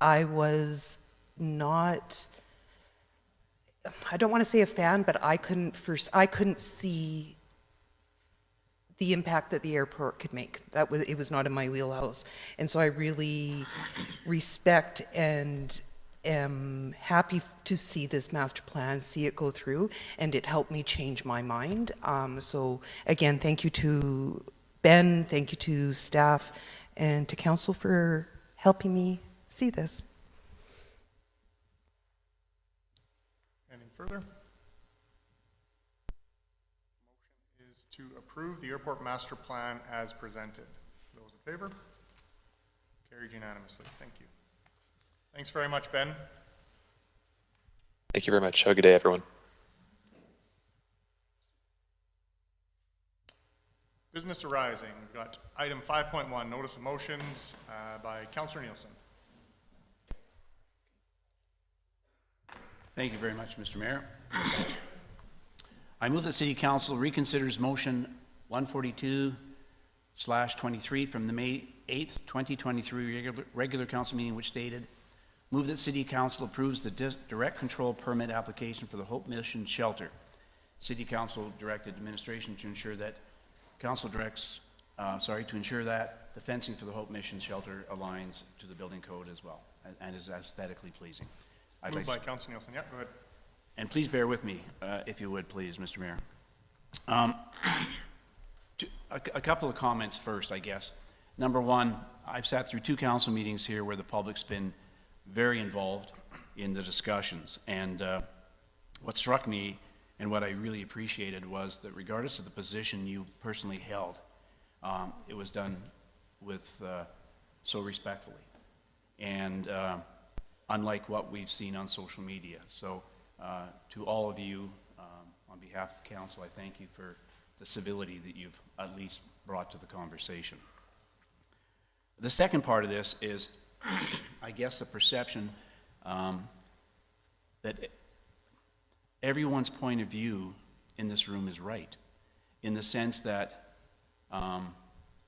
I was not. I don't want to say a fan, but I couldn't see the impact that the airport could make. It was not in my wheelhouse. And so I really respect and am happy to see this master plan, see it go through, and it helped me change my mind. So again, thank you to Ben, thank you to staff, and to council for helping me see this. Anything further? To approve the airport master plan as presented. Those in favor? Carried unanimously. Thank you. Thanks very much, Ben. Thank you very much. Have a good day, everyone. Business arising. We've got item 5.1, notice of motions by Councillor Neilson. Thank you very much, Mr. Mayor. I move that City Council reconsiders motion 142/23 from the May 8th, 2023 regular council meeting, which stated, move that City Council approves the direct control permit application for the Hope Mission Shelter. City Council directed administration to ensure that to ensure that the fencing for the Hope Mission Shelter aligns to the building code as well and is aesthetically pleasing. Moved by Councillor Neilson. Yeah, go ahead. And please bear with me, if you would, please, Mr. Mayor. A couple of comments first, I guess. Number one, I've sat through 2 council meetings here where the public's been very involved in the discussions. And what struck me and what I really appreciated was that regardless of the position you personally held, it was done with so respectfully. And unlike what we've seen on social media. So to all of you, on behalf of council, I thank you for the civility that you've at least brought to the conversation. The second part of this is, I guess, the perception that everyone's point of view in this room is right, in the sense that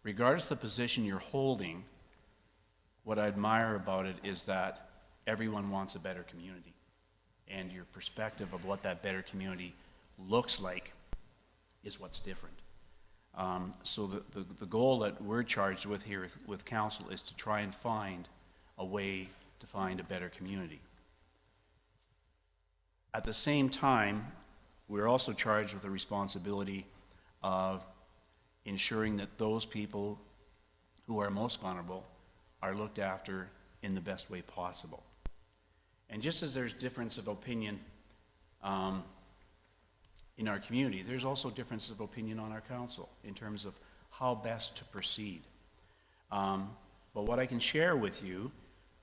regardless of the position you're holding, what I admire about it is that everyone wants a better community. And your perspective of what that better community looks like is what's different. So the goal that we're charged with here with council is to try and find a way to find a better community. At the same time, we're also charged with the responsibility of ensuring that those people who are most vulnerable are looked after in the best way possible. And just as there's difference of opinion in our community, there's also difference of opinion on our council in terms of how best to proceed. But what I can share with you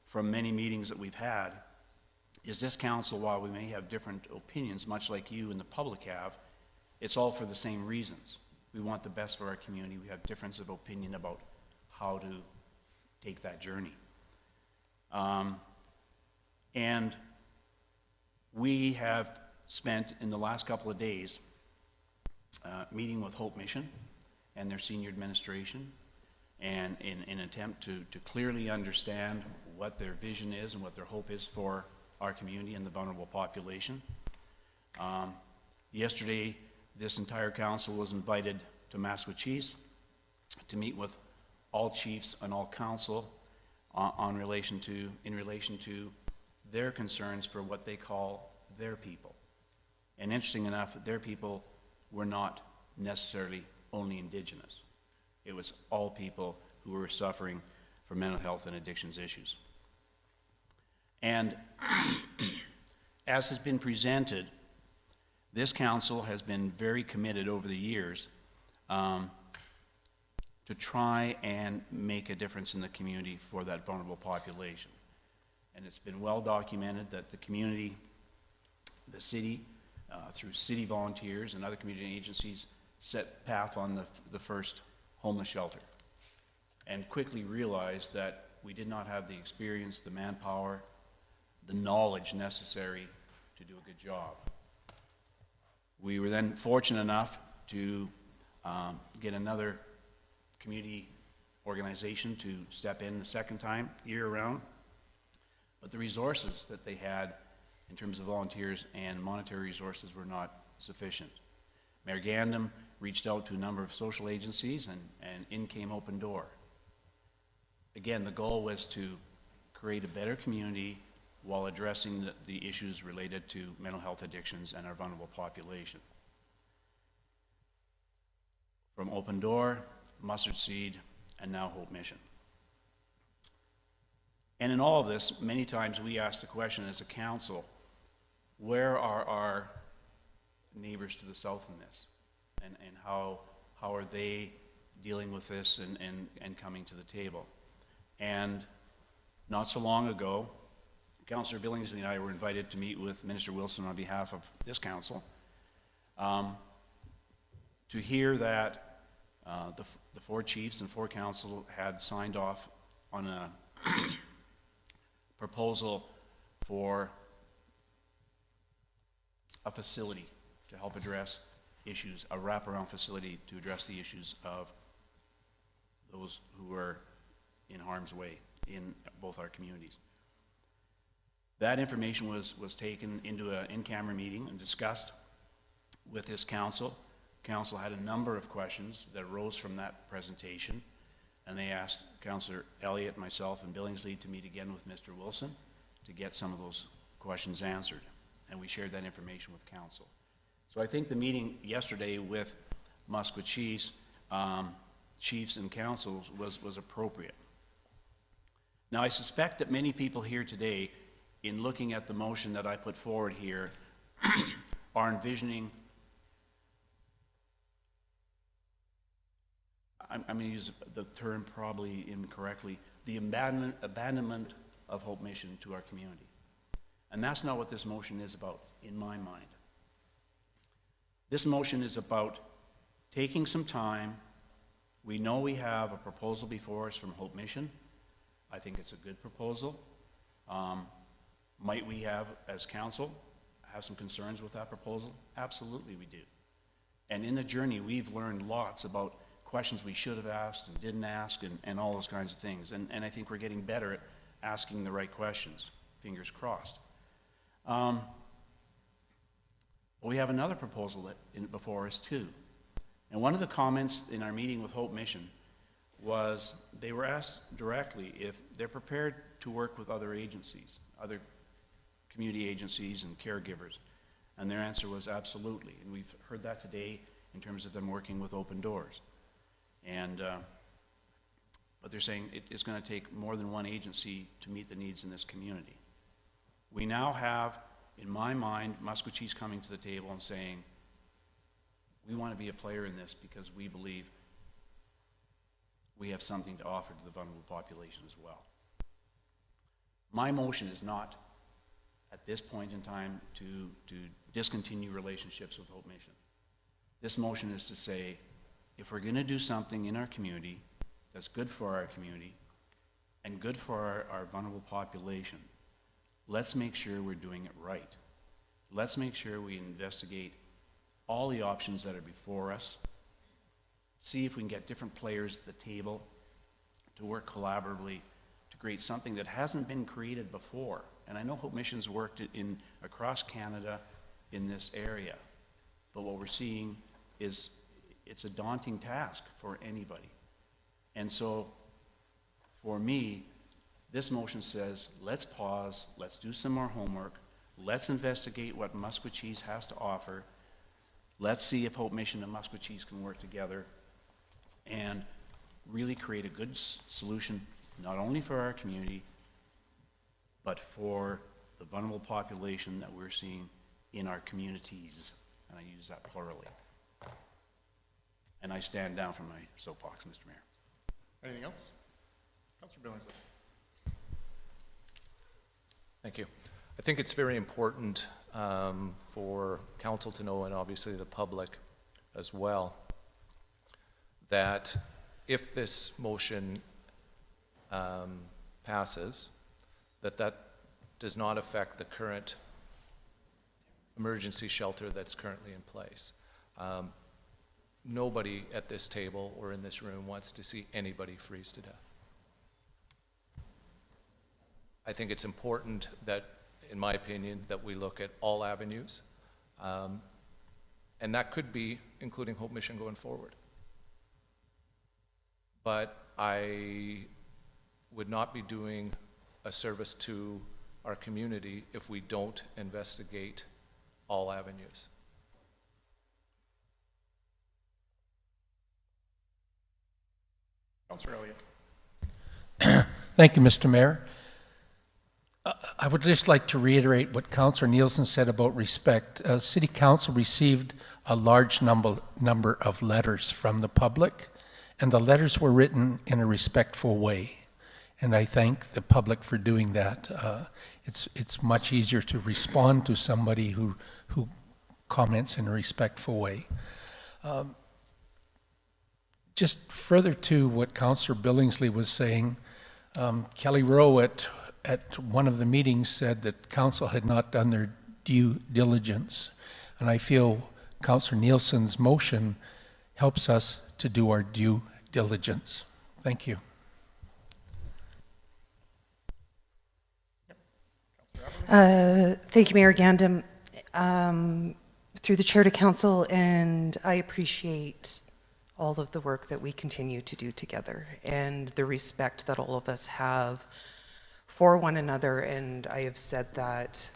from many meetings that we've had is this council, while we may have different opinions, much like you and the public have, it's all for the same reasons. We want the best for our community. We have difference of opinion about how to take that journey. And we have spent in the last couple of days meeting with Hope Mission and their senior administration, and in an attempt to clearly understand what their vision is and what their hope is for our community and the vulnerable population. Yesterday, this entire council was invited to Maskwacis to meet with all chiefs and all council in relation to their concerns for what they call their people. And interesting enough, their people were not necessarily only Indigenous. It was all people who were suffering from mental health and addictions issues. And as has been presented, this council has been very committed over the years to try and make a difference in the community for that vulnerable population. And it's been well documented that the community, the city, through city volunteers and other community agencies, set path on the first homeless shelter, and quickly realized that we did not have the experience, the manpower, the knowledge necessary to do a good job. We were then fortunate enough to get another community organization to step in the second time, year-round, but the resources that they had in terms of volunteers and monetary resources were not sufficient. Mayor Gandam reached out to a number of social agencies, and in came Open Door. Again, the goal was to create a better community while addressing the issues related to mental health addictions and our vulnerable population. From Open Door, Mustard Seed, and now Hope Mission. And in all of this, many times we ask the question as a council, where are our neighbors to the south in this? And how are they dealing with this and coming to the table? And not so long ago, Councillor Billingsley and I were invited to meet with Minister Wilson on behalf of this council to hear that the 4 chiefs and 4 council had signed off on a proposal for a facility to help address issues, a wraparound facility to address the issues of those who are in harm's way in both our communities. That information was taken into an in-camera meeting and discussed with this council. Council had a number of questions that arose from that presentation, and they asked Councillor Elliott, myself, and Billingsley to meet again with Mr. Wilson to get some of those questions answered, and we shared that information with council. So I think the meeting yesterday with Musqueam chiefs and councils was appropriate. Now, I suspect that many people here today, in looking at the motion that I put forward here, are envisioning, I'm going to use the term probably incorrectly, the abandonment of Hope Mission to our community. And that's not what this motion is about, in my mind. This motion is about taking some time. We know we have a proposal before us from Hope Mission. I think it's a good proposal. Might we have, as council, have some concerns with that proposal? Absolutely we do. And in the journey, we've learned lots about questions we should have asked and didn't ask, and all those kinds of things. And I think we're getting better at asking the right questions, fingers crossed. We have another proposal before us too. And one of the comments in our meeting with Hope Mission was they were asked directly if they're prepared to work with other agencies, other community agencies and caregivers. And their answer was absolutely. And we've heard that today in terms of them working with Open Doors. And, but they're saying it's going to take more than one agency to meet the needs in this community. We now have, in my mind, Musqueam coming to the table and saying, we want to be a player in this because we believe we have something to offer to the vulnerable population as well. My motion is not, at this point in time, to discontinue relationships with Hope Mission. This motion is to say, if we're going to do something in our community that's good for our community and good for our vulnerable population, let's make sure we're doing it right. Let's make sure we investigate all the options that are before us, see if we can get different players at the table to work collaboratively to create something that hasn't been created before. And I know Hope Mission's worked across Canada in this area, but what we're seeing is it's a daunting task for anybody. And so, for me, This motion says, let's pause, let's do some more homework, let's investigate what Musquecheese has to offer, let's see if Hope Mission and Musquecheese can work together and really create a good solution, not only for our community, but for the vulnerable population that we're seeing in our communities, and I use that plurally. And I stand down from my soapbox, Mr. Mayor. Anything else? Councillor Billingsley. Thank you. I think it's very important for council to know, and obviously the public as well, that if this motion passes, that does not affect the current emergency shelter that's currently in place. Nobody at this table or in this room wants to see anybody freeze to death. I think it's important that, in my opinion, that we look at all avenues, and that could be including Hope Mission going forward. But I would not be doing a service to our community if we don't investigate all avenues. Councillor Elliott. Thank you, Mr. Mayor. I would just like to reiterate what Councillor Neilson said about respect. City Council received a large number of letters from the public, and the letters were written in a respectful way. And I thank the public for doing that. It's much easier to respond to somebody who comments in a respectful way. Just further to what Councillor Billingsley was saying, Kelly Rowe at one of the meetings said that council had not done their due diligence. And I feel Councillor Neilson's motion helps us to do our due diligence. Thank you. Thank you, Mayor Gandam. Through the chair to council, and I appreciate all of the work that we continue to do together and the respect that all of us have for one another, and I have said that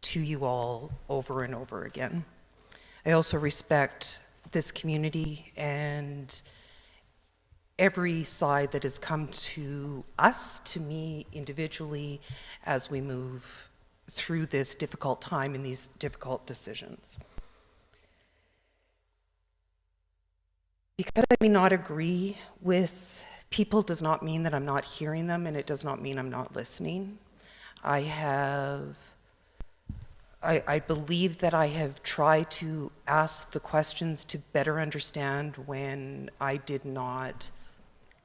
to you all over and over again. I also respect this community and every side that has come to us, to me individually, as we move through this difficult time and these difficult decisions. Because I may not agree with people does not mean that I'm not hearing them, and it does not mean I'm not listening. I believe that I have tried to ask the questions to better understand when I did not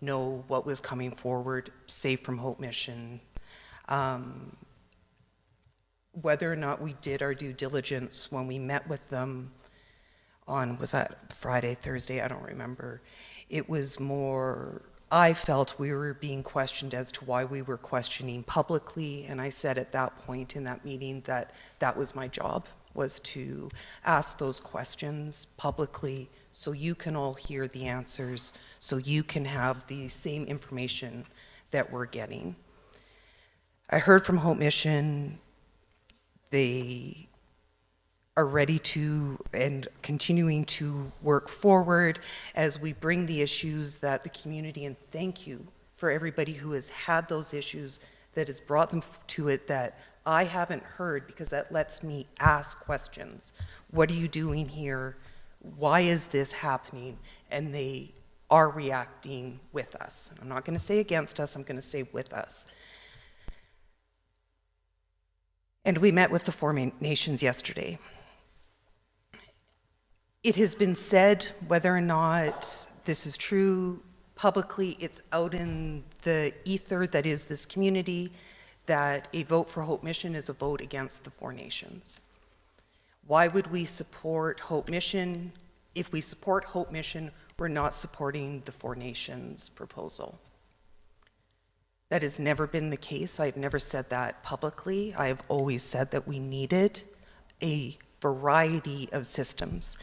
know what was coming forward, say from Hope Mission. Whether or not we did our due diligence when we met with them on, was that Friday, Thursday? I don't remember. It was more, I felt we were being questioned as to why we were questioning publicly, and I said at that point in that meeting that that was my job, was to ask those questions publicly so you can all hear the answers, so you can have the same information that we're getting. I heard from Hope Mission, they are ready to and continuing to work forward as we bring the issues that the community, and thank you for everybody who has had those issues that has brought them to it that I haven't heard, because that lets me ask questions. What are you doing here? Why is this happening? And they are reacting with us. I'm not going to say against us, I'm going to say with us. And we met with the Four Nations yesterday. It has been said, whether or not this is true publicly, it's out in the ether that is this community, that a vote for Hope Mission is a vote against the Four Nations. Why would we support Hope Mission? If we support Hope Mission, we're not supporting the Four Nations proposal. That has never been the case. I've never said that publicly. I've always said that we needed a variety of systems.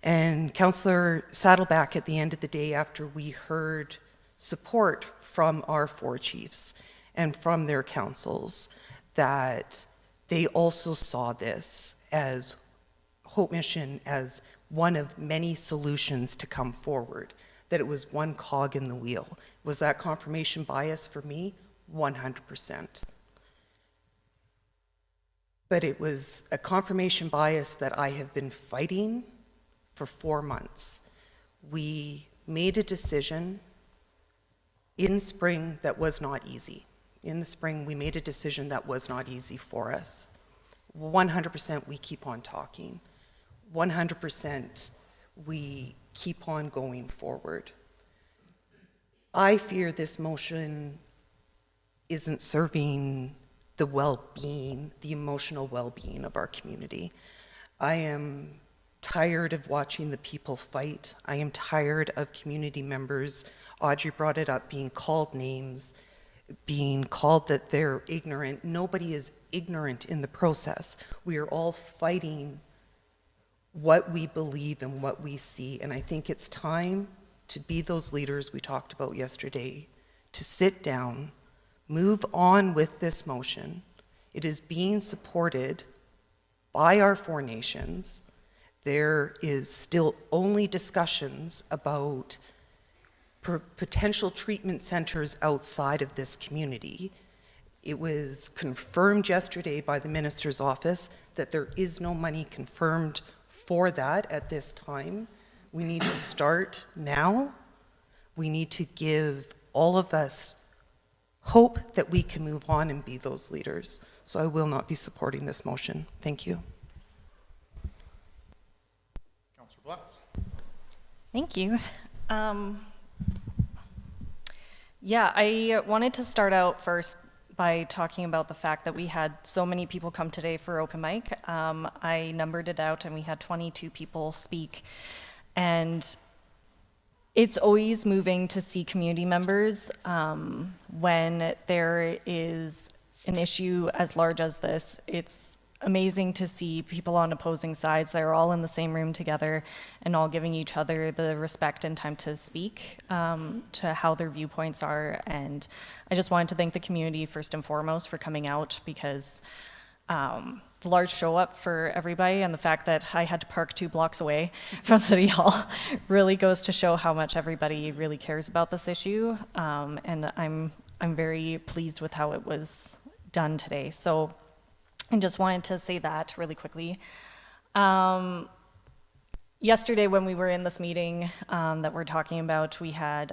And Councillor Saddleback, at the end of the day, after we heard support from our four chiefs, and from their councils that they also saw this as Hope Mission as one of many solutions to come forward, that it was one cog in the wheel. Was that confirmation bias for me? 100%. But it was a confirmation bias that I have been fighting for 4 months. We made a decision in spring that was not easy. In the spring, we made a decision that was not easy for us. 100% we keep on talking. 100% we keep on going forward. I fear this motion isn't serving the well-being, the emotional well-being of our community. I am tired of watching the people fight. I am tired of community members, Audrey brought it up, being called names, being called that they're ignorant. Nobody is ignorant in the process. We are all fighting what we believe and what we see, and I think it's time to be those leaders we talked about yesterday, to sit down, move on with this motion. It is being supported by our 4 nations. There is still only discussions about potential treatment centers outside of this community. It was confirmed yesterday by the minister's office that there is no money confirmed for that at this time. We need to start now. We need to give all of us hope that we can move on and be those leaders. So I will not be supporting this motion. Thank you. Councillor Blatz. Thank you. Yeah, I wanted to start out first by talking about the fact that we had so many people come today for open mic. I numbered it out and we had 22 people speak. And it's always moving to see community members when there is an issue as large as this. It's amazing to see people on opposing sides that are all in the same room together and all giving each other the respect and time to speak to how their viewpoints are. And I just wanted to thank the community first and foremost for coming out, because the large show up for everybody and the fact that I had to park 2 blocks away from City Hall really goes to show how much everybody really cares about this issue. And I'm very pleased with how it was done today. So I just wanted to say that really quickly. Yesterday when we were in this meeting that we're talking about, we had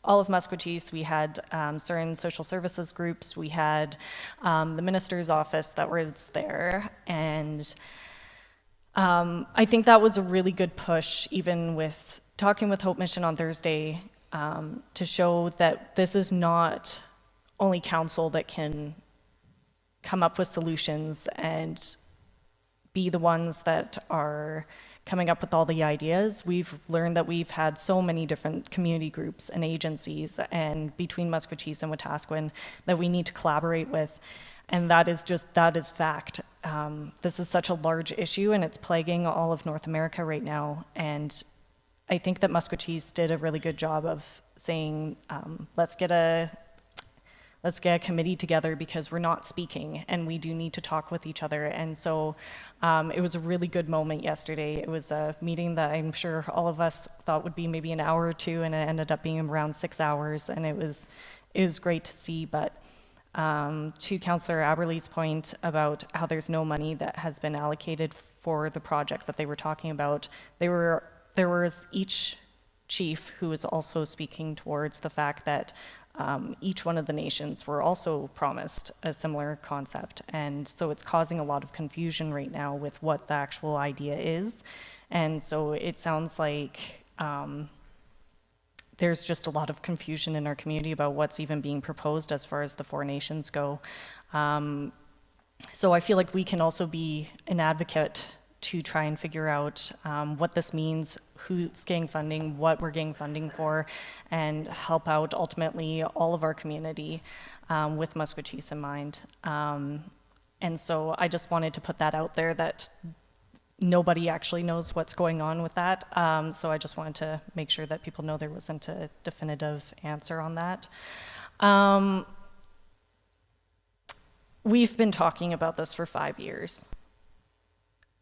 all of Maskwacis, we had certain social services groups, we had the minister's office that was there, and I think that was a really good push, even with talking with Hope Mission on Thursday, to show that this is not only council that can come up with solutions and be the ones that are coming up with all the ideas. We've learned that we've had so many different community groups and agencies and between Maskwacis and Wetaskiwin that we need to collaborate with. And that is fact. This is such a large issue and it's plaguing all of North America right now. And I think that Maskwacis did a really good job of saying, let's get a committee together because we're not speaking and we do need to talk with each other. And so it was a really good moment yesterday. It was a meeting that I'm sure all of us thought would be maybe an hour or 2, and it ended up being around 6 hours, and it was great to see. But to Councillor Aberley's point about how there's no money that has been allocated for the project that they were talking about, there was each chief who was also speaking towards the fact that each one of the nations were also promised a similar concept. And so it's causing a lot of confusion right now with what the actual idea is. And so it sounds like there's just a lot of confusion in our community about what's even being proposed as far as the 4 nations go. So I feel like we can also be an advocate to try and figure out what this means, who's getting funding, what we're getting funding for, and help out ultimately all of our community with Maskwacis in mind. And so I just wanted to put that out there that nobody actually knows what's going on with that. So I just wanted to make sure that people know there wasn't a definitive answer on that. we've been talking about this for 5 years.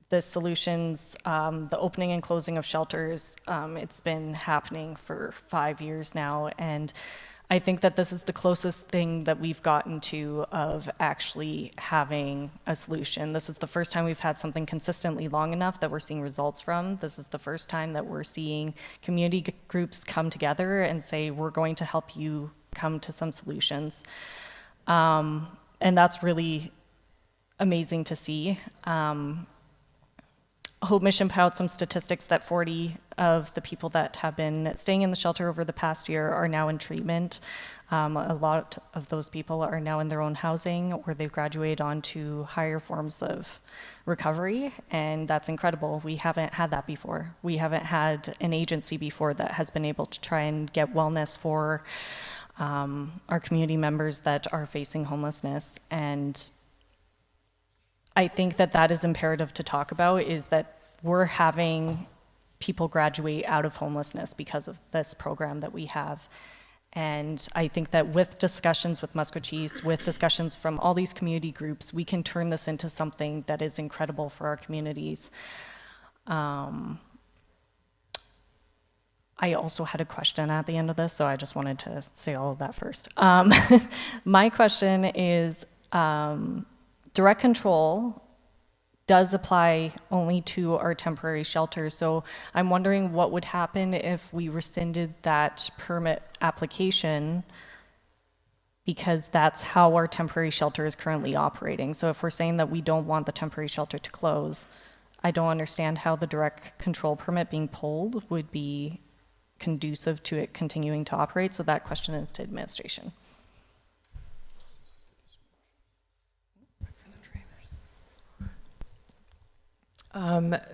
The solutions, the opening and closing of shelters, it's been happening for 5 years now, and I think that this is the closest thing that we've gotten to of actually having a solution. This is the first time we've had something consistently long enough that we're seeing results from. This is the first time that we're seeing community groups come together and say, we're going to help you come to some solutions. And that's really amazing to see. Hope Mission put out some statistics that 40 of the people that have been staying in the shelter over the past year are now in treatment. A lot of those people are now in their own housing, or they've graduated on to higher forms of recovery, and that's incredible. We haven't had that before. We haven't had an agency before that has been able to try and get wellness for our community members that are facing homelessness. And I think that that is imperative to talk about, is that we're having people graduate out of homelessness because of this program that we have. And I think that with discussions with Musqueam, with discussions from all these community groups, we can turn this into something that is incredible for our communities. I also had a question at the end of this, so I just wanted to say all of that first. My question is, direct control does apply only to our temporary shelters. So I'm wondering what would happen if we rescinded that permit application, because that's how our temporary shelter is currently operating. So if we're saying that we don't want the temporary shelter to close, I don't understand how the direct control permit being pulled would be conducive to it continuing to operate. So that question is to administration.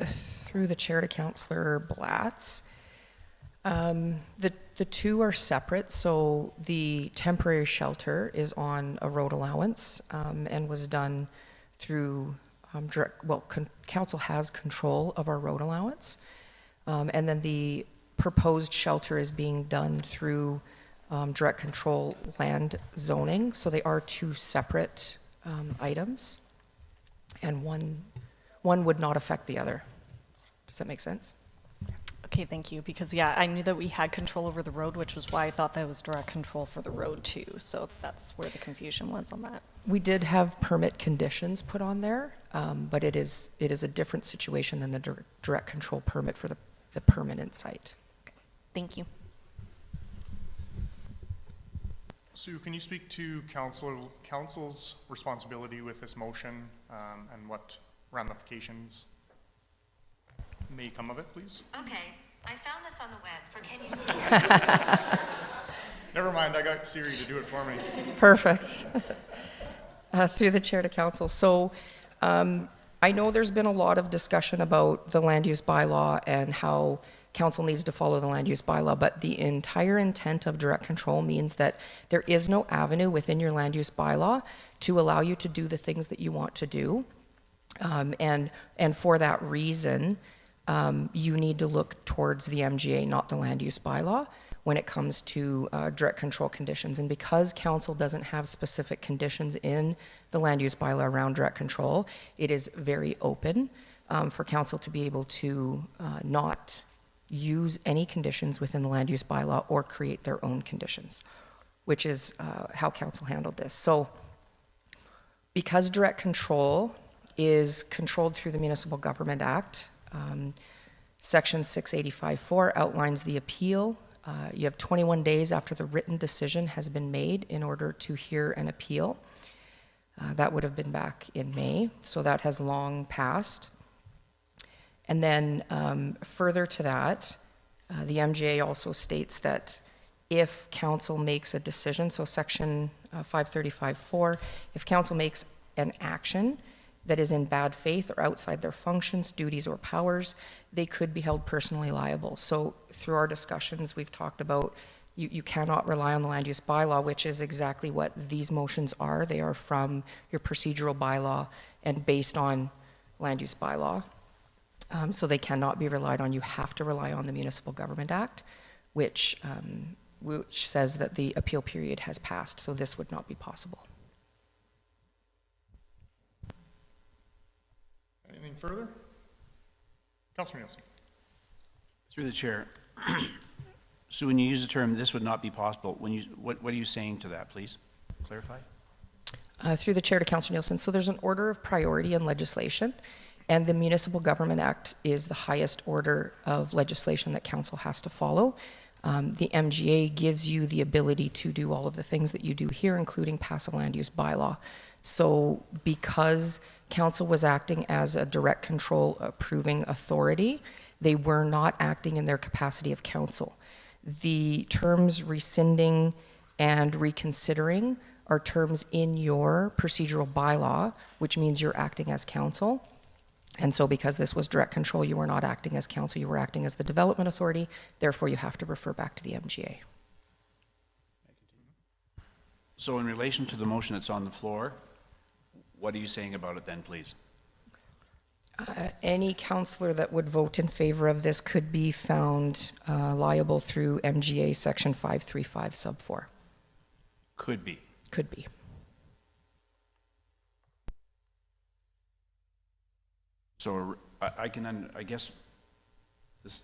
Through the chair to Councillor Blatz. The two are separate, so the temporary shelter is on a road allowance and was done through council has control of our road allowance, and then the proposed shelter is being done through direct control land zoning, so they are two separate items, and one would not affect the other. Does that make sense? Okay, thank you, because yeah, I knew that we had control over the road, which was why I thought that was direct control for the road too. So that's where the confusion was on that. We did have permit conditions put on there, but it is a different situation than the direct control permit for the permanent site. Okay. Thank you. Sue, can you speak to council's responsibility with this motion and what ramifications may come of it, please? Okay, I found this on the web. Can you speak? Never mind, I got Siri to do it for me. Perfect. Through the chair to council. So I know there's been a lot of discussion about the land use bylaw and how council needs to follow the land use bylaw, but the entire intent of direct control means that there is no avenue within your land use bylaw to allow you to do the things that you want to do. And for that reason, you need to look towards the MGA, not the land use bylaw, when it comes to direct control conditions. And because council doesn't have specific conditions in the land use bylaw around direct control, it is very open for council to be able to not use any conditions within the land use bylaw or create their own conditions, which is how council handled this. So because direct control is controlled through the Municipal Government Act, Section 685.4 outlines the appeal. You have 21 days after the written decision has been made in order to hear an appeal. That would have been back in May, so that has long passed. And then further to that, the MGA also states that if council makes a decision, so Section 535.4, if council makes an action that is in bad faith or outside their functions, duties, or powers, they could be held personally liable. So through our discussions, we've talked about you cannot rely on the land use bylaw, which is exactly what these motions are. They are from your procedural bylaw and based on land use bylaw. So they cannot be relied on. You have to rely on the Municipal Government Act, which says that the appeal period has passed, so this would not be possible. further? Councillor Neilson. Through the chair. So when you use the term, this would not be possible, what are you saying to that, please? Clarify. Through the chair to Councillor Neilson. So there's an order of priority in legislation, and the Municipal Government Act is the highest order of legislation that council has to follow. The MGA gives you the ability to do all of the things that you do here, including pass a land use bylaw. So because council was acting as a direct control approving authority, they were not acting in their capacity of council. The terms rescinding and reconsidering are terms in your procedural bylaw, which means you're acting as council. And so because this was direct control, you were not acting as council, you were acting as the development authority, therefore you have to refer back to the MGA. So in relation to the motion that's on the floor, what are you saying about it then, please? Any councillor that would vote in favor of this could be found liable through MGA section 535 sub 4. Could be. Could be. So I guess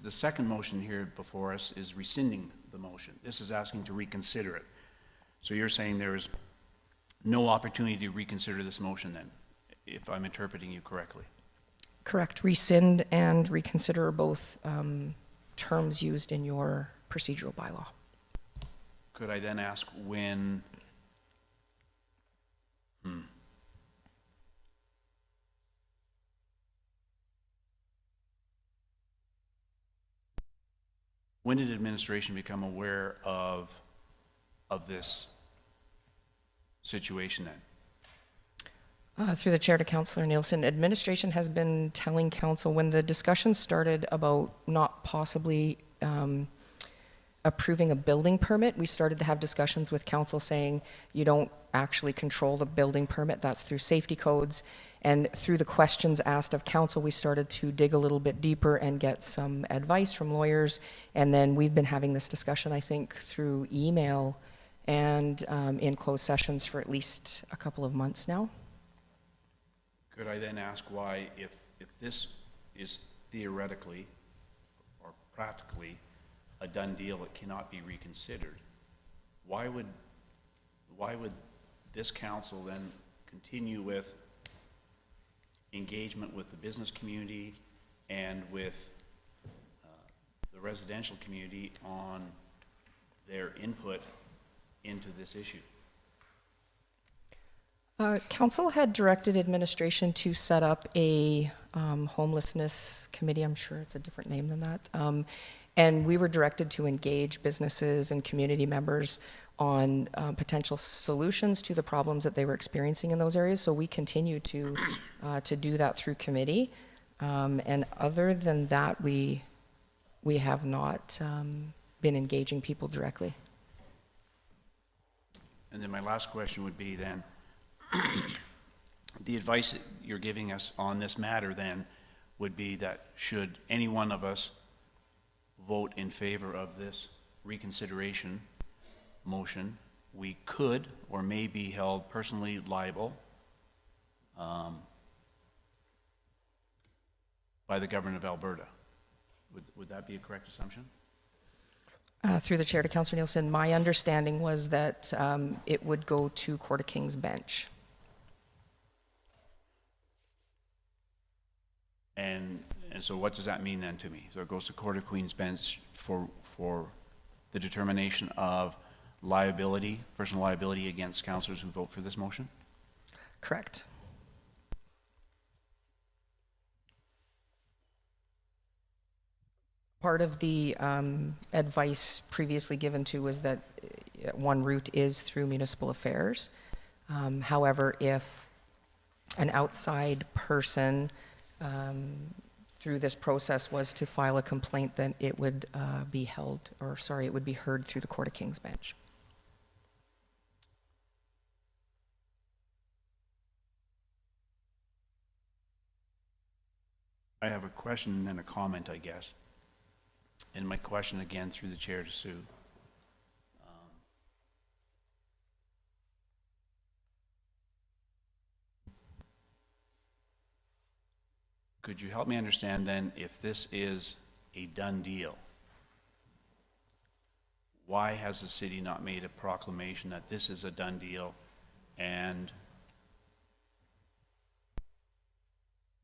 the second motion here before us is rescinding the motion. This is asking to reconsider it. So you're saying there is no opportunity to reconsider this motion then, if I'm interpreting you correctly? Correct. Rescind and reconsider are both terms used in your procedural bylaw. Could I then ask when? When did administration become aware of this situation then? Through the chair to Councillor Neilson, administration has been telling council when the discussion started about not possibly approving a building permit, we started to have discussions with council saying you don't actually control the building permit, that's through safety codes. And through the questions asked of council, we started to dig a little bit deeper and get some advice from lawyers. And then we've been having this discussion, I think, through email and in closed sessions for at least a couple of months now. Could I then ask why, if this is theoretically or practically a done deal that cannot be reconsidered, why would this council then continue with engagement with the business community and with the residential community on their input into this issue? Council had directed administration to set up a homelessness committee. I'm sure it's a different name than that. And we were directed to engage businesses and community members on potential solutions to the problems that they were experiencing in those areas. So we continue to do that through committee. And other than that, we have not been engaging people directly. And then my last question would be then, the advice that you're giving us on this matter then would be that should any one of us vote in favor of this reconsideration motion, we could or may be held personally liable by the government of Alberta. Would that be a correct assumption? Through the chair to Councillor Neilson, my understanding was that it would go to Court of King's bench. And so what does that mean then to me? So it goes to Court of Queen's Bench for the determination of liability, personal liability against councillors who vote for this motion? Correct. Part of the advice previously given to was that one route is through municipal affairs. However, if an outside person through this process was to file a complaint, then it would be it would be heard through the Court of King's Bench. I have a question and then a comment, I guess. And my question again through the chair to Sue. Could you help me understand then, if this is a done deal, why has the city not made a proclamation that this is a done deal and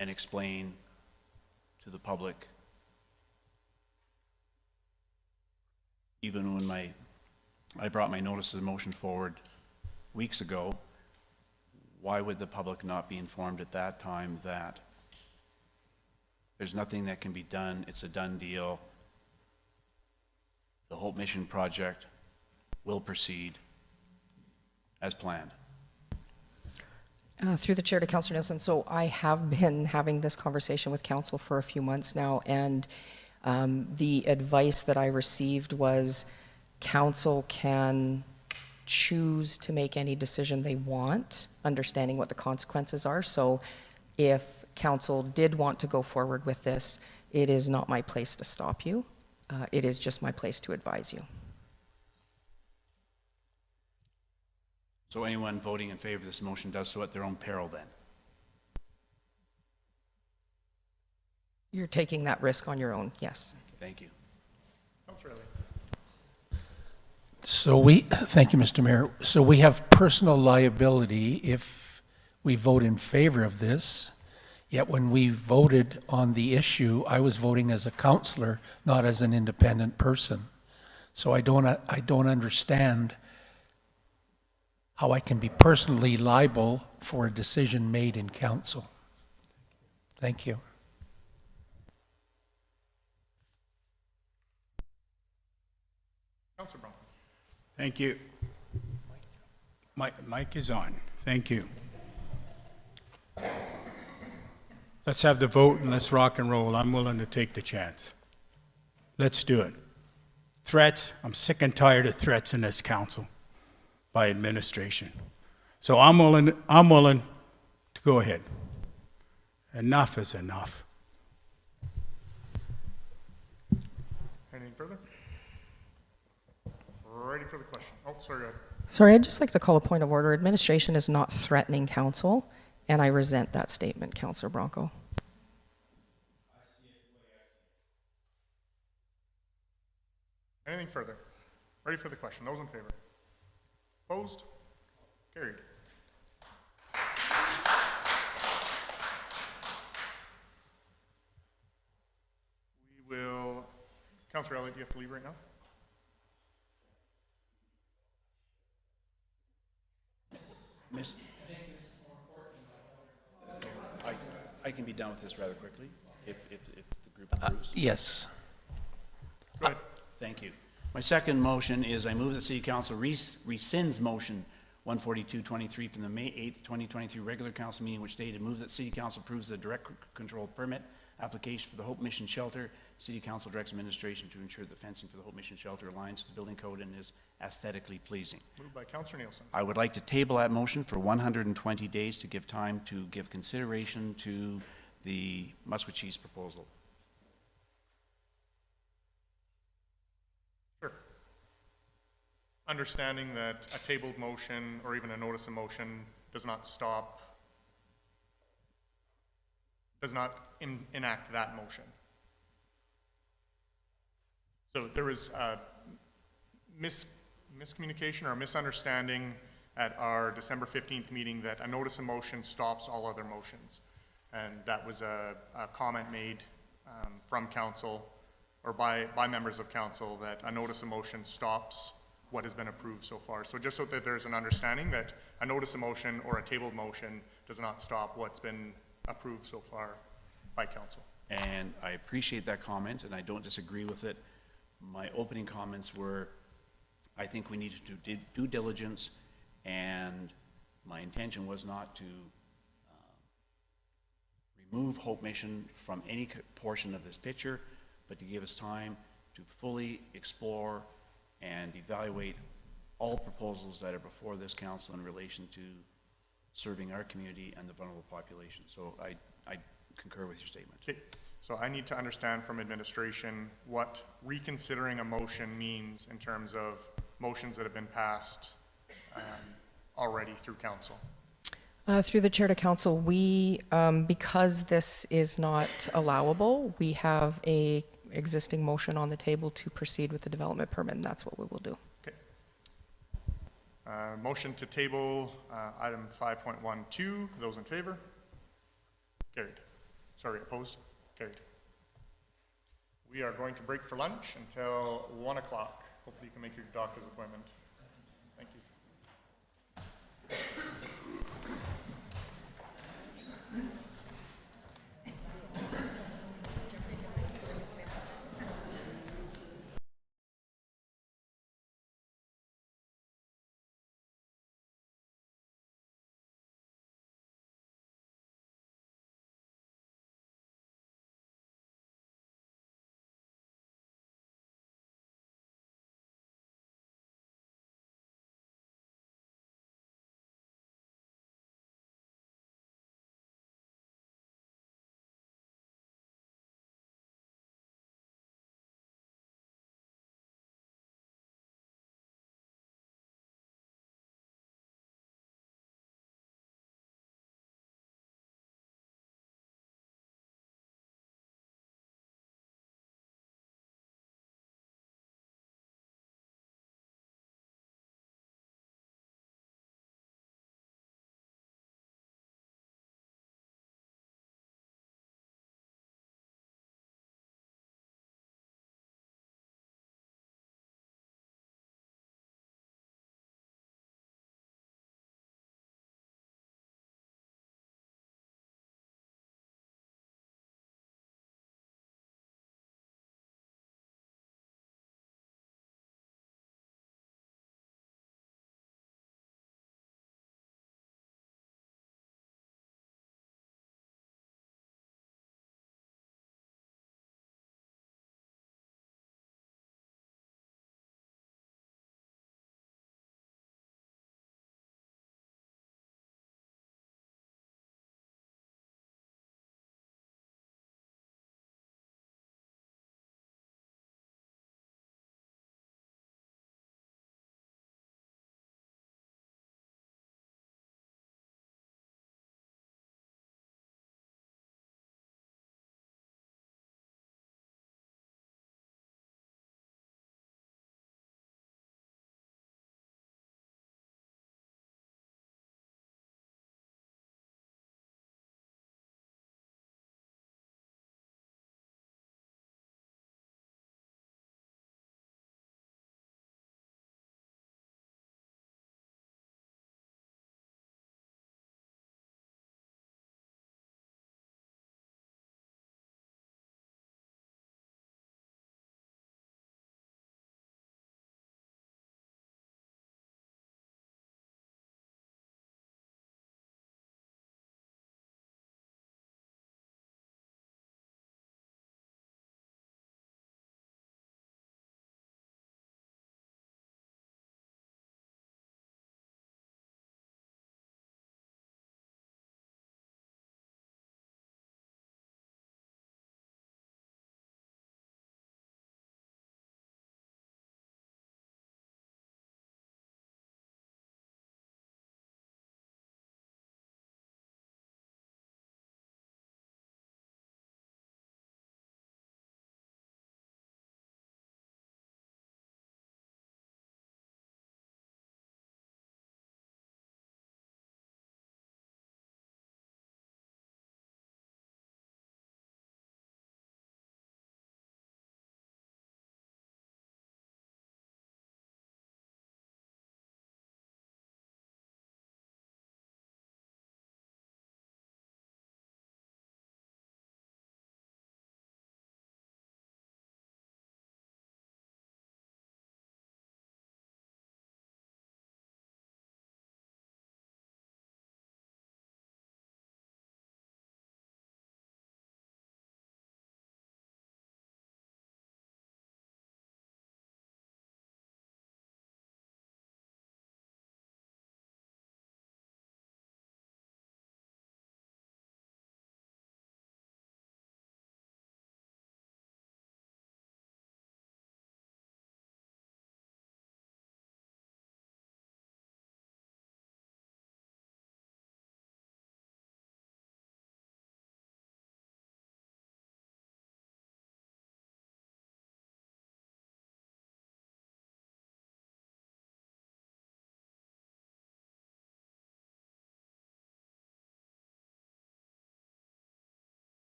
explain to the public, even when I brought my notice of motion forward weeks ago, why would the public not be informed at that time that there's nothing that can be done, it's a done deal, the Hope Mission project will proceed as planned? Through the chair to Councillor Neilson, so I have been having this conversation with council for a few months now, and the advice that I received was council can choose to make any decision they want, understanding what the consequences are. So if council did want to go forward with this, it is not my place to stop you. It is just my place to advise you. So anyone voting in favor of this motion does so at their own peril then? You're taking that risk on your own, yes. Thank you. Councillor Elliott. So thank you, Mr. Mayor. So we have personal liability if we vote in favor of this, yet when we voted on the issue, I was voting as a councillor, not as an independent person. So I don't understand how I can be personally liable for a decision made in council. Thank you. Councillor Brown. Thank you. Mic is on. Thank you. Let's have the vote and let's rock and roll. I'm willing to take the chance. Let's do it. Threats, I'm sick and tired of threats in this council by administration. So I'm willing to go ahead. Enough is enough. Anything further? Ready for the question. Oh, sorry, go ahead. Sorry, I'd just like to call a point of order. Administration is not threatening council, and I resent that statement, Councillor Bronco. Anything further? Ready for the question. Those in favor? Opposed? Carried. We will, Councillor Elliott, do you have to leave right now? Miss, I can be done with this rather quickly if the group approves. Yes. Go ahead. Thank you. My second motion is I move that City Council rescinds motion 14223 from the May 8th, 2023 regular council meeting, which stated move that City Council approves the direct control permit application for the Hope Mission Shelter. City Council directs administration to ensure that fencing for the Hope Mission Shelter aligns with the building code and is aesthetically pleasing. Moved by Councillor Neilson. I would like to table that motion for 120 days to give time to give consideration to the Musquecheese proposal. Sure. Understanding that a tabled motion or even a notice of motion does not stop, does not enact that motion. So there was a miscommunication or a misunderstanding at our December 15th meeting that a notice of motion stops all other motions. And that was a comment made from council or by members of council that a notice of motion stops what has been approved so far. So just so that there's an understanding that a notice of motion or a tabled motion does not stop what's been approved so far by council. And I appreciate that comment, and I don't disagree with it. My opening comments were, I think we need to do due diligence, and my intention was not to remove Hope Mission from any portion of this picture, but to give us time to fully explore and evaluate all proposals that are before this council in relation to serving our community and the vulnerable population. So I concur with your statement. Okay. So I need to understand from administration what reconsidering a motion means in terms of motions that have been passed already through council. Through the chair to council, we, because this is not allowable, we have a existing motion on the table to proceed with the development permit, and that's what we will do. Okay. Motion to table item 5.12. Those in favor? Carried. Sorry, opposed? Carried. We are going to break for lunch until 1 o'clock. Hopefully you can make your doctor's appointment. Thank you.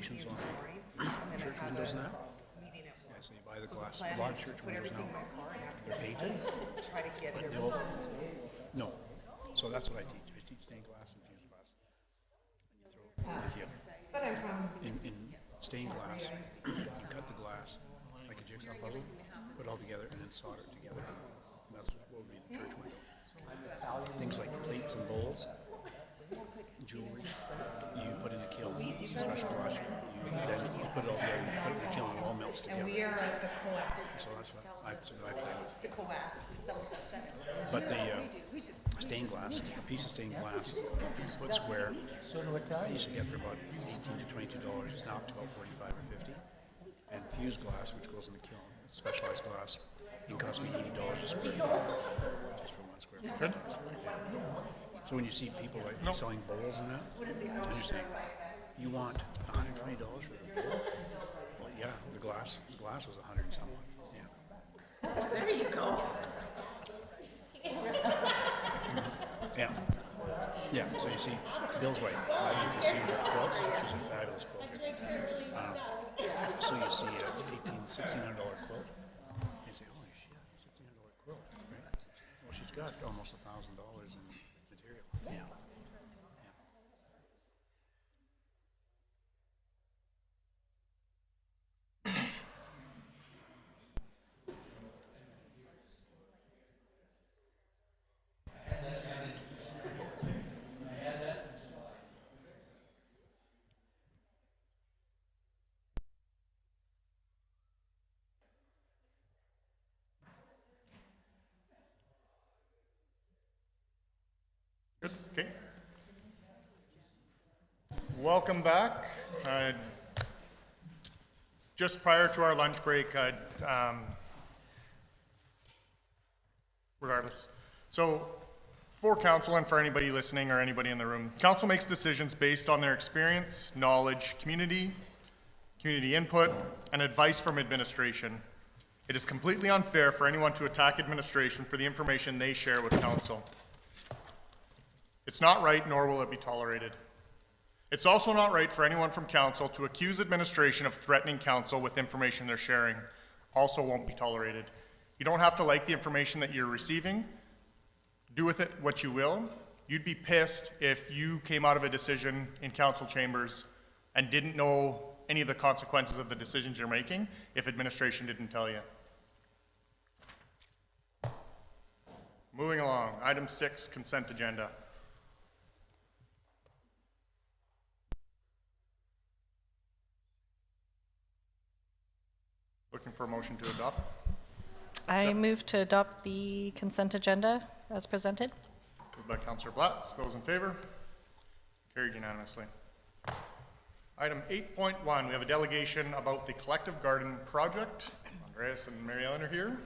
delegations on church windows now. Yeah, so you buy the glass. A lot of church windows now, they're painted. But no. So that's what I teach. I teach stained glass and fused glass. And you throw it in stained glass, you cut the glass like a jigsaw puzzle, put it all together, and then solder it together. And that's what would be the church window. Things like plates and bowls, jewelry, you put in a kiln, special glass, then you put it all together, you put it in a kiln, and it all melts together. And we are the co-op. So that's what I play with. The co-op. But the stained glass, a piece of stained glass, a foot square, I used to get for about $18 to $22. It's now up to about $45 or $50. And fused glass, which goes in the kiln, specialized glass, it can cost me $80 a square foot, just for 1 square foot. Good. So when you see people like selling bowls and that, and you're saying, you want $120 for a bowl? Well, yeah, the glass was 100 and something. Yeah. There you go. Yeah. Yeah, so you see Bill's wife. I don't know if you see her quilt. She's a fabulous quilter. So you see $1,600 quilt. You say, holy shit, $1,600 quilt, right? Well, she's got almost $1,000 in material. Yeah. Good, okay. Welcome back. Just prior to our lunch break, regardless. So for council and for anybody listening or anybody in the room, council makes decisions based on their experience, knowledge, community input, and advice from administration. It is completely unfair for anyone to attack administration for the information they share with council. It's not right, nor will it be tolerated. It's also not right for anyone from council to accuse administration of threatening council with information they're sharing. Also won't be tolerated. You don't have to like the information that you're receiving. Do with it what you will. You'd be pissed if you came out of a decision in council chambers and didn't know any of the consequences of the decisions you're making if administration didn't tell you. Moving along, item 6, consent agenda. Looking for a motion to adopt. I move to adopt the consent agenda as presented. Moved by Councillor Blatz. Those in favor? Carried unanimously. Item 8.1, we have a delegation about the collective garden project. Andreas and Mary Ellen are here.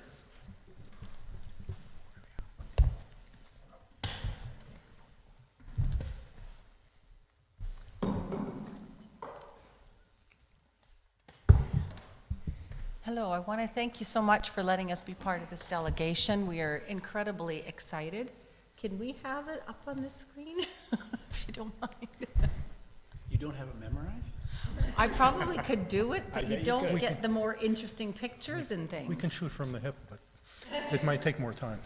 Hello, I want to thank you so much for letting us be part of this delegation. We are incredibly excited. Can we have it up on the screen, if you don't mind? You don't have it memorized? I probably could do it, I but you bet you don't could. get the more interesting pictures and things. We can shoot from the hip, but it might take more time.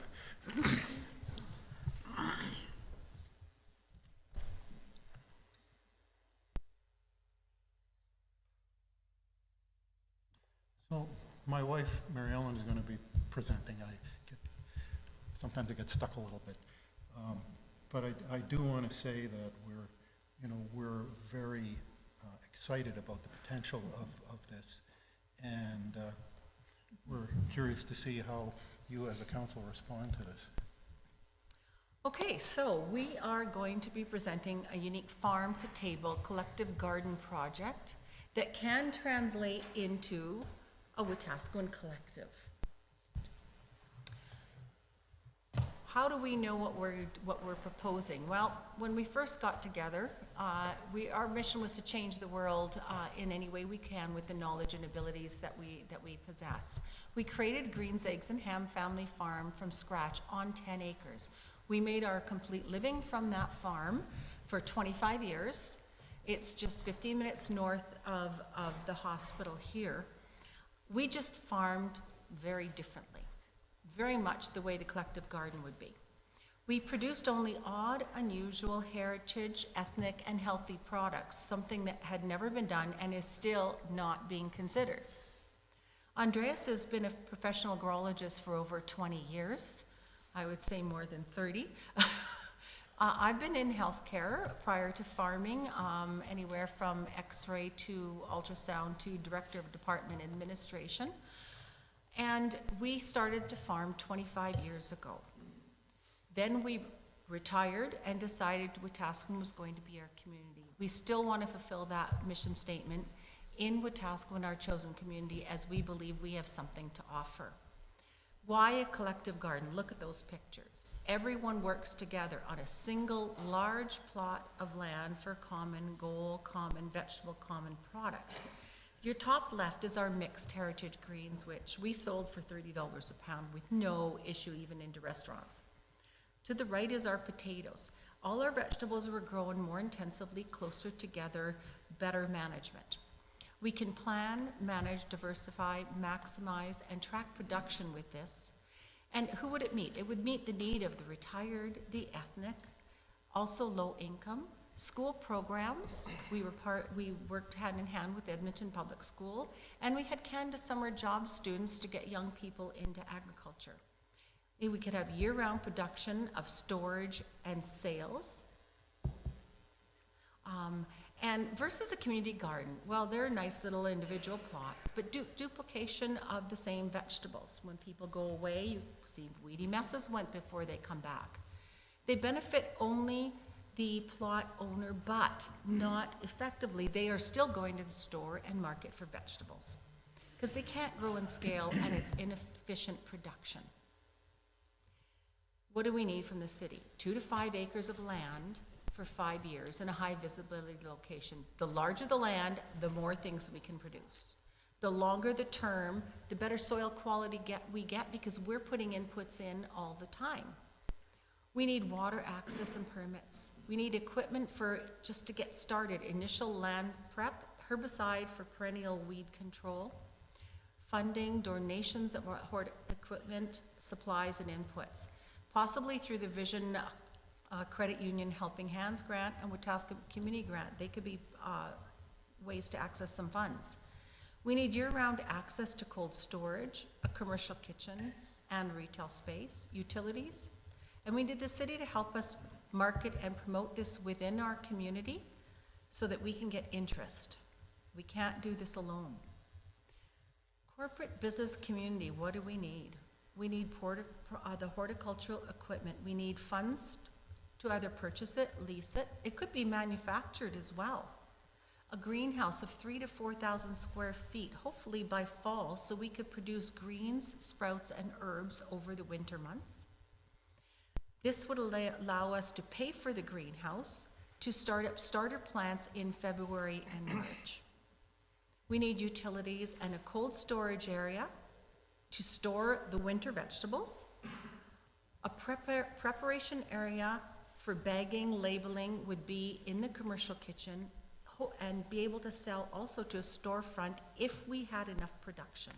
So my wife, Mary Ellen, is going to be presenting. Sometimes I get stuck a little bit. But I do want to say that we're very excited about the potential of this. And we're curious to see how you as a council respond to this. Okay, so we are going to be presenting a unique farm-to-table collective garden project that can translate into a Wetaskiwin collective. How do we know what we're proposing? Well, when we first got together, our mission was to change the world in any way we can with the knowledge and abilities that we possess. We created Greens, Eggs, and Ham Family Farm from scratch on 10 acres. We made our complete living from that farm for 25 years. It's just 15 minutes north of the hospital here. We just farmed very differently, very much the way the collective garden would be. We produced only odd, unusual, heritage, ethnic, and healthy products, something that had never been done and is still not being considered. Andreas has been a professional grologist for over 20 years. I would say more than 30. I've been in healthcare prior to farming, anywhere from x-ray to ultrasound to director of department administration. And we started to farm 25 years ago. Then we retired and decided Wetaskiwin was going to be our community. We still want to fulfill that mission statement in Wetaskiwin, our chosen community, as we believe we have something to offer. Why a collective garden? Look at those pictures. Everyone works together on a single large plot of land for common goal, common vegetable, common product. Your top left is our mixed heritage greens, which we sold for $30 a pound with no issue even into restaurants. To the right is our potatoes. All our vegetables were grown more intensively, closer together, better management. We can plan, manage, diversify, maximize, and track production with this. And who would it meet? It would meet the need of the retired, the ethnic, also low income, school programs. We worked hand in hand with Edmonton Public School, and we had Canada Summer Job students to get young people into agriculture. We could have year-round production of storage and sales. And versus a community garden, well, they're nice little individual plots, but duplication of the same vegetables. When people go away, you see weedy messes went before they come back. They benefit only the plot owner, but not effectively. They are still going to the store and market for vegetables because they can't grow and scale, and it's inefficient production. What do we need from the city? 2 to 5 acres of land for 5 years in a high visibility location. The larger the land, the more things we can produce. The longer the term, the better soil quality we get because we're putting inputs in all the time. We need water access and permits. We need equipment for just to get started. Initial land prep, herbicide for perennial weed control, funding, donations of equipment, supplies, and inputs. Possibly through the Vision Credit Union Helping Hands Grant and Wetaskiwin Community Grant. They could be ways to access some funds. We need year-round access to cold storage, a commercial kitchen, and retail space, utilities. And we need the city to help us market and promote this within our community so that we can get interest. We can't do this alone. Corporate business community, what do we need? We need the horticultural equipment. We need funds to either purchase it, lease it. It could be manufactured as well. A greenhouse of 3,000 to 4,000 square feet, hopefully by fall, so we could produce greens, sprouts, and herbs over the winter months. This would allow us to pay for the greenhouse, to start up starter plants in February and March. We need utilities and a cold storage area to store the winter vegetables, a preparation area for bagging, labeling would be in the commercial kitchen, and be able to sell also to a storefront if we had enough production.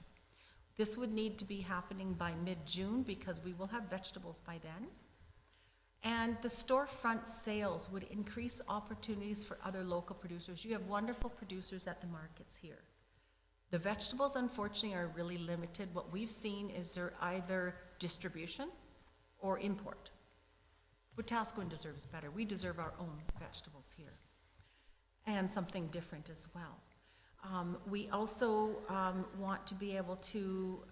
This would need to be happening by mid-June because we will have vegetables by then. And the storefront sales would increase opportunities for other local producers. You have wonderful producers at the markets here. The vegetables, unfortunately, are really limited. What we've seen is they're either distribution or import. Wetaskiwin deserves better. We deserve our own vegetables here and something different as well. We also want to be able to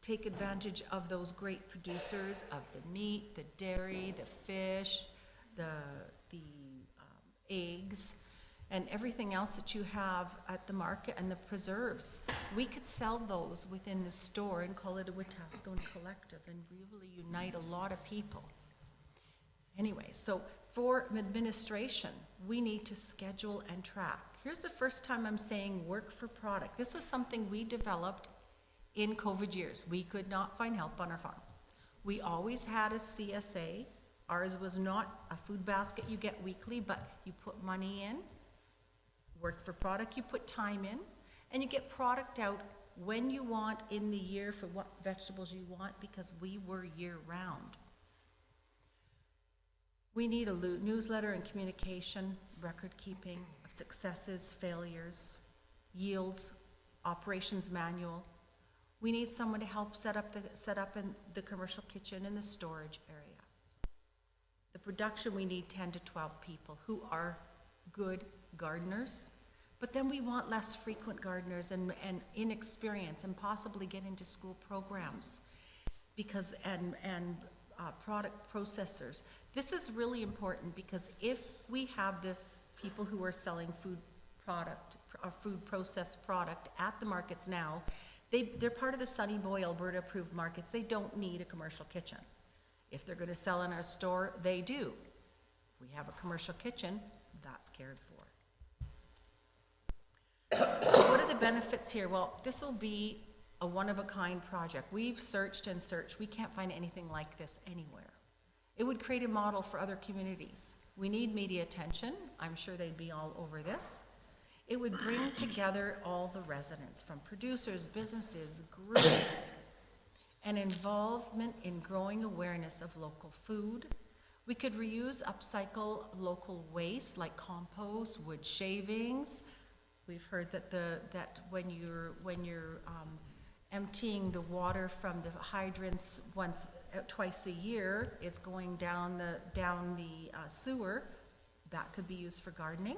take advantage of those great producers of the meat, the dairy, the fish, the eggs, and everything else that you have at the market, and the preserves. We could sell those within the store and call it a Wetaskiwin collective and really unite a lot of people. Anyway, so for administration, we need to schedule and track. Here's the first time I'm saying work for product. This was something we developed in COVID years. We could not find help on our farm. We always had a CSA. Ours was not a food basket you get weekly, but you put money in work for product, you put time in, and you get product out when you want in the year for what vegetables you want, because we were year-round. We need a newsletter and communication, record keeping of successes, failures, yields, operations manual. We need someone to help set up in the commercial kitchen and the storage area. The production, we need 10 to 12 people who are good gardeners, but then we want less frequent gardeners and inexperience, and possibly get into school programs because product processors. This is really important, because if we have the people who are selling food product or food processed product at the markets now, they're part of the Sunny Boy Alberta approved markets. They don't need a commercial kitchen. If they're going to sell in our store, they do. If we have a commercial kitchen, that's cared for. What are the benefits here? Well, this will be a one-of-a-kind project. We've searched and searched. We can't find anything like this anywhere. It would create a model for other communities. We need media attention. I'm sure they'd be all over this. It would bring together all the residents, from producers, businesses, groups, and involvement in growing awareness of local food. We could reuse, upcycle local waste like compost, wood shavings. We've heard that when you're emptying the water from the hydrants twice a year, it's going down the sewer. That could be used for gardening.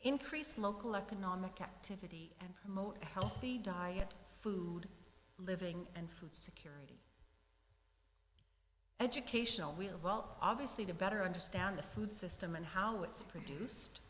Increase local economic activity and promote a healthy diet, food, living, and food security. Educational, well, obviously to better understand the food system and how it's produced.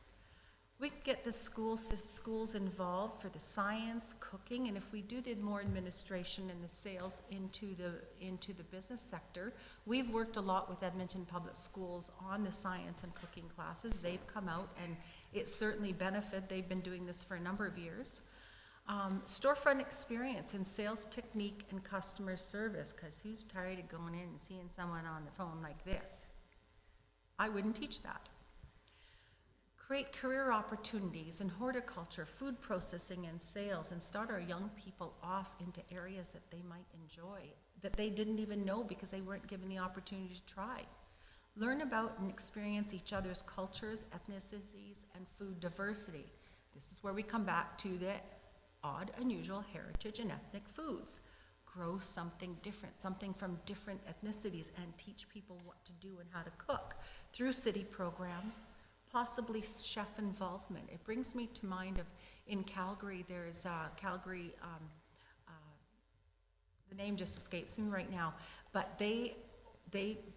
We can get the schools involved for the science, cooking, and if we do the more administration and the sales into the business sector. We've worked a lot with Edmonton Public Schools on the science and cooking classes. They've come out, and it's certainly benefited. They've been doing this for a number of years. Storefront experience in sales technique and customer service, because who's tired of going in and seeing someone on the phone like this? I wouldn't teach that. Create career opportunities in horticulture, food processing, and sales, and start our young people off into areas that they might enjoy, that they didn't even know because they weren't given the opportunity to try. Learn about and experience each other's cultures, ethnicities, and food diversity. This is where we come back to the odd, unusual heritage and ethnic foods. Grow something different, something from different ethnicities, and teach people what to do and how to cook through city programs. Possibly chef involvement. It brings me to mind of, in Calgary, there's Calgary, the name just escapes me right now, but they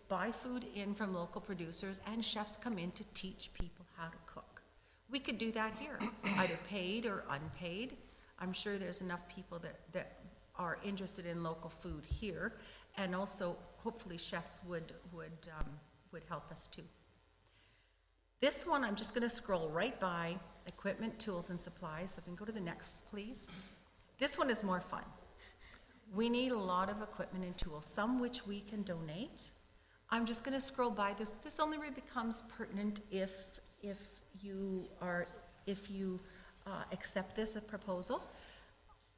buy food in from local producers, and chefs come in to teach people how to cook. We could do that here, either paid or unpaid. I'm sure there's enough people that are interested in local food here, and also hopefully chefs would help us too. This one, I'm just going to scroll right by, equipment, tools, and supplies. So if we can go to the next, please. This one is more fun. We need a lot of equipment and tools, some which we can donate. I'm just going to scroll by this. This only really becomes pertinent if you accept this proposal.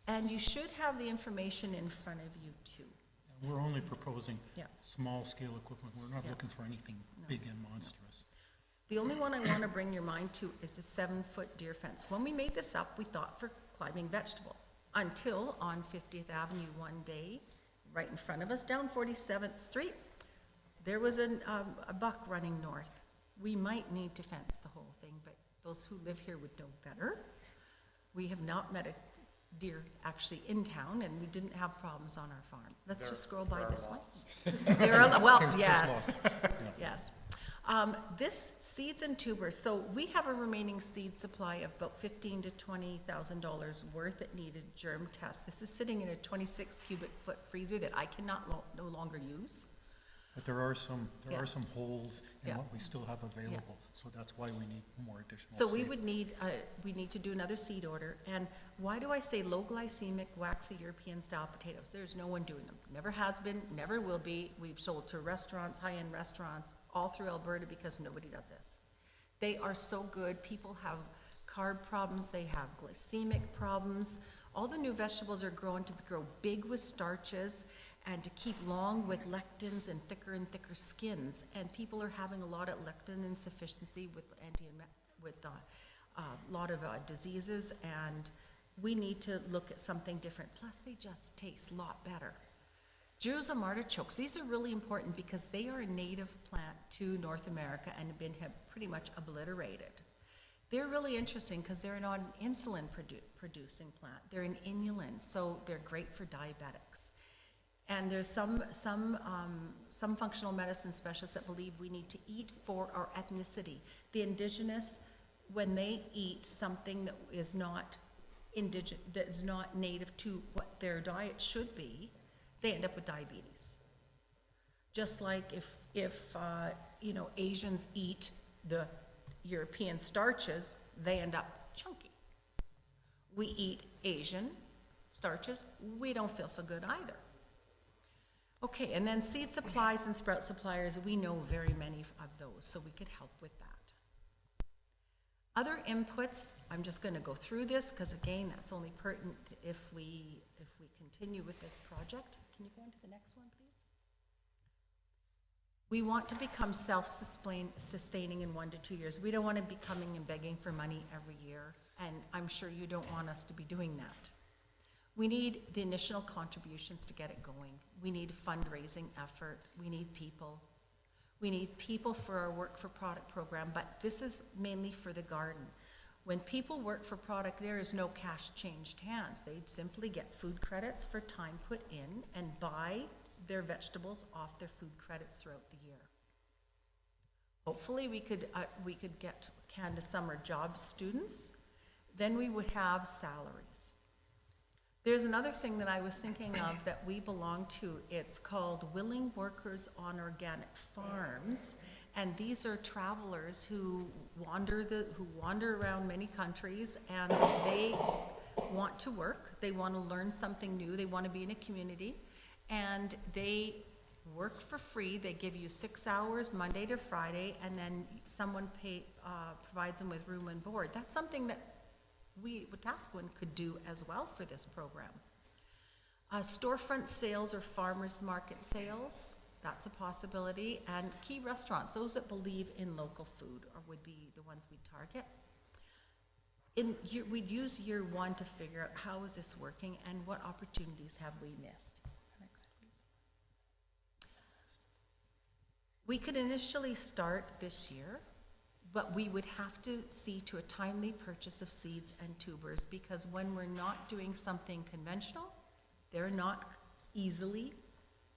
And you should have the information in front of you too. We're only proposing small-scale equipment. We're not looking for anything big and monstrous. The only one I want to bring your mind to is a 7-foot deer fence. When we made this up, we thought for climbing vegetables, until on 50th Avenue one day, right in front of us, down 47th Street, there was a buck running north. We might need to fence the whole thing, but those who live here would know better. We have not met a deer actually in town, and we didn't have problems on our farm. Let's just scroll by this one. Yes. Yes. This seeds and tubers, so we have a remaining seed supply of about $15,000 to $20,000 worth that needed germ tests. This is sitting in a 26 cubic foot freezer that I cannot no longer use. But there are some holes in what we still have available, so that's why we need more additional So seed. we need to do another seed order. And why do I say low glycemic, waxy European style potatoes? There's no one doing them. Never has been, never will be. We've sold to restaurants, high-end restaurants, all through Alberta because nobody does this. They are so good. People have carb problems, they have glycemic problems. All the new vegetables are grown to grow big with starches and to keep long with lectins and thicker skins. And people are having a lot of lectin insufficiency with a lot of diseases, and we need to look at something different. Plus, they just taste a lot better. Jerusalem artichokes, these are really important because they are a native plant to North America and have pretty much obliterated. They're really interesting because they're not an insulin producing plant. They're an inulin, so they're great for diabetics. And there's some functional medicine specialists that believe we need to eat for our ethnicity. The indigenous, when they eat something that is not native to what their diet should be, they end up with diabetes. Just like if Asians eat the European starches, they end up chunky. We eat Asian starches, we don't feel so good either. Okay, and then seed supplies and sprout suppliers, we know very many of those, so we could help with that. Other inputs, I'm just going to go through this because again, that's only pertinent if we continue with this project. Can you go on to the next one, please? We want to become self-sustaining in 1 to 2 years. We don't want to be coming and begging for money every year, and I'm sure you don't want us to be doing that. We need the initial contributions to get it going. We need fundraising effort. We need people. We need people for our Work for Product program, but this is mainly for the garden. When people work for product, there is no cash changed hands. They simply get food credits for time put in and buy their vegetables off their food credits throughout the year. Hopefully we could get Canada Summer Job students. Then we would have salaries. There's another thing that I was thinking of that we belong to. It's called Willing Workers on Organic Farms. And these are travelers who wander around many countries, and they want to work. They want to learn something new. They want to be in a community. And they work for free. They give you 6 hours Monday to Friday, and then someone provides them with room and board. That's something that we, Wetaskiwin, could do as well for this program. Storefront sales or farmers market sales, that's a possibility. And key restaurants, those that believe in local food would be the ones we'd target. We'd use year 1 to figure out how is this working and what opportunities have we missed. Next, please. We could initially start this year, but we would have to see to a timely purchase of seeds and tubers, because when we're not doing something conventional, they're not easily,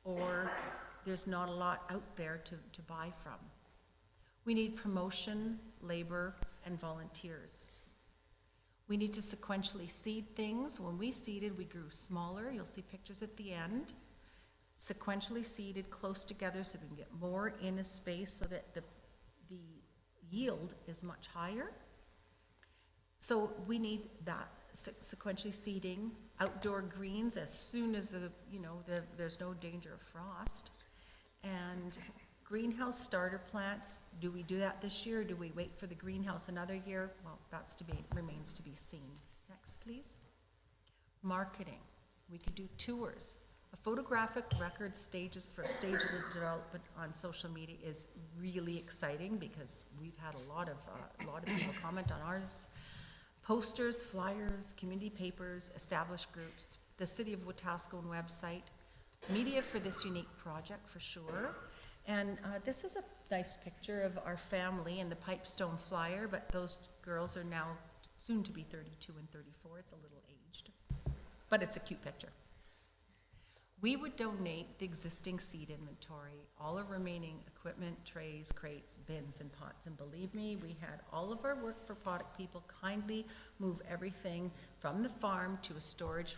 or there's not a lot out there to buy from. We need promotion, labor, and volunteers. We need to sequentially seed things. When we seeded, we grew smaller. You'll see pictures at the end. Sequentially seeded close together so we can get more in a space so that the yield is much higher. So we need that sequentially seeding, outdoor greens as soon as there's no danger of frost, and greenhouse starter plants. Do we do that this year, or do we wait for the greenhouse another year? Well, remains to be seen. Next, please. Marketing. We could do tours. A photographic record stages of development on social media is really exciting because we've had a lot of people comment on ours. Posters, flyers, community papers, established groups, the City of Wetaskiwin website, media for this unique project for sure. And this is a nice picture of our family in the Pipestone flyer, but those girls are now soon to be 32 and 34. It's a little aged, but it's a cute picture. We would donate the existing seed inventory, all our remaining equipment, trays, crates, bins, and pots. And believe me, we had all of our Work for Product people kindly move everything from the farm to a storage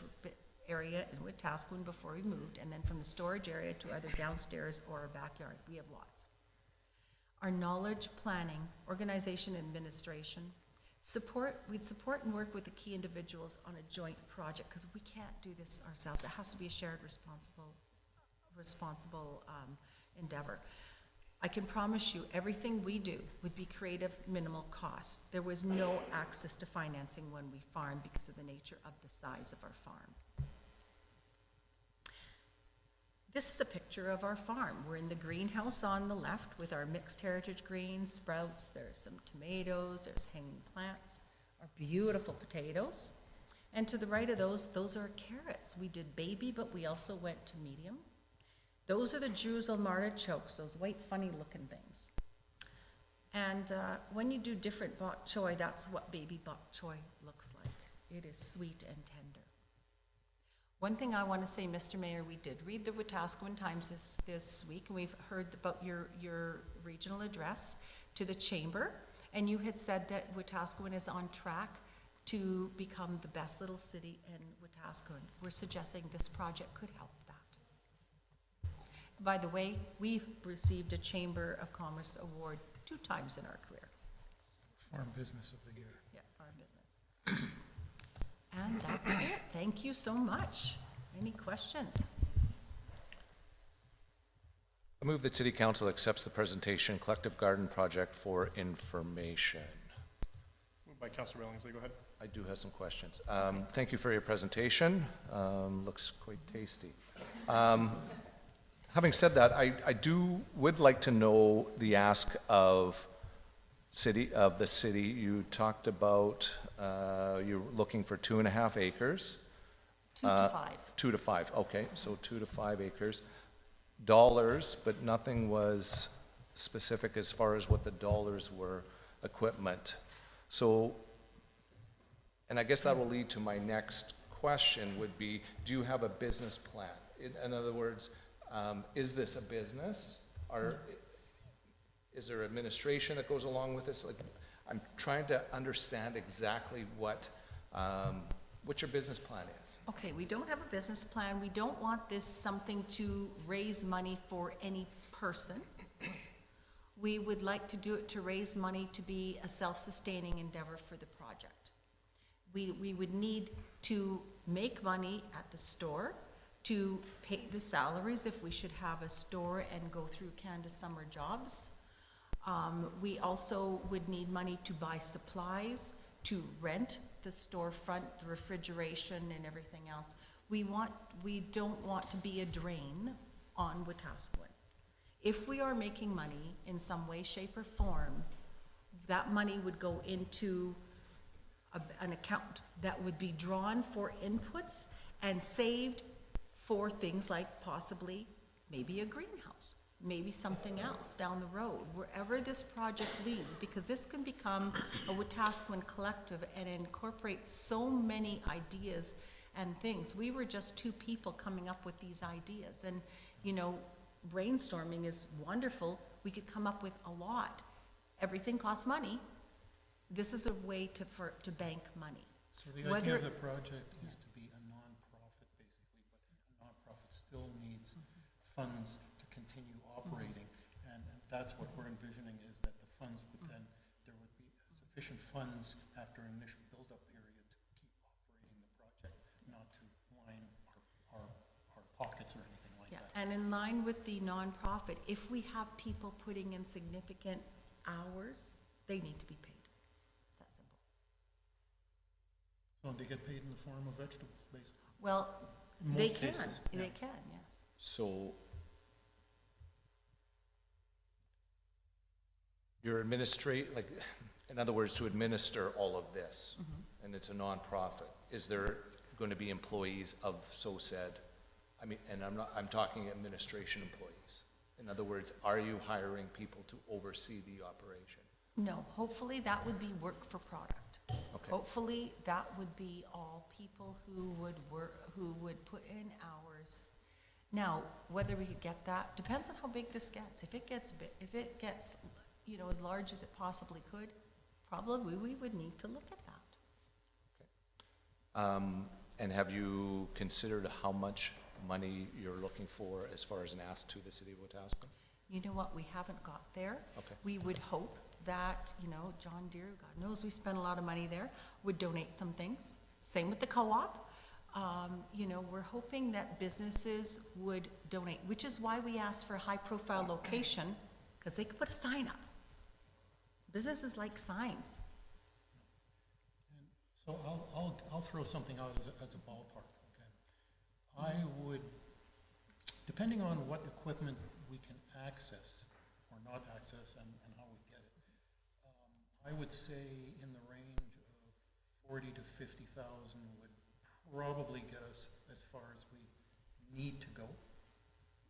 area in Wetaskiwin before we moved, and then from the storage area to either downstairs or our backyard. We have lots. Our knowledge, planning, organization, administration, we'd support and work with the key individuals on a joint project, because we can't do this ourselves. It has to be a shared responsible endeavor. I can promise you, everything we do would be creative, minimal cost. There was no access to financing when we farmed because of the nature of the size of our farm. This is a picture of our farm. We're in the greenhouse on the left with our mixed heritage greens, sprouts, there's some tomatoes, there's hanging plants, our beautiful potatoes. And to the right of those are carrots. We did baby, but we also went to medium. Those are the Jerusalem artichokes, those white funny looking things. And when you do different bok choy, that's what baby bok choy looks like. It is sweet and tender. One thing I want to say, Mr. Mayor, we did read the Wetaskiwin Times this week, and we've heard about your regional address to the chamber, and you had said that Wetaskiwin is on track to become the best little city in Wetaskiwin. We're suggesting this project could help that. By the way, we've received a Chamber of Commerce award 2 times in our career. Farm Business of the Year. Yeah, farm business. And that's it. Thank you so much. Any questions? I move that City Council accepts the presentation Collective Garden Project for information. Moved by Councillor Billingsley, go ahead. I do have some questions. Thank you for your presentation. Looks quite tasty. Having said that, I would like to know the ask of the city. You talked about you're looking for 2.5 acres. 2 to 5. 2 to 5. Okay, so 2 to 5 acres. Dollars, but nothing was specific as far as what the dollars were. Equipment. So, and I guess that will lead to my next question. Would be: do you have a business plan? In other words, is this a business? Or is there administration that goes along with this? Like, I'm trying to understand exactly what your business plan is. Okay, we don't have a business plan. We don't want this something to raise money for any person. We would like to do it to raise money to be a self-sustaining endeavor for the project. We would need to make money at the store, to pay the salaries if we should have a store and go through Canada Summer Jobs. We also would need money to buy supplies, to rent the storefront, the refrigeration and everything else. We don't want to be a drain on Wetaskiwin. If we are making money in some way, shape or form, that money would go into an account that would be drawn for inputs and saved for things like possibly maybe a greenhouse, maybe something else down the road, wherever this project leads, because this can become a Wetaskiwin collective and incorporate so many ideas and things. We were just 2 people coming up with these ideas, and you know, brainstorming is wonderful. We could come up with a lot. Everything costs money. This is a way to bank money. So the idea of the project is to be a non-profit, basically, but a non-profit still needs funds to continue operating, and that's what we're envisioning, is that the funds would then, there would be sufficient funds after an initial build-up period to keep operating the project, not to line our pockets or anything like that. And in line with the nonprofit, if we have people putting in significant hours, they need to be paid. It's that simple. So they get paid in the form of vegetables, basically. Well, In they most can. cases, They yeah. can, yes. So you're in other words, to administer all of this, and it's a nonprofit. Is there going to be employees of so said? I mean, and I'm talking administration employees. In other words, are you hiring people to oversee the operation? No, hopefully that would be work for product. Okay. Hopefully that would be all people who would work, who would put in hours. Now, whether we could get that depends on how big this gets. If it gets you know, as large as it possibly could, probably we would need to look at that. And have you considered how much money you're looking for as far as an ask to the city of Wetaskiwin? You know what, we haven't got there. Okay. We would hope that, you know, John Deere, God knows we spend a lot of money there, would donate some things. Same with the co-op. You know, we're hoping that businesses would donate, which is why we asked for a high-profile location because they could put a sign up. Businesses like signs. So I'll throw something out as a ballpark, okay? I would, depending on what equipment we can access or not access and how we get it, I would say in the range of 40 to 50,000 would probably get us as far as we need to go.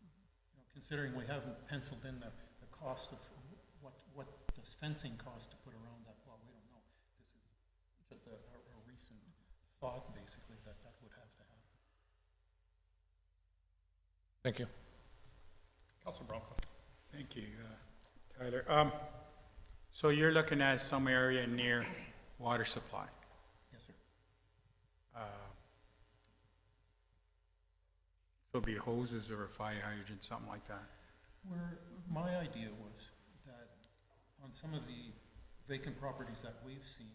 You know, considering we haven't penciled in the cost of what does fencing cost to put around that, well, we don't know. This is just a recent thought, basically, that would have to happen. Thank you. Councillor Bronco. Thank you, Tyler. So you're looking at some area near water supply? Yes, sir. So it'll be hoses or a fire hydrant, something like that? My idea was that on some of the vacant properties that we've seen,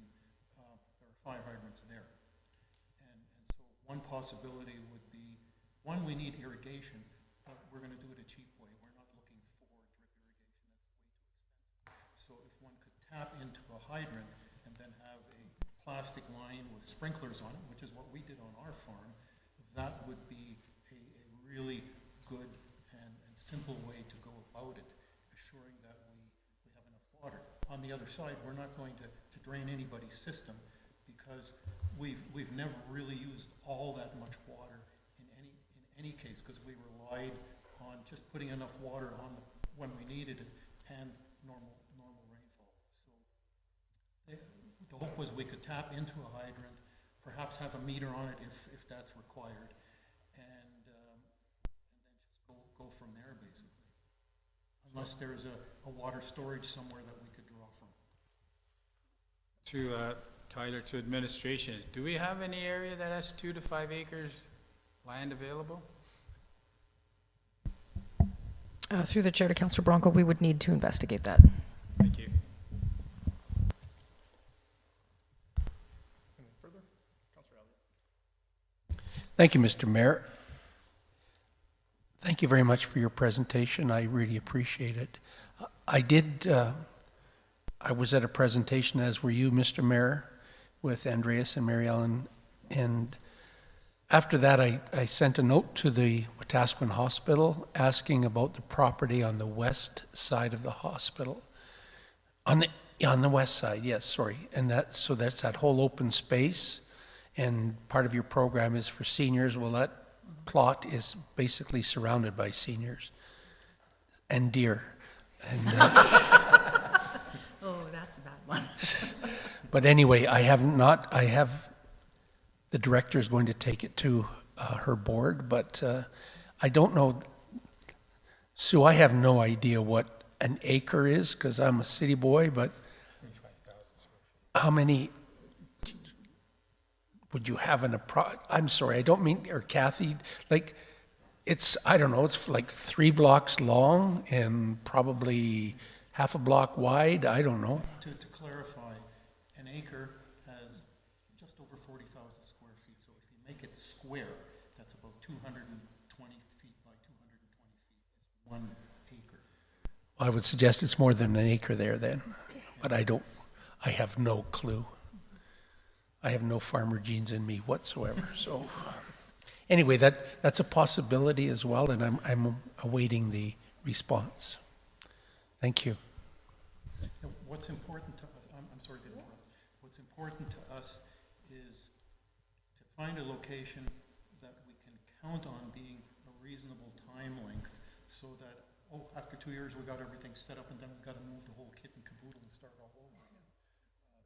there are fire hydrants there. And so one possibility would be, one, we need irrigation, but we're going to do it a cheap way. We're not looking for drip irrigation. That's way too expensive. So if one could tap into a hydrant and then have a plastic line with sprinklers on it, which is what we did on our farm, that would be a really good and simple way to go about it, assuring that we have enough water. On the other side, we're not going to drain anybody's system because we've never really used all that much water in any case, because we relied on just putting enough water on when we needed it and normal rainfall. So the hope was we could tap into a hydrant, perhaps have a meter on it if that's required, and then just go from there, basically. Unless there's a water storage somewhere that we could draw from. To Tyler, to administration, do we have any area that has 2 to 5 acres land available? Through the chair to Councillor Bronco, we would need to investigate that. Thank you. Any further? Councillor Elliott. Thank you, Mr. Mayor. Thank you very much for your presentation. I really appreciate it. I was at a presentation, as were you, Mr. Mayor, with Andreas and Mary Ellen, and after that I sent a note to the Wetaskiwin Hospital asking about the property on the west side of the hospital. On the west side, yes, sorry. And that's that whole open space, and part of your program is for seniors. Well, that plot is basically surrounded by seniors and deer. And, oh, that's a bad one. But anyway, the director is going to take it to her board, but I don't know. Sue, I have no idea what an acre is because I'm a city boy, but how many would you have in a I'm sorry, I don't mean, or Kathy, like, I don't know, it's like 3 blocks long and probably half a block wide, I don't know. To clarify, an acre has just over 40,000 square feet, so if you make it square, that's about 220 feet by 220 feet, is 1 acre. I would suggest it's more than an acre there then, but I have no clue. I have no farmer genes in me whatsoever, so. Anyway, that's a possibility as well, and I'm awaiting the response. Thank you. What's important to us, I'm sorry to interrupt. What's important to us is to find a location that we can count on being a reasonable time length so that, after 2 years we got everything set up and then we've got to move the whole kit and caboodle and start all over again. So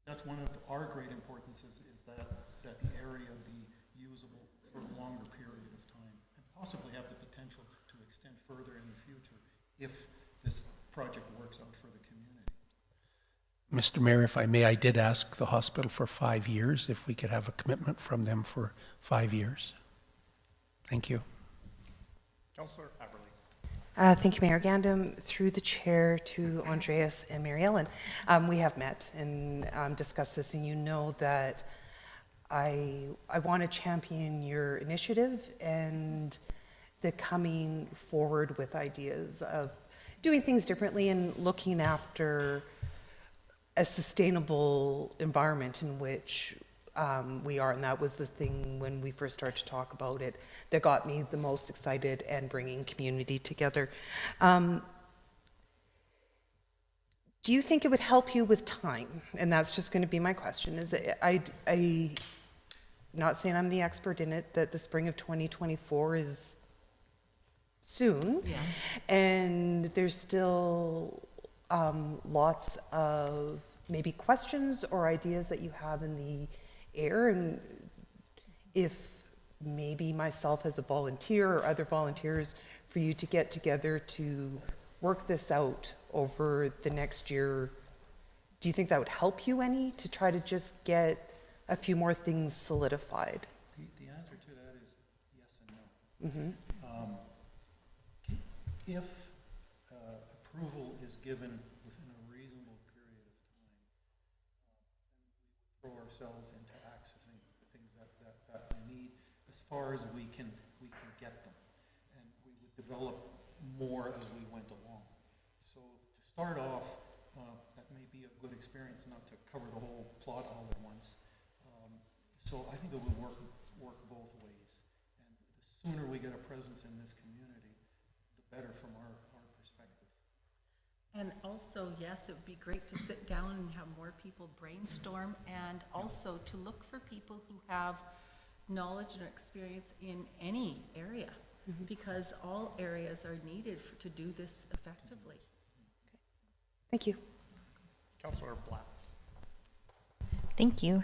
that's one of our great importances is that the area be usable for a longer period of time and possibly have the potential to extend further in the future if this project works out for the community. Mr. Mayor, if I may, I did ask the hospital for 5 years, if we could have a commitment from them for 5 years. Thank you. Councillor Haverly. Thank you, Mayor Gandam. Through the chair to Andreas and Mary Ellen. We have met and discussed this, and you know that I want to champion your initiative and the coming forward with ideas of, doing things differently and looking after a sustainable environment in which we are. And that was the thing when we first started to talk about it that got me the most excited and bringing community together. Do you think it would help you with time? And that's just going to be my question. Is it, not saying I'm the expert in it, that the spring of 2024 is soon. Yes. And there's still lots of maybe questions or ideas that you have in the air. And if maybe myself as a volunteer or other volunteers for you to get together to work this out over the next year, do you think that would help you any to try to just get a few more things solidified? The answer to that is yes and no. Mm-hmm. If approval is given within a reasonable period of time, we throw ourselves into accessing the things that we need as far as we can get them, and we would develop more as we went along. So to start off, that may be a good experience, not to cover the whole plot all at once. So I think it would work both ways. And the sooner we get a presence in this community, the better from our perspective. And also, yes, it would be great to sit down and have more people brainstorm, and also to look for people who have knowledge and experience in any area, because all areas are needed to do this effectively. Thank you. Councillor Blatz. Thank you.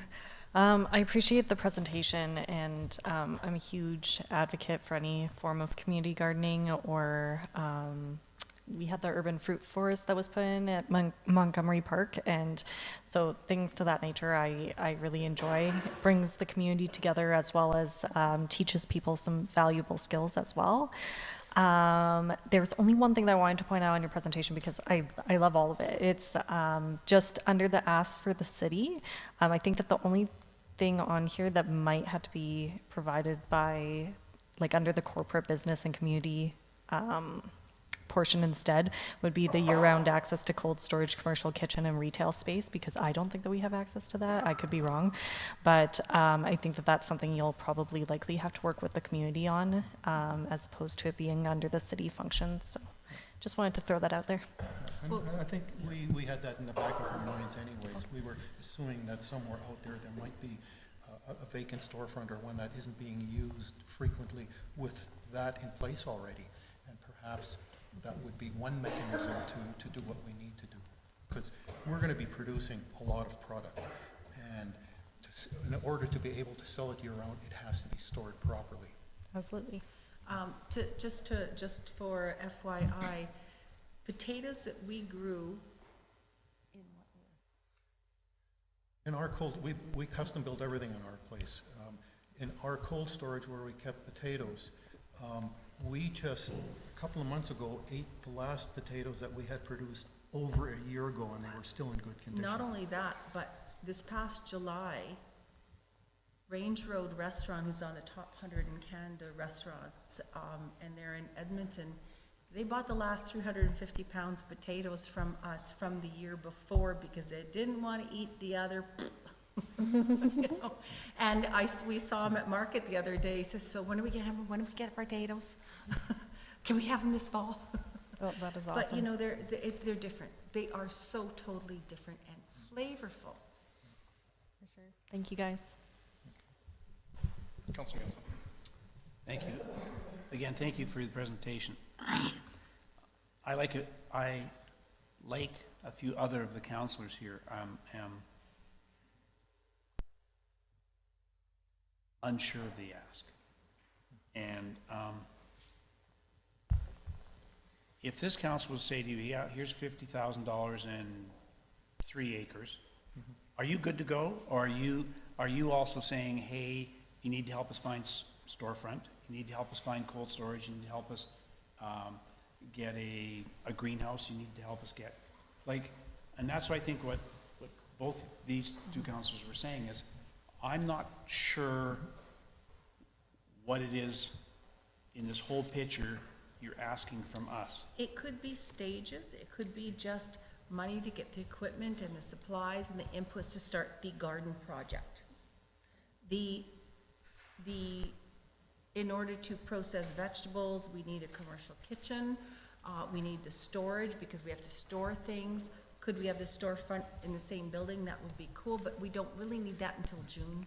I appreciate the presentation, and I'm a huge advocate for any form of community gardening, or we had the urban fruit forest that was put in at Montgomery Park, and so things to that nature I really enjoy. It brings the community together, as well as teaches people some valuable skills as well. There's only one thing that I wanted to point out in your presentation, because I love all of it. It's just under the ask for the city. I think that the only thing on here that might have to be provided by, like under the corporate business and community portion instead, would be the year-round access to cold storage, commercial, kitchen, and retail space, because I don't think that we have access to that. I could be wrong, but I think that that's something you'll probably likely have to work with the community on, as opposed to it being under the city function. So just wanted to throw that out there. I think we had that in the back of our minds anyways. We were assuming that somewhere out there might be a vacant storefront, or one that isn't being used frequently, with that in place already. And perhaps that would be one mechanism to do what we need to do. Because we're going to be producing a lot of product. And in order to be able to sell it year-round, it has to be stored properly. Absolutely. Just for FYI, potatoes that we grew in what year? In our cold, we custom built everything in our place. In our cold storage where we kept potatoes, we just a couple of months ago ate the last potatoes that we had produced over a year ago, and they were still in good condition. Not only that, but this past July, Range Road Restaurant, who's on the top 100 in Canada restaurants, and they're in Edmonton, they bought the last 350 pounds of potatoes from us from the year before, because they didn't want to eat the other. You know? And we saw them at market the other day. He says, "So when do we get potatoes? Can we have them this fall?" Oh, that is awesome. But you know, they're different. They are so totally different and flavorful. For sure. Thank you, guys. Councillor Neilson. Thank you. Again, thank you for the presentation. I like it. I like a few other of the councillors here. Am unsure of the ask. And if this council would say to you, yeah, here's $50,000 and 3 acres, are you good to go? Or are you also saying, hey, you need to help us find storefront, you need to help us find cold storage, you need to help us get a greenhouse, you need to help us get, like, and that's what I think what both these two councillors were saying is, I'm not sure what it is in this whole picture you're asking from us? It could be stages, it could be just money to get the equipment and the supplies and the inputs to start the garden project. In order to process vegetables, we need a commercial kitchen, we need the storage because we have to store things. Could we have the storefront in the same building? That would be cool, but we don't really need that until June.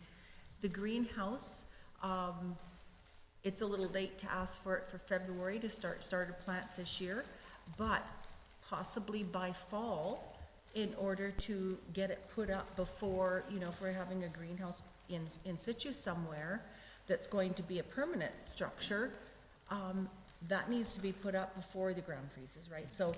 The greenhouse, it's a little late to ask for it for February to start starter plants this year, but possibly by fall, in order to get it put up before, you know, if we're having a greenhouse in situ somewhere that's going to be a permanent structure, that needs to be put up before the ground freezes, right? So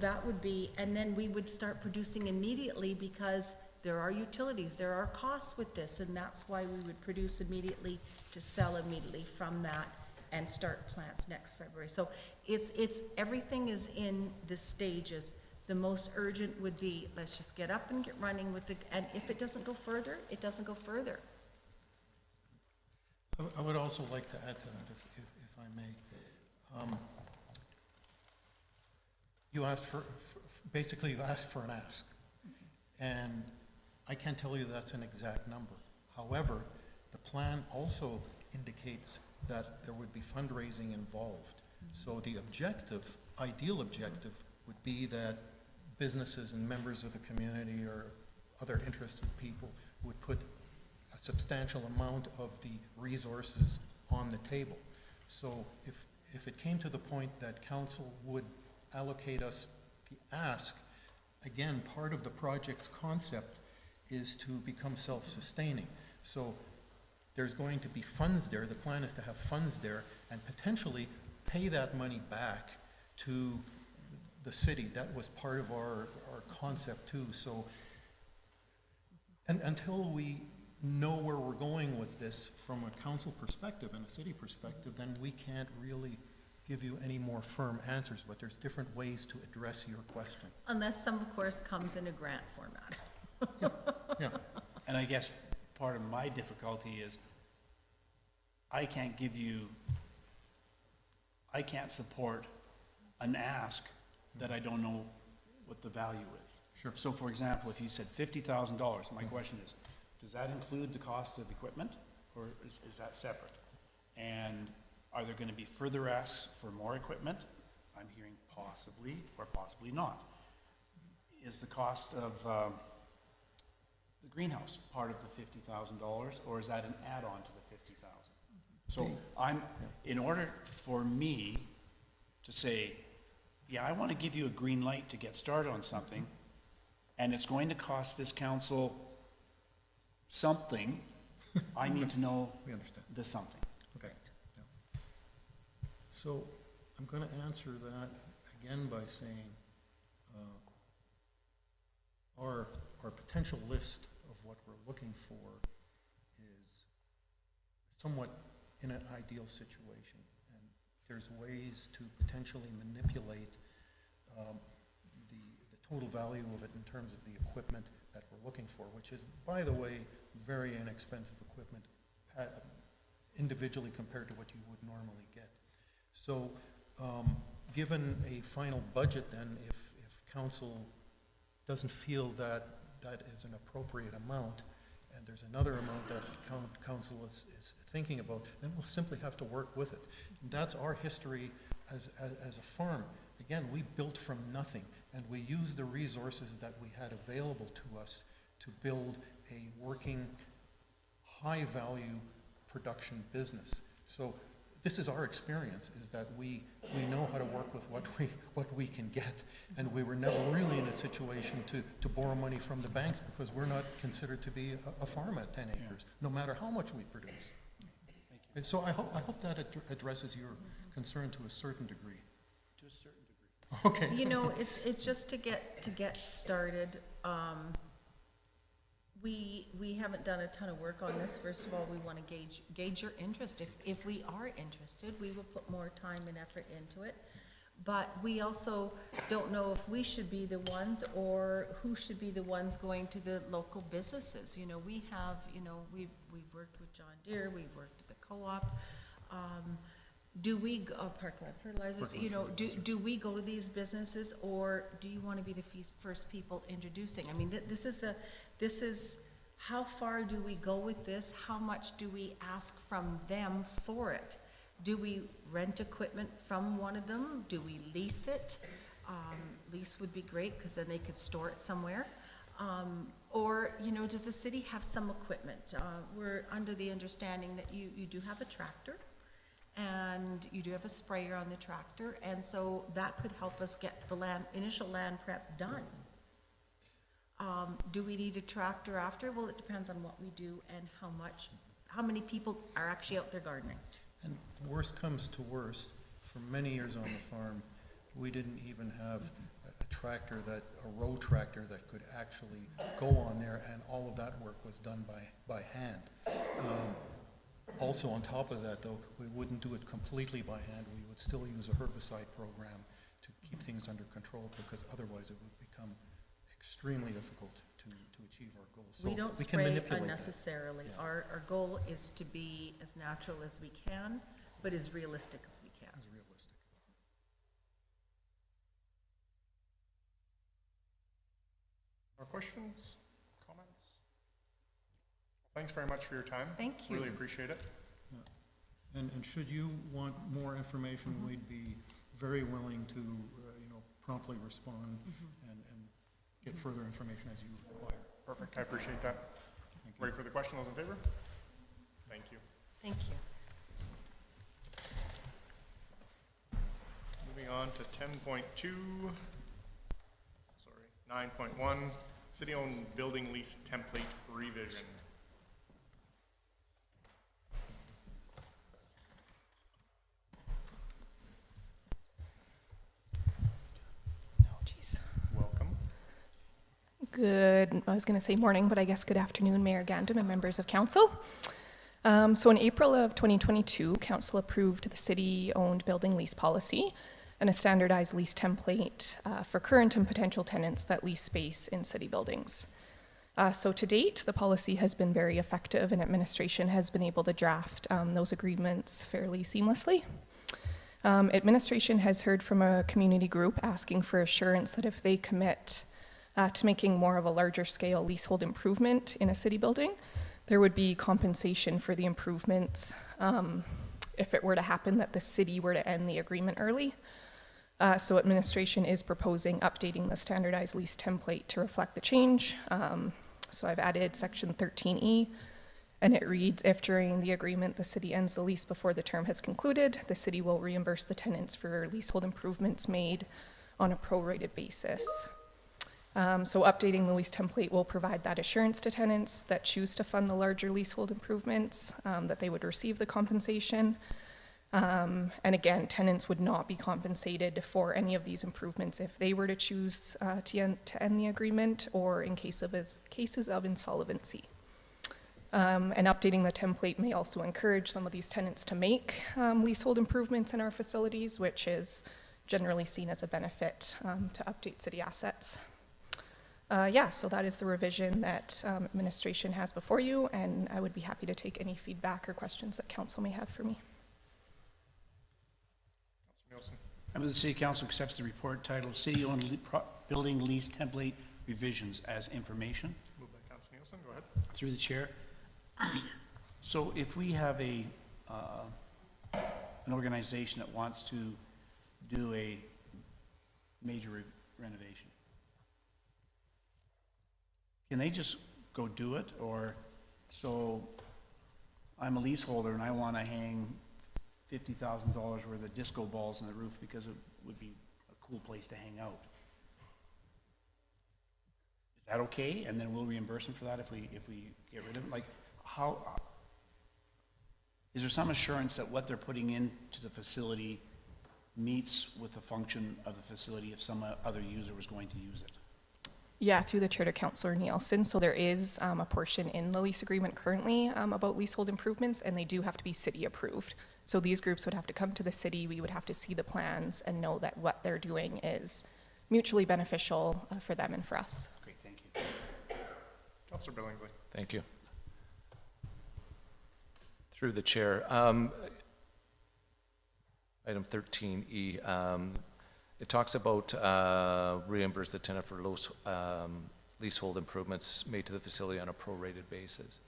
that would be, and then we would start producing immediately because there are utilities, there are costs with this, and that's why we would produce immediately to sell immediately from that and start plants next February. So it's everything is in the stages. The most urgent would be, let's just get up and get running with and if it doesn't go further, it doesn't go further. I would also like to add to that, if I may. You asked basically you asked for an ask. And I can't tell you that's an exact number. However, the plan also indicates that there would be fundraising involved. So the objective, ideal objective, would be that businesses and members of the community or other interested people would put a substantial amount of the resources on the table. So if it came to the point that council would allocate us the ask, again, part of the project's concept is to become self-sustaining. So there's going to be funds there. The plan is to have funds there and potentially pay that money back to the city. That was part of our concept too. So and until we know where we're going with this from a council perspective and a city perspective, then we can't really give you any more firm answers, but there's different ways to address your question. Unless some, of course, comes in a grant format. Yeah. And I guess part of my difficulty is I can't support an ask that I don't know what the value is. Sure. So for example, if you said $50,000, my question is, does that include the cost of equipment, or is that separate? And are there going to be further asks for more equipment? I'm hearing possibly or possibly not. Is the cost of the greenhouse part of the $50,000, or is that an add-on to the $50,000? So in order for me to say, yeah, I want to give you a green light to get started on something, and it's going to cost this council something, I need to know the something. Okay. Yeah. So I'm going to answer that again by saying our potential list of what we're looking for is somewhat in an ideal situation, and there's ways to potentially manipulate the total value of it in terms of the equipment that we're looking for, which is, by the way, very inexpensive equipment individually compared to what you would normally get. So given a final budget then, if council doesn't feel that that is an appropriate amount, and there's another amount that council is thinking about, then we'll simply have to work with it. And that's our history as a farm. Again, we built from nothing, and we used the resources that we had available to us to build a working, high-value production business. So this is our experience, is that we know how to work with what we can get, and we were never really in a situation to borrow money from the banks because we're not considered to be a farm at 10 acres, no matter how much we produce. And so I hope that addresses your concern to a certain degree. To a certain degree. Okay. You know, it's just to get started. We haven't done a ton of work on this. First of all, we want to gauge your interest. If we are interested, we will put more time and effort into it. But we also don't know if we should be the ones or who should be the ones going to the local businesses. You know, we have, you know, we've worked with John Deere, we've worked with the co-op. do we, fertilizers, you know, do we go to these businesses, or do you want to be the first people introducing? I mean, this is, how far do we go with this? How much do we ask from them for it? Do we rent equipment from one of them? Do we lease it? Lease would be great, because then they could store it somewhere. Or, you know, does the city have some equipment? We're under the understanding that you do have a tractor, and you do have a sprayer on the tractor, and so that could help us get the initial land prep done. Do we need a tractor after? Well, it depends on what we do and how many people are actually out there gardening. And worst comes to worst, for many years on the farm, we didn't even have a tractor a row tractor that could actually go on there, and all of that work was done by hand. Also, on top of that, though, we wouldn't do it completely by hand. We would still use a herbicide program to keep things under control, because otherwise it would become extremely difficult to achieve our goals. So We don't can spray manipulate that. unnecessarily. Yeah. Our goal is to be as natural as we can, but as realistic as we can. As realistic. More questions, comments? Thanks very much for your time. Thank you. Really appreciate it. Yeah. And should you want more information, we'd be very willing to, you know, promptly respond and get further information as you require. Perfect, I appreciate that. Ready for the question, those in favor? Thank you. Thank you. Moving on to 10.2, sorry, 9.1, city-owned building lease template revision. Welcome. Good, I was going to say morning, but I guess good afternoon, Mayor Gandam and members of council. So in April of 2022, council approved the city-owned building lease policy and a standardized lease template for current and potential tenants that lease space in city buildings. So to date, the policy has been very effective, and administration has been able to draft those agreements fairly seamlessly. Administration has heard from a community group asking for assurance that if they commit to making more of a larger scale leasehold improvement in a city building, there would be compensation for the improvements if it were to happen that the city were to end the agreement early. So administration is proposing updating the standardized lease template to reflect the change. So I've added section 13E, and it reads, if during the agreement the city ends the lease before the term has concluded, the city will reimburse the tenants for leasehold improvements made on a prorated basis. So updating the lease template will provide that assurance to tenants that choose to fund the larger leasehold improvements, that they would receive the compensation. And again, tenants would not be compensated for any of these improvements if they were to choose to end the agreement, or in cases of insolvency. And updating the template may also encourage some of these tenants to make leasehold improvements in our facilities, which is generally seen as a benefit to update city assets. So that is the revision that administration has before you, and I would be happy to take any feedback or questions that council may have for me. Neilson. I move the City Council accepts the report titled City-Owned Building Lease Template Revisions as information. Moved by Councillor Neilson, go ahead. Through the chair. So if we have an organization that wants to do a major renovation, can they just go do it? Or, so I'm a leaseholder and I want to hang $50,000 worth of disco balls on the roof because it would be a cool place to hang out. Is that okay? And then we'll reimburse them for that if we get rid of it? Like, how, is there some assurance that what they're putting into the facility meets with the function of the facility if some other user was going to use it? Yeah, through the chair to Councillor Neilson. So there is a portion in the lease agreement currently about leasehold improvements, and they do have to be city approved. So these groups would have to come to the city, we would have to see the plans and know that what they're doing is mutually beneficial for them and for us. Great, thank you. Councillor Billingsley. Thank you. Through the chair. item 13E. It talks about reimburse the tenant for leasehold improvements made to the facility on a prorated basis.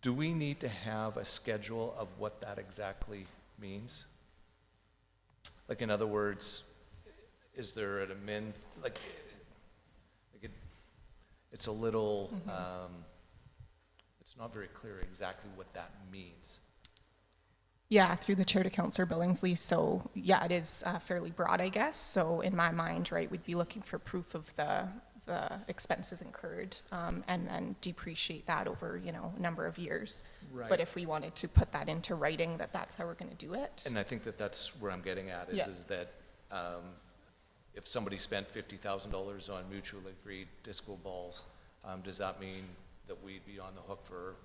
Do we need to have a schedule of what that exactly means? Like, in other words, is there an it's a little, it's not very clear exactly what that means. Yeah, through the chair to Councillor Billingsley. So yeah, it is fairly broad, I guess. So in my mind, right, we'd be looking for proof of the expenses incurred, and then depreciate that over, a number of years. Right. But if we wanted to put that into writing, that's how we're going to do it. And I think that's where I'm getting at, is that if somebody spent $50,000 on mutually agreed disco balls, does that mean that we'd be on the hook for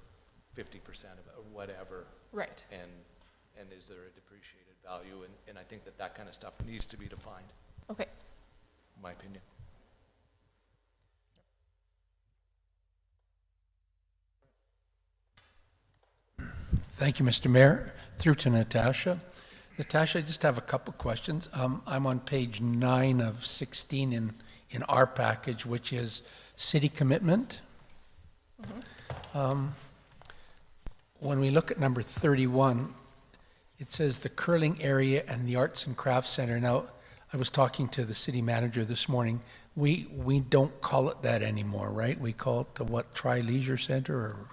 50% of it or whatever? Right. And is there a depreciated value? And I think that kind of stuff needs to be defined. Okay. In my opinion. Thank you, Mr. Mayor. Through to Natasha. Natasha, I just have a couple questions. I'm on page 9 of 16 in our package, which is city commitment. When we look at number 31, it says the curling area and the arts and crafts center. Now, I was talking to the city manager this morning. We don't call it that anymore, right? We call it the what, Tri-Leisure Center? Or?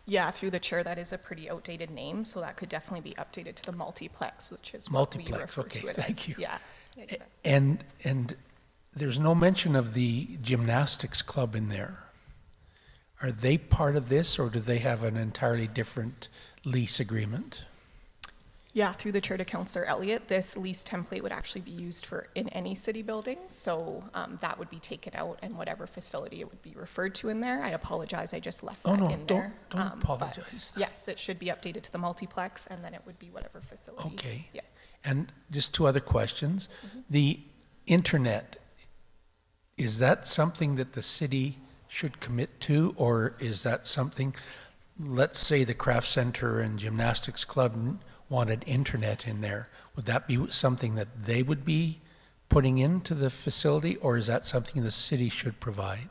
Yeah, through the chair, that is a pretty outdated name, so that could definitely be updated to the multiplex, which is what we refer to it thank as. you. Yeah. Exactly. And there's no mention of the gymnastics club in there. Are they part of this, or do they have an entirely different lease agreement? Yeah, through the chair to Councillor Elliott, this lease template would actually be used in any city building, so that would be taken out, and whatever facility it would be referred to in there. I apologize, I just left that in there. Don't apologize. But yes, it should be updated to the multiplex, and then it would be whatever facility. Okay. Yeah. And just two other questions. The internet, is that something that the city should commit to, or is that something, let's say the craft center and gymnastics club wanted internet in there, would that be something that they would be putting into the facility, or is that something the city should provide?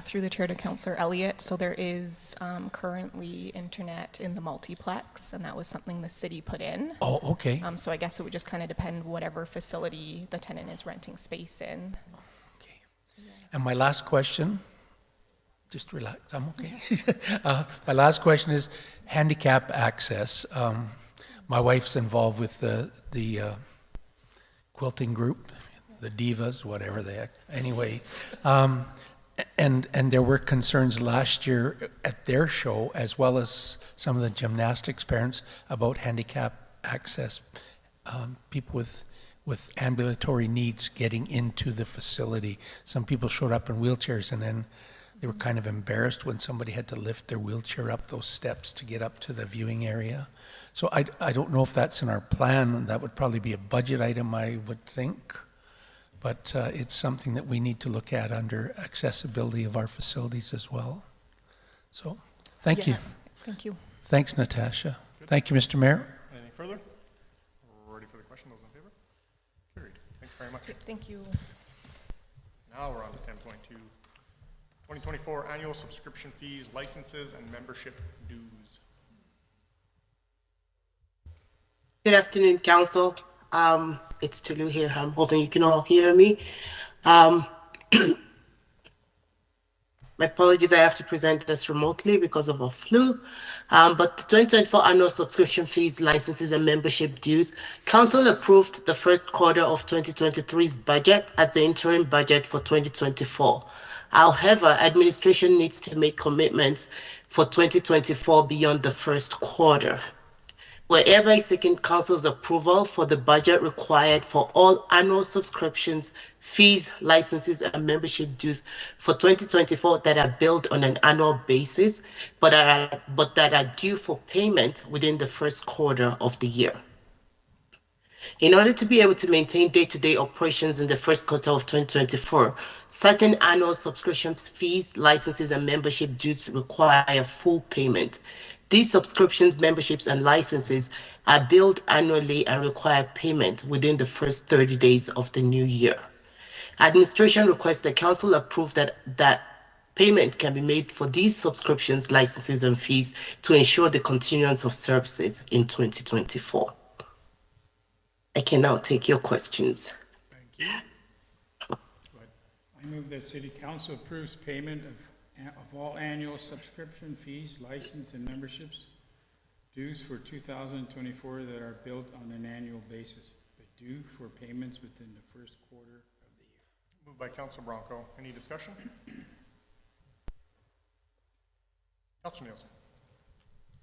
Through the chair to Councillor Elliott, so there is currently internet in the multiplex, and that was something the city put in. Oh, okay. So I guess it would just kind of depend whatever facility the tenant is renting space in. Okay. And my last question, just relax, I'm okay. My last question is handicap access. My wife's involved with the quilting group, the Divas, whatever they are. Anyway, and there were concerns last year at their show, as well as some of the gymnastics parents, about handicap access, people with ambulatory needs getting into the facility. Some people showed up in wheelchairs, and then they were kind of embarrassed when somebody had to lift their wheelchair up those steps to get up to the viewing area. So I don't know if that's in our plan. That would probably be a budget item, I would think. But it's something that we need to look at under accessibility of our facilities as well. So, thank you. Thank you. Thanks, Natasha. Good. Thank you, Mr. Mayor. Anything further? Ready for the question? Those in favor? Carried. Thanks very much. Thank you. Now we're on to 10.2. 2024 annual subscription fees, licenses, and membership dues. Good afternoon, Council. It's Tulu here. I'm hoping you can all hear me. My apologies, I have to present this remotely because of a flu. But the 2024 annual subscription fees, licenses, and membership dues, Council approved the first quarter of 2023's budget as the interim budget for 2024. However, administration needs to make commitments for 2024 beyond the first quarter. We're hereby seeking Council's approval for the budget required for all annual subscriptions, fees, licenses, and membership dues for 2024 that are billed on an annual basis, but that are due for payment within the first quarter of the year. In order to be able to maintain day-to-day operations in the first quarter of 2024, certain annual subscription fees, licenses, and membership dues require full payment. These subscriptions, memberships, and licenses are billed annually and require payment within the first 30 days of the new year. Administration requests the council approve that payment can be made for these subscriptions, licenses, and fees to ensure the continuance of services in 2024. I can now take your questions. Thank you. I move that City Council approves payment of all annual subscription fees, license, and memberships dues for 2024 that are billed on an annual basis, but due for payments within the first quarter of the year. Moved by Councillor Bronco. Any discussion? Councillor Neilson.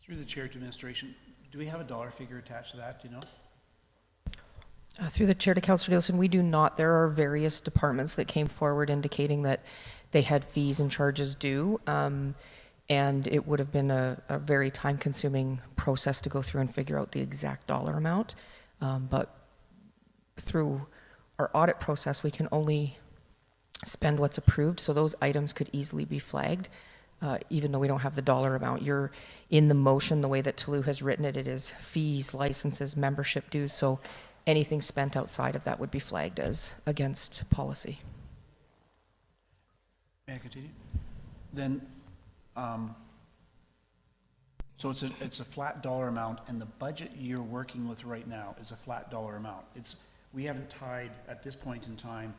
Through the chair to administration, do we have a dollar figure attached to that, do you know? Through the chair to Councillor Neilson, we do not. There are various departments that came forward indicating that they had fees and charges due, and it would have been a very time-consuming process to go through and figure out the exact dollar amount. But through our audit process, we can only spend what's approved, so those items could easily be flagged, even though we don't have the dollar amount. You're in the motion, the way that Toulouse has written it, it is fees, licenses, membership dues, so anything spent outside of that would be flagged as against policy. May I continue? Then, so it's a flat dollar amount, and the budget you're working with right now is a flat dollar amount. We haven't tied, at this point in time,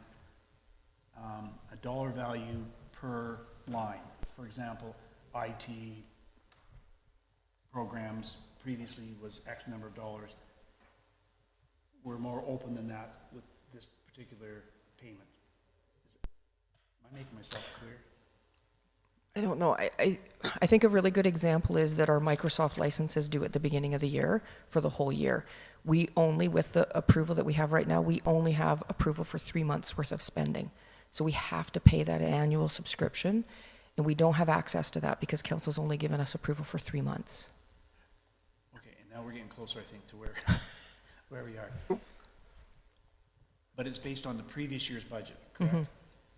a dollar value per line. For example, IT programs previously was X number of dollars. We're more open than that with this particular payment. Am I making myself clear? I don't know. I think a really good example is that our Microsoft license is due at the beginning of the year for the whole year. We only, with the approval that we have right now, we only have approval for 3 months worth of spending. So we have to pay that annual subscription, and we don't have access to that because council's only given us approval for 3 months. Okay, and now we're getting closer, I think, to where we are. But it's based on the previous year's budget, correct? Mm-hmm.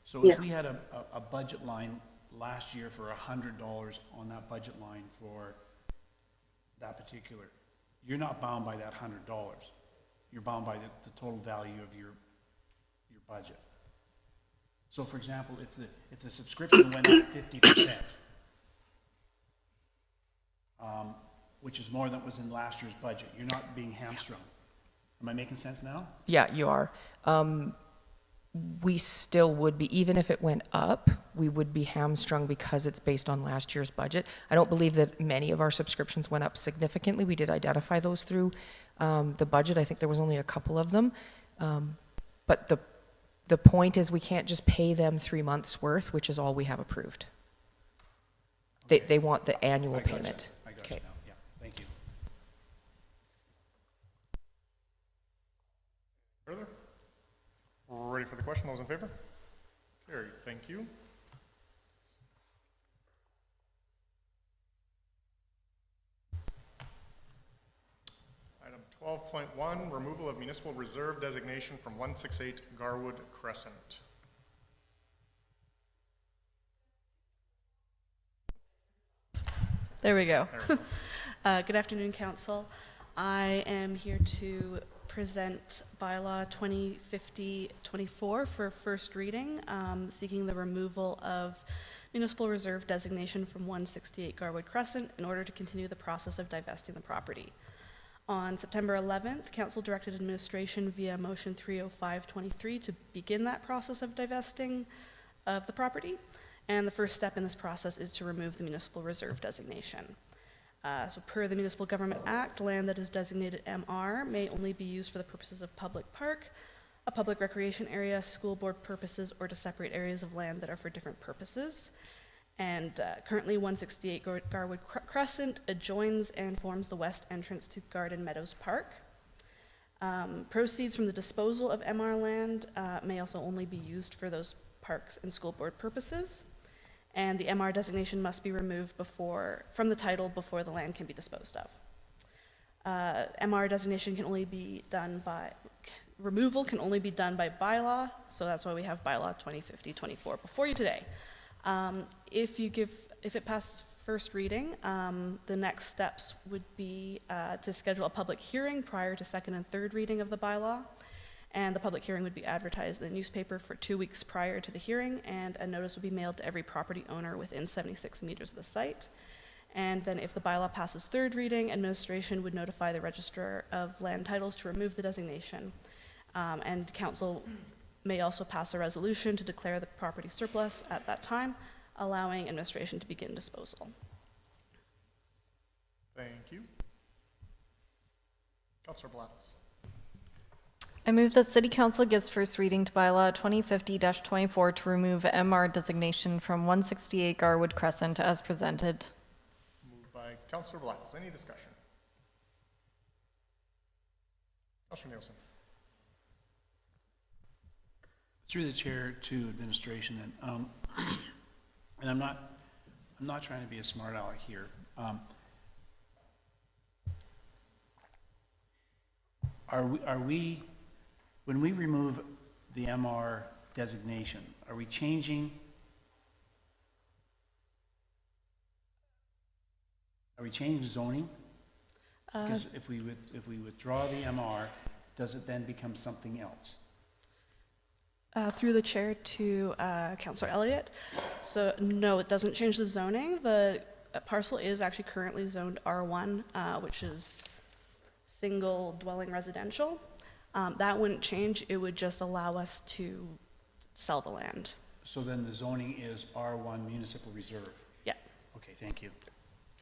So if we had a budget line last year for $100 on that budget line for that particular, you're not bound by that $100. You're bound by the total value of your budget. So for example, if the subscription went up 50%, which is more than was in last year's budget, you're not being hamstrung. Am I making sense now? Yeah, you are. We still would be, even if it went up, we would be hamstrung because it's based on last year's budget. I don't believe that many of our subscriptions went up significantly. We did identify those through the budget. I think there was only a couple of them. But the point is we can't just pay them 3 months worth, which is all we have approved. Okay. They want the annual payment. I got you now. Yeah, thank you. Further? We're ready for the question. Those in favor? Carried. Thank you. Item 12.1, removal of Municipal Reserve designation from 168 Garwood Crescent. There we go. Good afternoon, Council. I am here to present Bylaw 2050-24 for first reading, seeking the removal of Municipal Reserve designation from 168 Garwood Crescent in order to continue the process of divesting the property. On September 11th, Council directed administration via Motion 30523 to begin that process of divesting of the property, and the first step in this process is to remove the Municipal Reserve designation. So per the Municipal Government Act, land that is designated MR may only be used for the purposes of public park, a public recreation area, school board purposes, or to separate areas of land that are for different purposes. And currently 168 Garwood Crescent adjoins and forms the west entrance to Garden Meadows Park. Proceeds from the disposal of MR land may also only be used for those parks and school board purposes. And the MR designation must be removed from the title before the land can be disposed of. MR designation can only be done by, removal can only be done by bylaw, so that's why we have Bylaw 2050-24 before you today. If it passes first reading. The next steps would be to schedule a public hearing prior to second and third reading of the bylaw. And the public hearing would be advertised in the newspaper for 2 weeks prior to the hearing, and a notice would be mailed to every property owner within 76 meters of the site. And then if the bylaw passes third reading, administration would notify the Register of Land Titles to remove the designation. And council may also pass a resolution to declare the property surplus at that time, allowing administration to begin disposal. Thank you. Councillor Blatz. I move that City Council gives first reading to Bylaw 2050-24 to remove MR designation from 168 Garwood Crescent as presented. Moved by Councillor Blatz. Any discussion? Councillor Neilson. Through the chair to administration, and I'm not trying to be a smart aleck here. Are we, when we remove the MR designation, are we changing? Are we changing zoning? Because if we withdraw the MR, does it then become something else? Through the chair to Councillor Elliott. So no, it doesn't change the zoning. The parcel is actually currently zoned R1, which is single dwelling residential. That wouldn't change. It would just allow us to sell the land. So then the zoning is R1 Municipal Reserve? Yeah. Okay, thank you.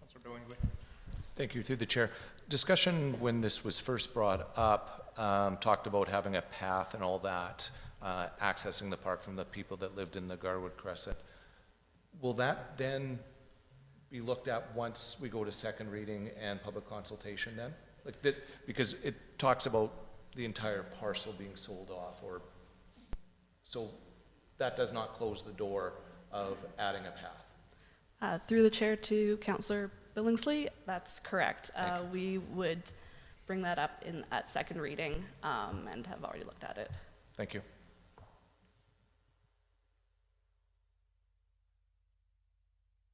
Councillor Billingsley. Thank you. Through the chair. Discussion when this was first brought up talked about having a path and all that, accessing the park from the people that lived in the Garwood Crescent. Will that then be looked at once we go to second reading and public consultation then? Like that, because it talks about the entire parcel being sold off, or so that does not close the door of adding a path. Through the chair to Councillor Billingsley, that's correct. We would bring that up at second reading and have already looked at it. Thank you.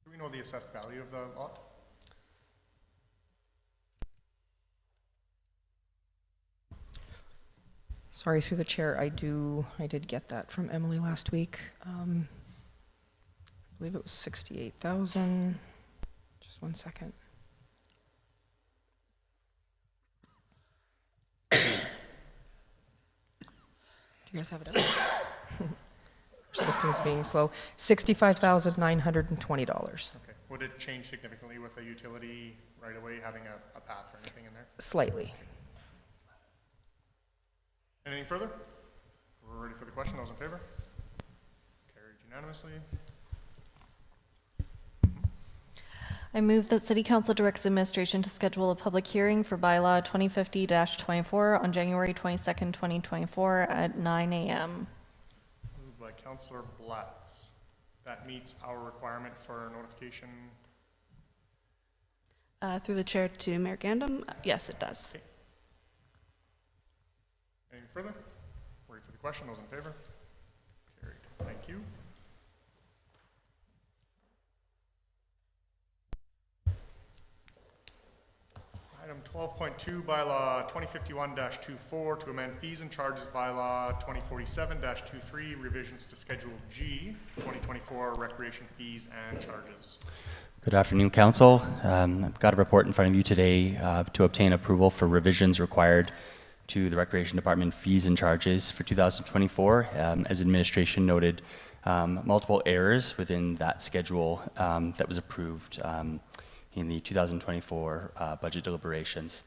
Do we know the assessed value of the lot? Sorry, through the chair, I did get that from Emily last week. I believe it was 68,000. Just one second. Do you guys have it up? Our system's being slow. $65,920. Okay. Would it change significantly with a utility right away having a path or anything in there? Slightly. Anything further? We're ready for the question. Those in favor? Carried unanimously. I move that City Council directs administration to schedule a public hearing for Bylaw 2050-24 on January 22nd, 2024 at 9 a.m. Moved by Councillor Blatz. That meets our requirement for notification. Through the chair to Mayor Gandam, yes, it does. Okay. Anything further? Ready for the question. Those in favor? Carried. Thank you. Item 12.2, Bylaw 2051-24 to amend fees and charges Bylaw 2047-23, revisions to Schedule G, 2024 recreation fees and charges. Good afternoon, Council. I've got a report in front of you today to obtain approval for revisions required to the Recreation Department fees and charges for 2024. As administration noted, multiple errors within that schedule that was approved in the 2024 budget deliberations.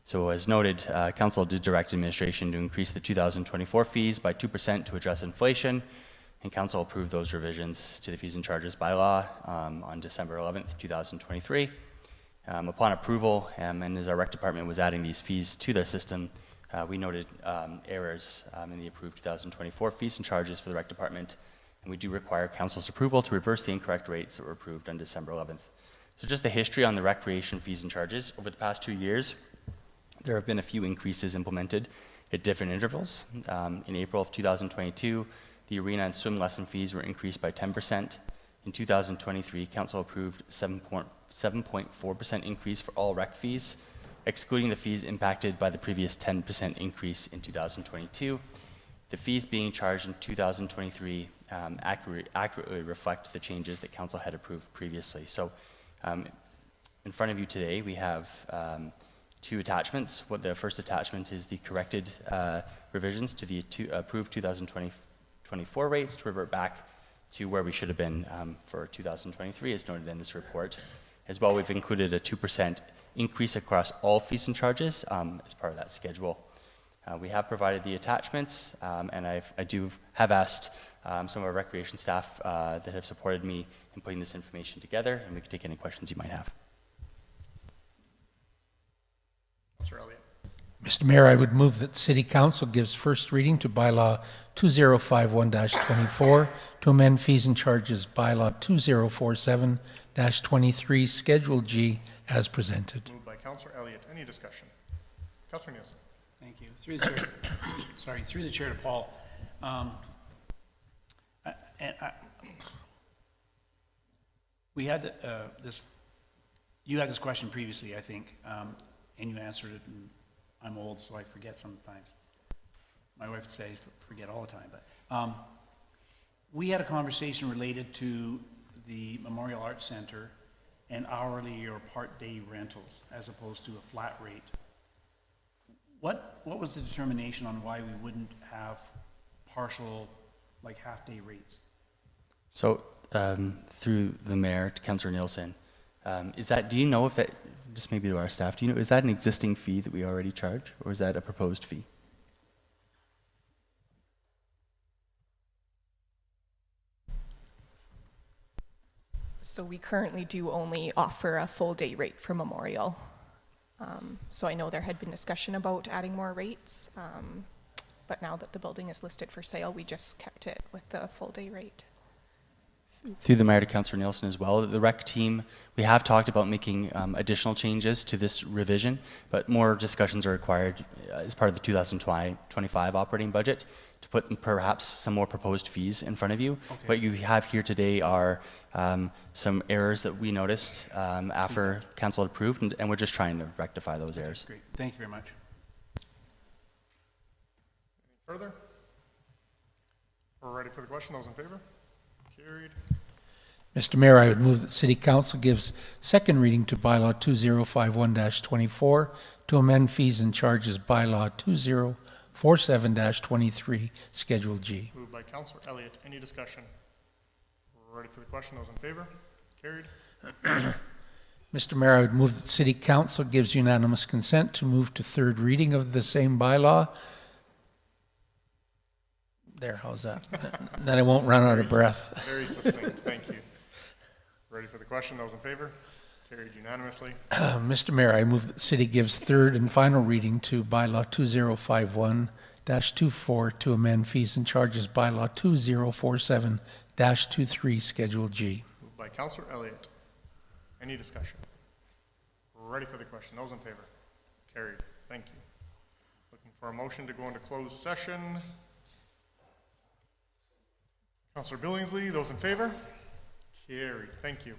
So as noted, Council did direct administration to increase the 2024 fees by 2% to address inflation, and Council approved those revisions to the fees and charges bylaw on December 11th, 2023. Upon approval, and as our rec department was adding these fees to their system, we noted errors in the approved 2024 fees and charges for the rec department, and we do require Council's approval to reverse the incorrect rates that were approved on December 11th. So just the history on the recreation fees and charges. Over the past 2 years, there have been a few increases implemented at different intervals. In April of 2022, the arena and swim lesson fees were increased by 10%. In 2023, Council approved 7.4% increase for all rec fees, excluding the fees impacted by the previous 10% increase in 2022. The fees being charged in 2023 accurately reflect the changes that Council had approved previously. So in front of you today, we have two attachments. What the first attachment is the corrected revisions to the approved 2024 rates to revert back to where we should have been for 2023, as noted in this report. As well, we've included a 2% increase across all fees and charges as part of that schedule. We have provided the attachments, and I do have asked some of our recreation staff that have supported me in putting this information together, and we can take any questions you might have. Councillor Elliott. Mr. Mayor, I would move that City Council gives first reading to Bylaw 2051-24 to amend fees and charges Bylaw 2047-23 Schedule G as presented. Moved by Councillor Elliott. Any discussion? Councillor Neilson. Thank you. Through the chair, through the chair to Paul. We had you had this question previously, I think, and you answered it. And I'm old, so I forget sometimes. My wife would say forget all the time, but we had a conversation related to the Memorial Arts Center and hourly or part-day rentals as opposed to a flat rate. What was the determination on why we wouldn't have partial, like half-day rates? So through the mayor to Councillor Neilson, do you know if it, just maybe to our staff, do you know, is that an existing fee that we already charge, or is that a proposed fee? So we currently do only offer a full day rate for Memorial. So I know there had been discussion about adding more rates, but now that the building is listed for sale, we just kept it with the full day rate. Through the mayor to Councillor Neilson as well, the rec team, we have talked about making additional changes to this revision, but more discussions are required as part of the 2025 operating budget to put perhaps some more proposed fees in front of you. Okay. What you have here today are some errors that we noticed after Council had approved, and we're just trying to rectify those errors. Great, thank you very much. Any further? We're ready for the question. Those in favor? Carried. Mr. Mayor, I would move that City Council gives second reading to Bylaw 2051-24 to amend fees and charges Bylaw 2047-23 Schedule G. Moved by Councillor Elliott. Any discussion? We're ready for the question. Those in favor? Carried. Mr. Mayor, I would move that City Council gives unanimous consent to move to third reading of the same bylaw. There, how's that? Then I won't run out of breath. Very succinct. Thank you. Ready for the question? Those in favor? Carried unanimously. Mr. Mayor, I move that the City gives third and final reading to Bylaw 2051-24 to amend fees and charges Bylaw 2047-23 Schedule G. Moved by Councillor Elliott. Any discussion? We're ready for the question. Those in favor? Carried. Thank you. Looking for a motion to go into closed session. Councillor Billingsley, those in favor? Carried. Thank you.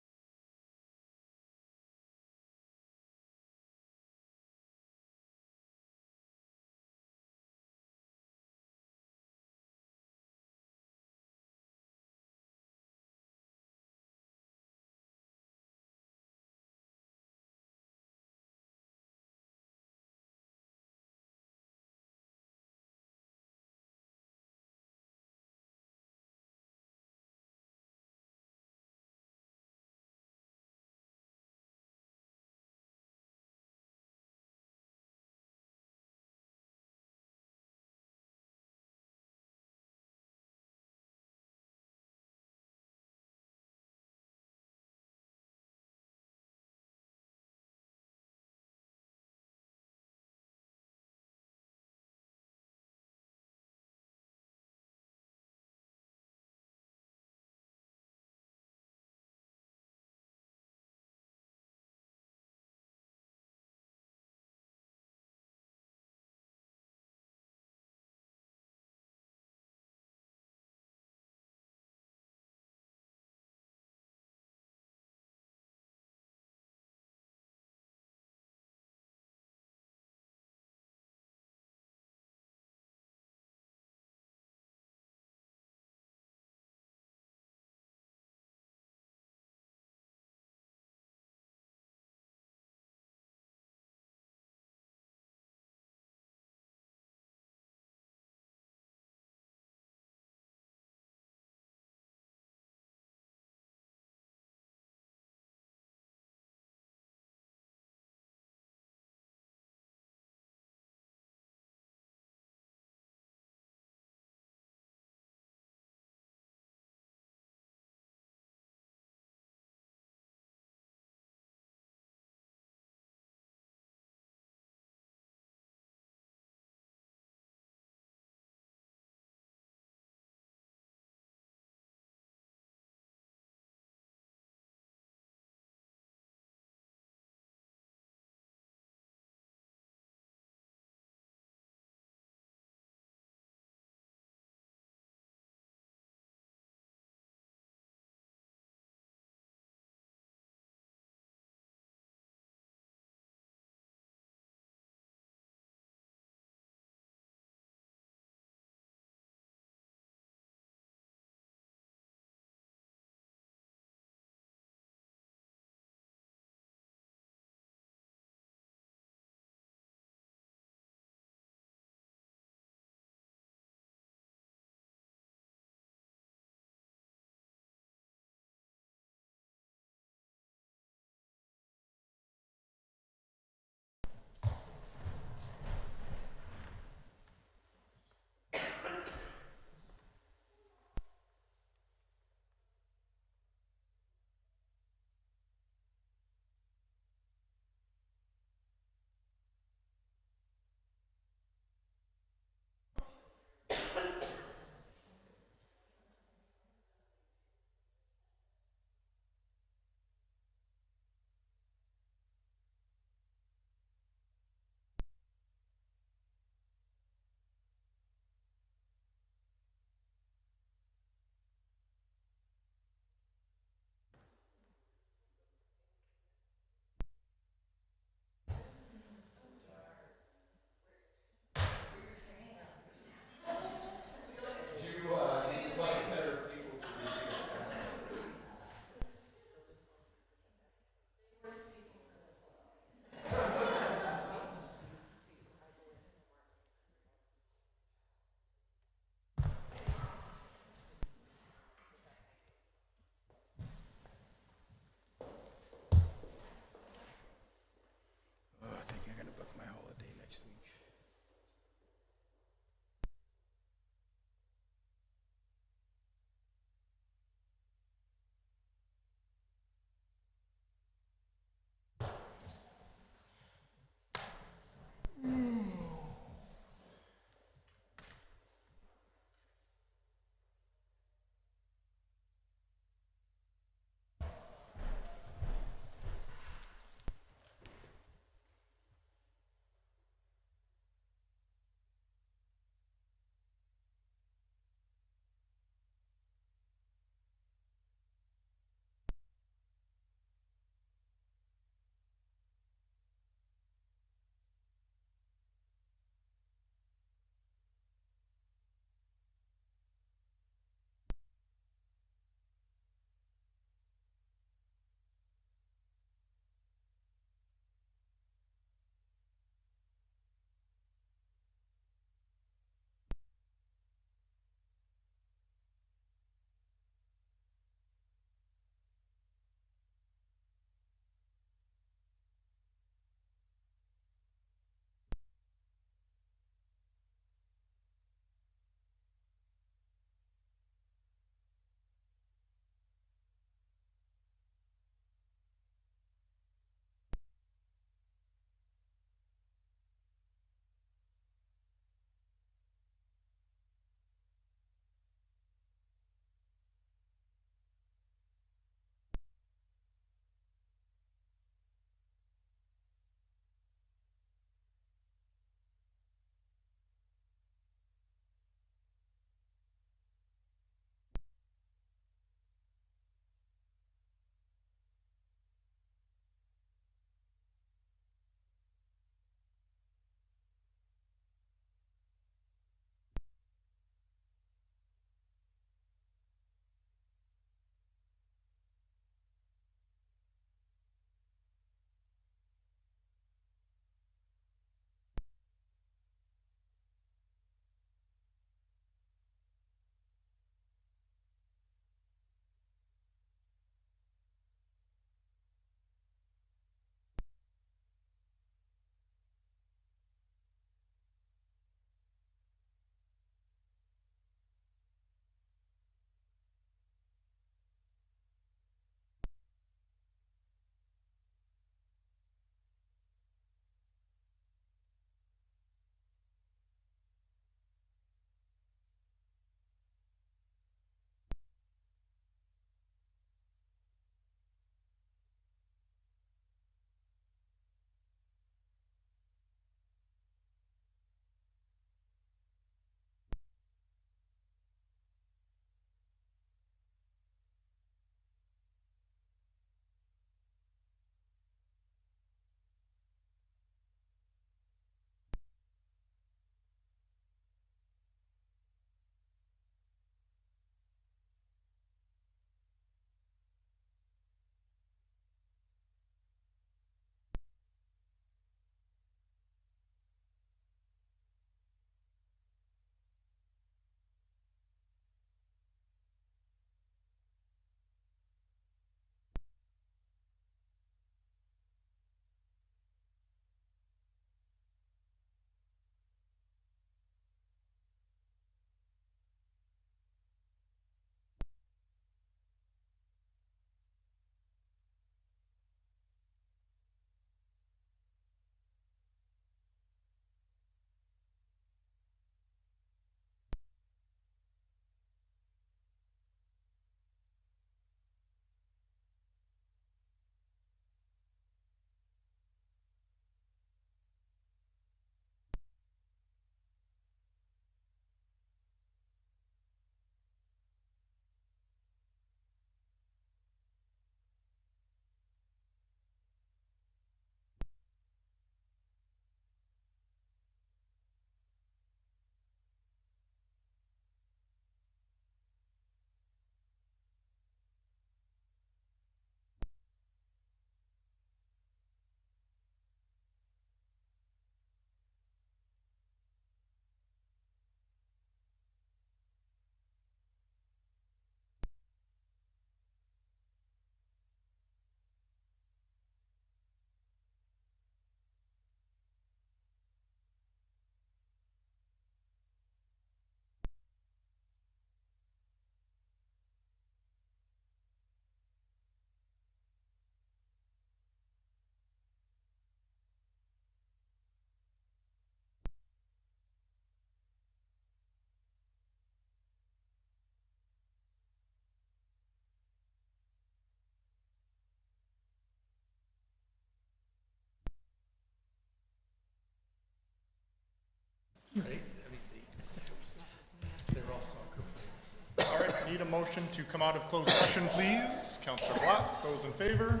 need a motion to come out of closed session, please. Councillor Blatz, those in favor?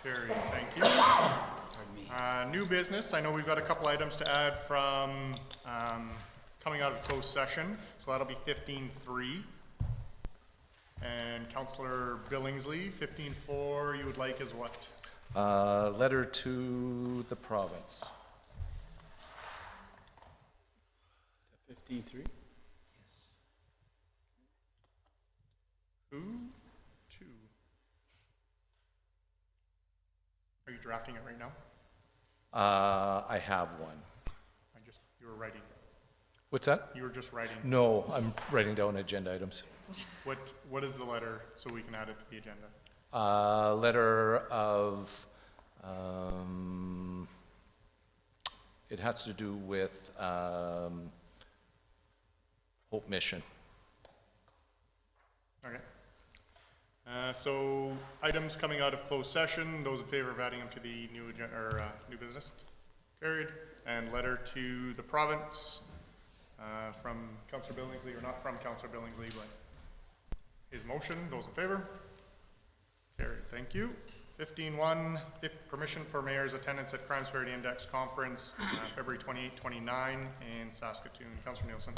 Carried, thank you. New business, I know we've got a couple items to add from coming out of closed session, so that'll be 15.3. And Councillor Billingsley, 15.4, you would like as what? Letter to the province. 15.3? Who? Two. Are you drafting it right now? I have one. You were writing. What's that? You were just writing. No, I'm writing down agenda items. What is the letter so we can add it to the agenda? Letter of, it has to do with Hope Mission. Okay. So items coming out of closed session, those in favor of adding them to the new agenda, or new business? Carried. And letter to the province from Councillor Billingsley, or not from Councillor Billingsley, but his motion, those in favor? Carried, thank you. 15.1, permission for mayor's attendance at Crime Severity Index Conference, February 28, 29 in Saskatoon. Councillor Neilson.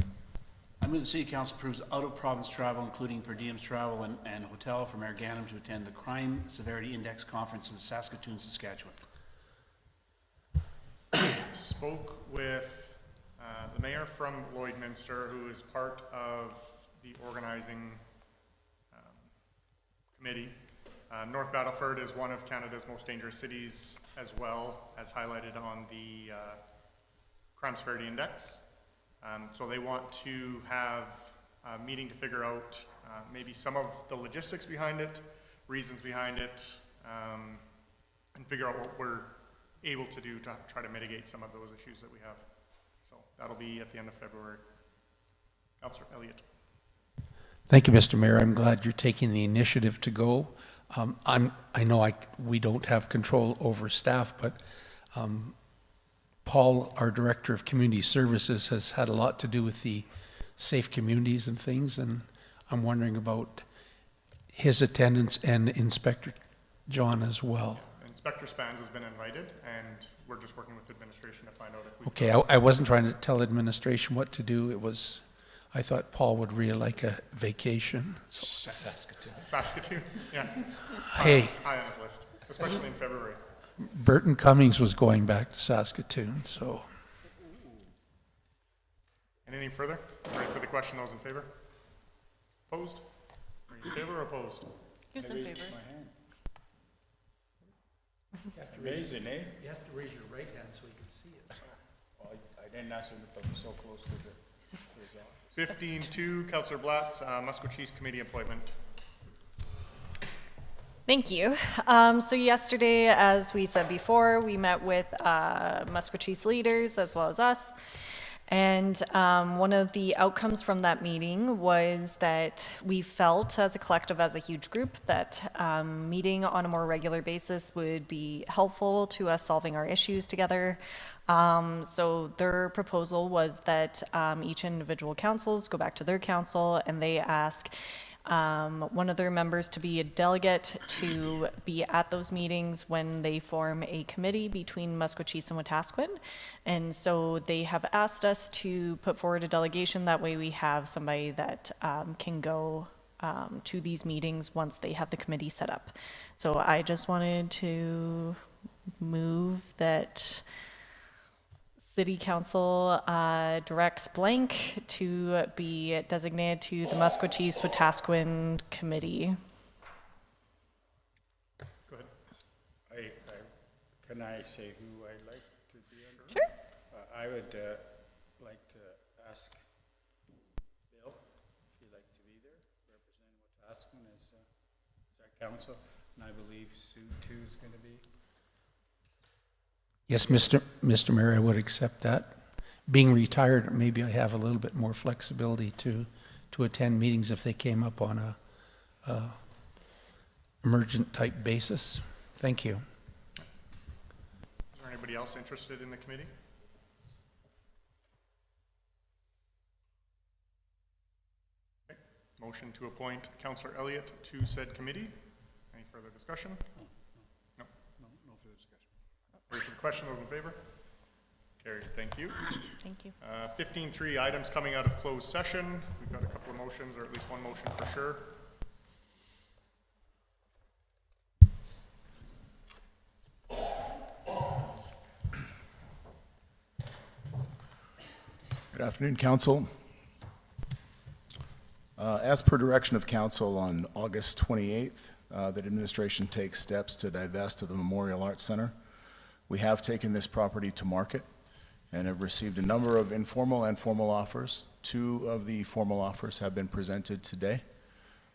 I move the City Council approves out-of-province travel, including per diems travel and hotel for Mayor Gandam to attend the Crime Severity Index Conference in Saskatoon, Saskatchewan. Spoke with the mayor from Lloydminster, who is part of the organizing committee. North Battleford is one of Canada's most dangerous cities, as well as highlighted on the Crime Severity Index. So they want to have a meeting to figure out maybe some of the logistics behind it, reasons behind it, and figure out what we're able to do to try to mitigate some of those issues that we have. So that'll be at the end of February. Councillor Elliott. Thank you, Mr. Mayor. I'm glad you're taking the initiative to go. I know we don't have control over staff, but Paul, our Director of Community Services, has had a lot to do with the safe communities and things, and I'm wondering about his attendance and Inspector John as well. Inspector Spans has been invited, and we're just working with administration to find out if we... Okay, I wasn't trying to tell administration what to do. It was, I thought Paul would really like a vacation. So. Saskatoon. Saskatoon, yeah. Hey. High on his list, especially in February. Burton Cummings was going back to Saskatoon, so. Anything further? Ready for the question, those in favor? Opposed? Are you in favor or opposed? Who's in favor? You have to raise it, eh? You have to raise your right hand so you can see it. Oh, I didn't ask him to put me so close to the... 15.2, Councillor Blatz, Muskogee Committee appointment. Thank you. So yesterday, as we said before, we met with Muskogee leaders as well as us. And one of the outcomes from that meeting was that we felt as a collective, as a huge group, that meeting on a more regular basis would be helpful to us solving our issues together. So their proposal was that each individual councils go back to their council and they ask one of their members to be a delegate to be at those meetings when they form a committee between Muskogee and Wetaskiwin. And so they have asked us to put forward a delegation. That way we have somebody that can go to these meetings once they have the committee set up. So I just wanted to move that City Council directs blank to be designated to the Muskogee-Wetaskiwin Committee. Go ahead. Can I say who I'd like to be under? Sure. I would like to ask Bill if he'd like to be there, representing Wetaskiwin as our council, and I believe Sue too is going to be. Yes, Mr. Mayor, I would accept that. Being retired, maybe I have a little bit more flexibility to attend meetings if they came up on a emergent type basis. Thank you. Is there anybody else interested in the committee? Okay. Motion to appoint Councillor Elliott to said committee. Any further discussion? No. No further discussion. Ready for the question? Those in favor? Carried. Thank you. Thank you. 15.3, items coming out of closed session. We've got a couple of motions, or at least one motion for sure. Good afternoon, Council. As per direction of Council on August 28th, that administration takes steps to divest of the Memorial Arts Center. We have taken this property to market and have received a number of informal and formal offers. 2 of the formal offers have been presented today.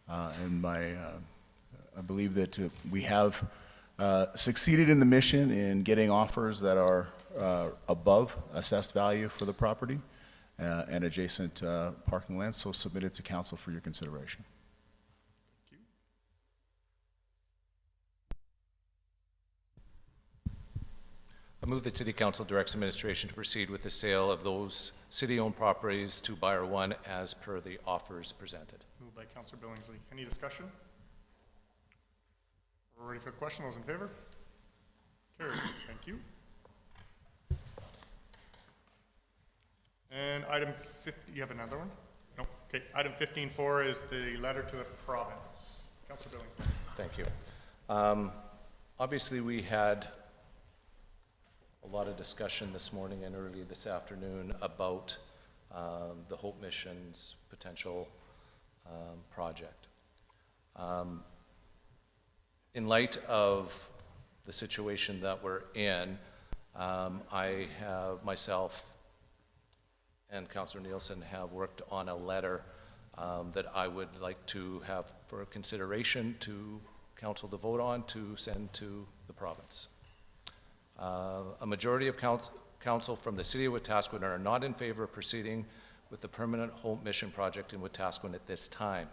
And I believe that we have succeeded in the mission in getting offers that are above assessed value for the property and adjacent parking land, so submitted to Council for your consideration. I move that City Council directs administration to proceed with the sale of those city-owned properties to Buyer 1 as per the offers presented. Moved by Councillor Billingsley. Any discussion? We're ready for the question. Those in favor? Carried. Thank you. And item 50, you have another one? No. Okay. Item 15.4 is the letter to the province. Councillor Billingsley. Thank you. Obviously, we had a lot of discussion this morning and early this afternoon about the Hope Mission's potential project. In light of the situation that we're in, I have myself and Councillor Neilson have worked on a letter that I would like to have for consideration to Council to vote on to send to the province. A majority of council from the City of Wetaskiwin are not in favor of proceeding with the permanent Hope Mission project in Wetaskiwin at this time.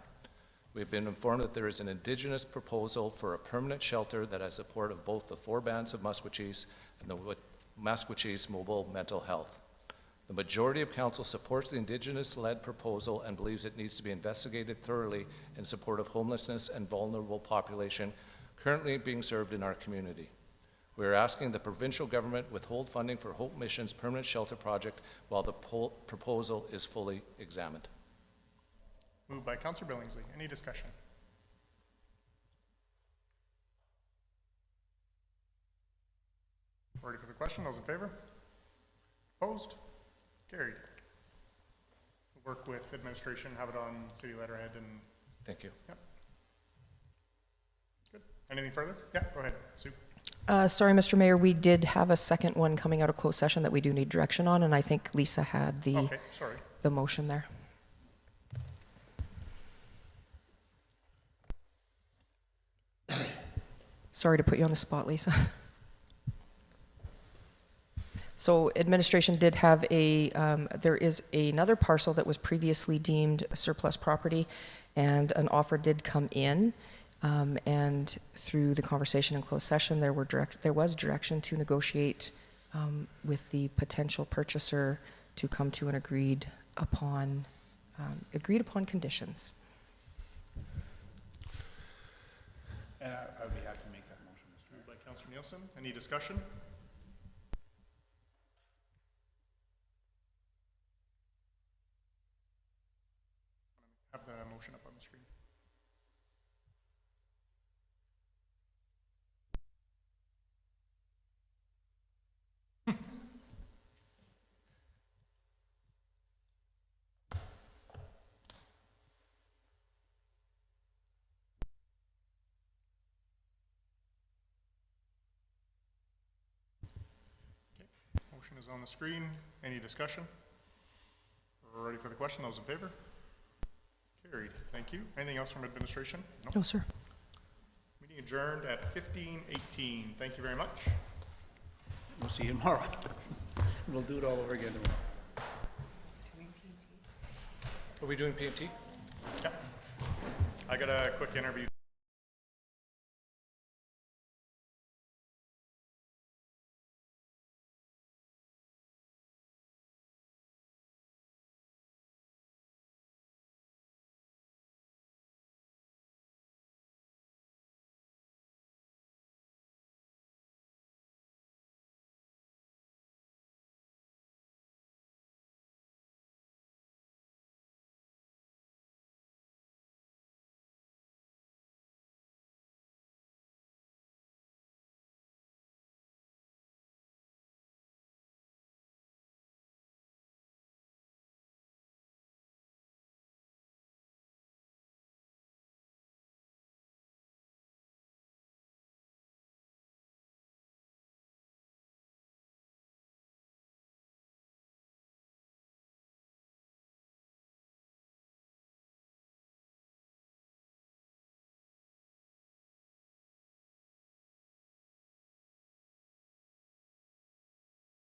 We've been informed that there is an Indigenous proposal for a permanent shelter that has support of both the 4 bands of Maskwacis and the Maskwacis Mobile Mental Health. The majority of council supports the Indigenous-led proposal and believes it needs to be investigated thoroughly in support of homelessness and vulnerable population currently being served in our community. We are asking the provincial government withhold funding for Hope Mission's permanent shelter project while the proposal is fully examined. Moved by Councillor Billingsley. Any discussion? Ready for the question? Those in favor? Opposed? Carried. We'll work with administration, have it on city letterhead and... Thank you. Yep. Good. Anything further? Yeah, go ahead. Sue. Sorry, Mr. Mayor, we did have a second one coming out of closed session that we do need direction on, and I think Lisa had the motion there. Sorry to put you on the spot, Lisa. So administration did have there is another parcel that was previously deemed surplus property, and an offer did come in. And through the conversation in closed session, there was direction to negotiate with the potential purchaser to come to an agreed upon conditions. And I would be happy to make that motion, Mr. Mayor. Moved by Councillor Neilson. Any discussion? Have the motion up on the screen. Motion is on the screen. Any discussion? We're ready for the question. Those in favor? Carried. Thank you. Anything else from administration? No, sir. Meeting adjourned at 15:18. Thank you very much. We'll see you tomorrow. We'll do it all over again tomorrow. Are we doing P&T? Yeah. I got a quick interview.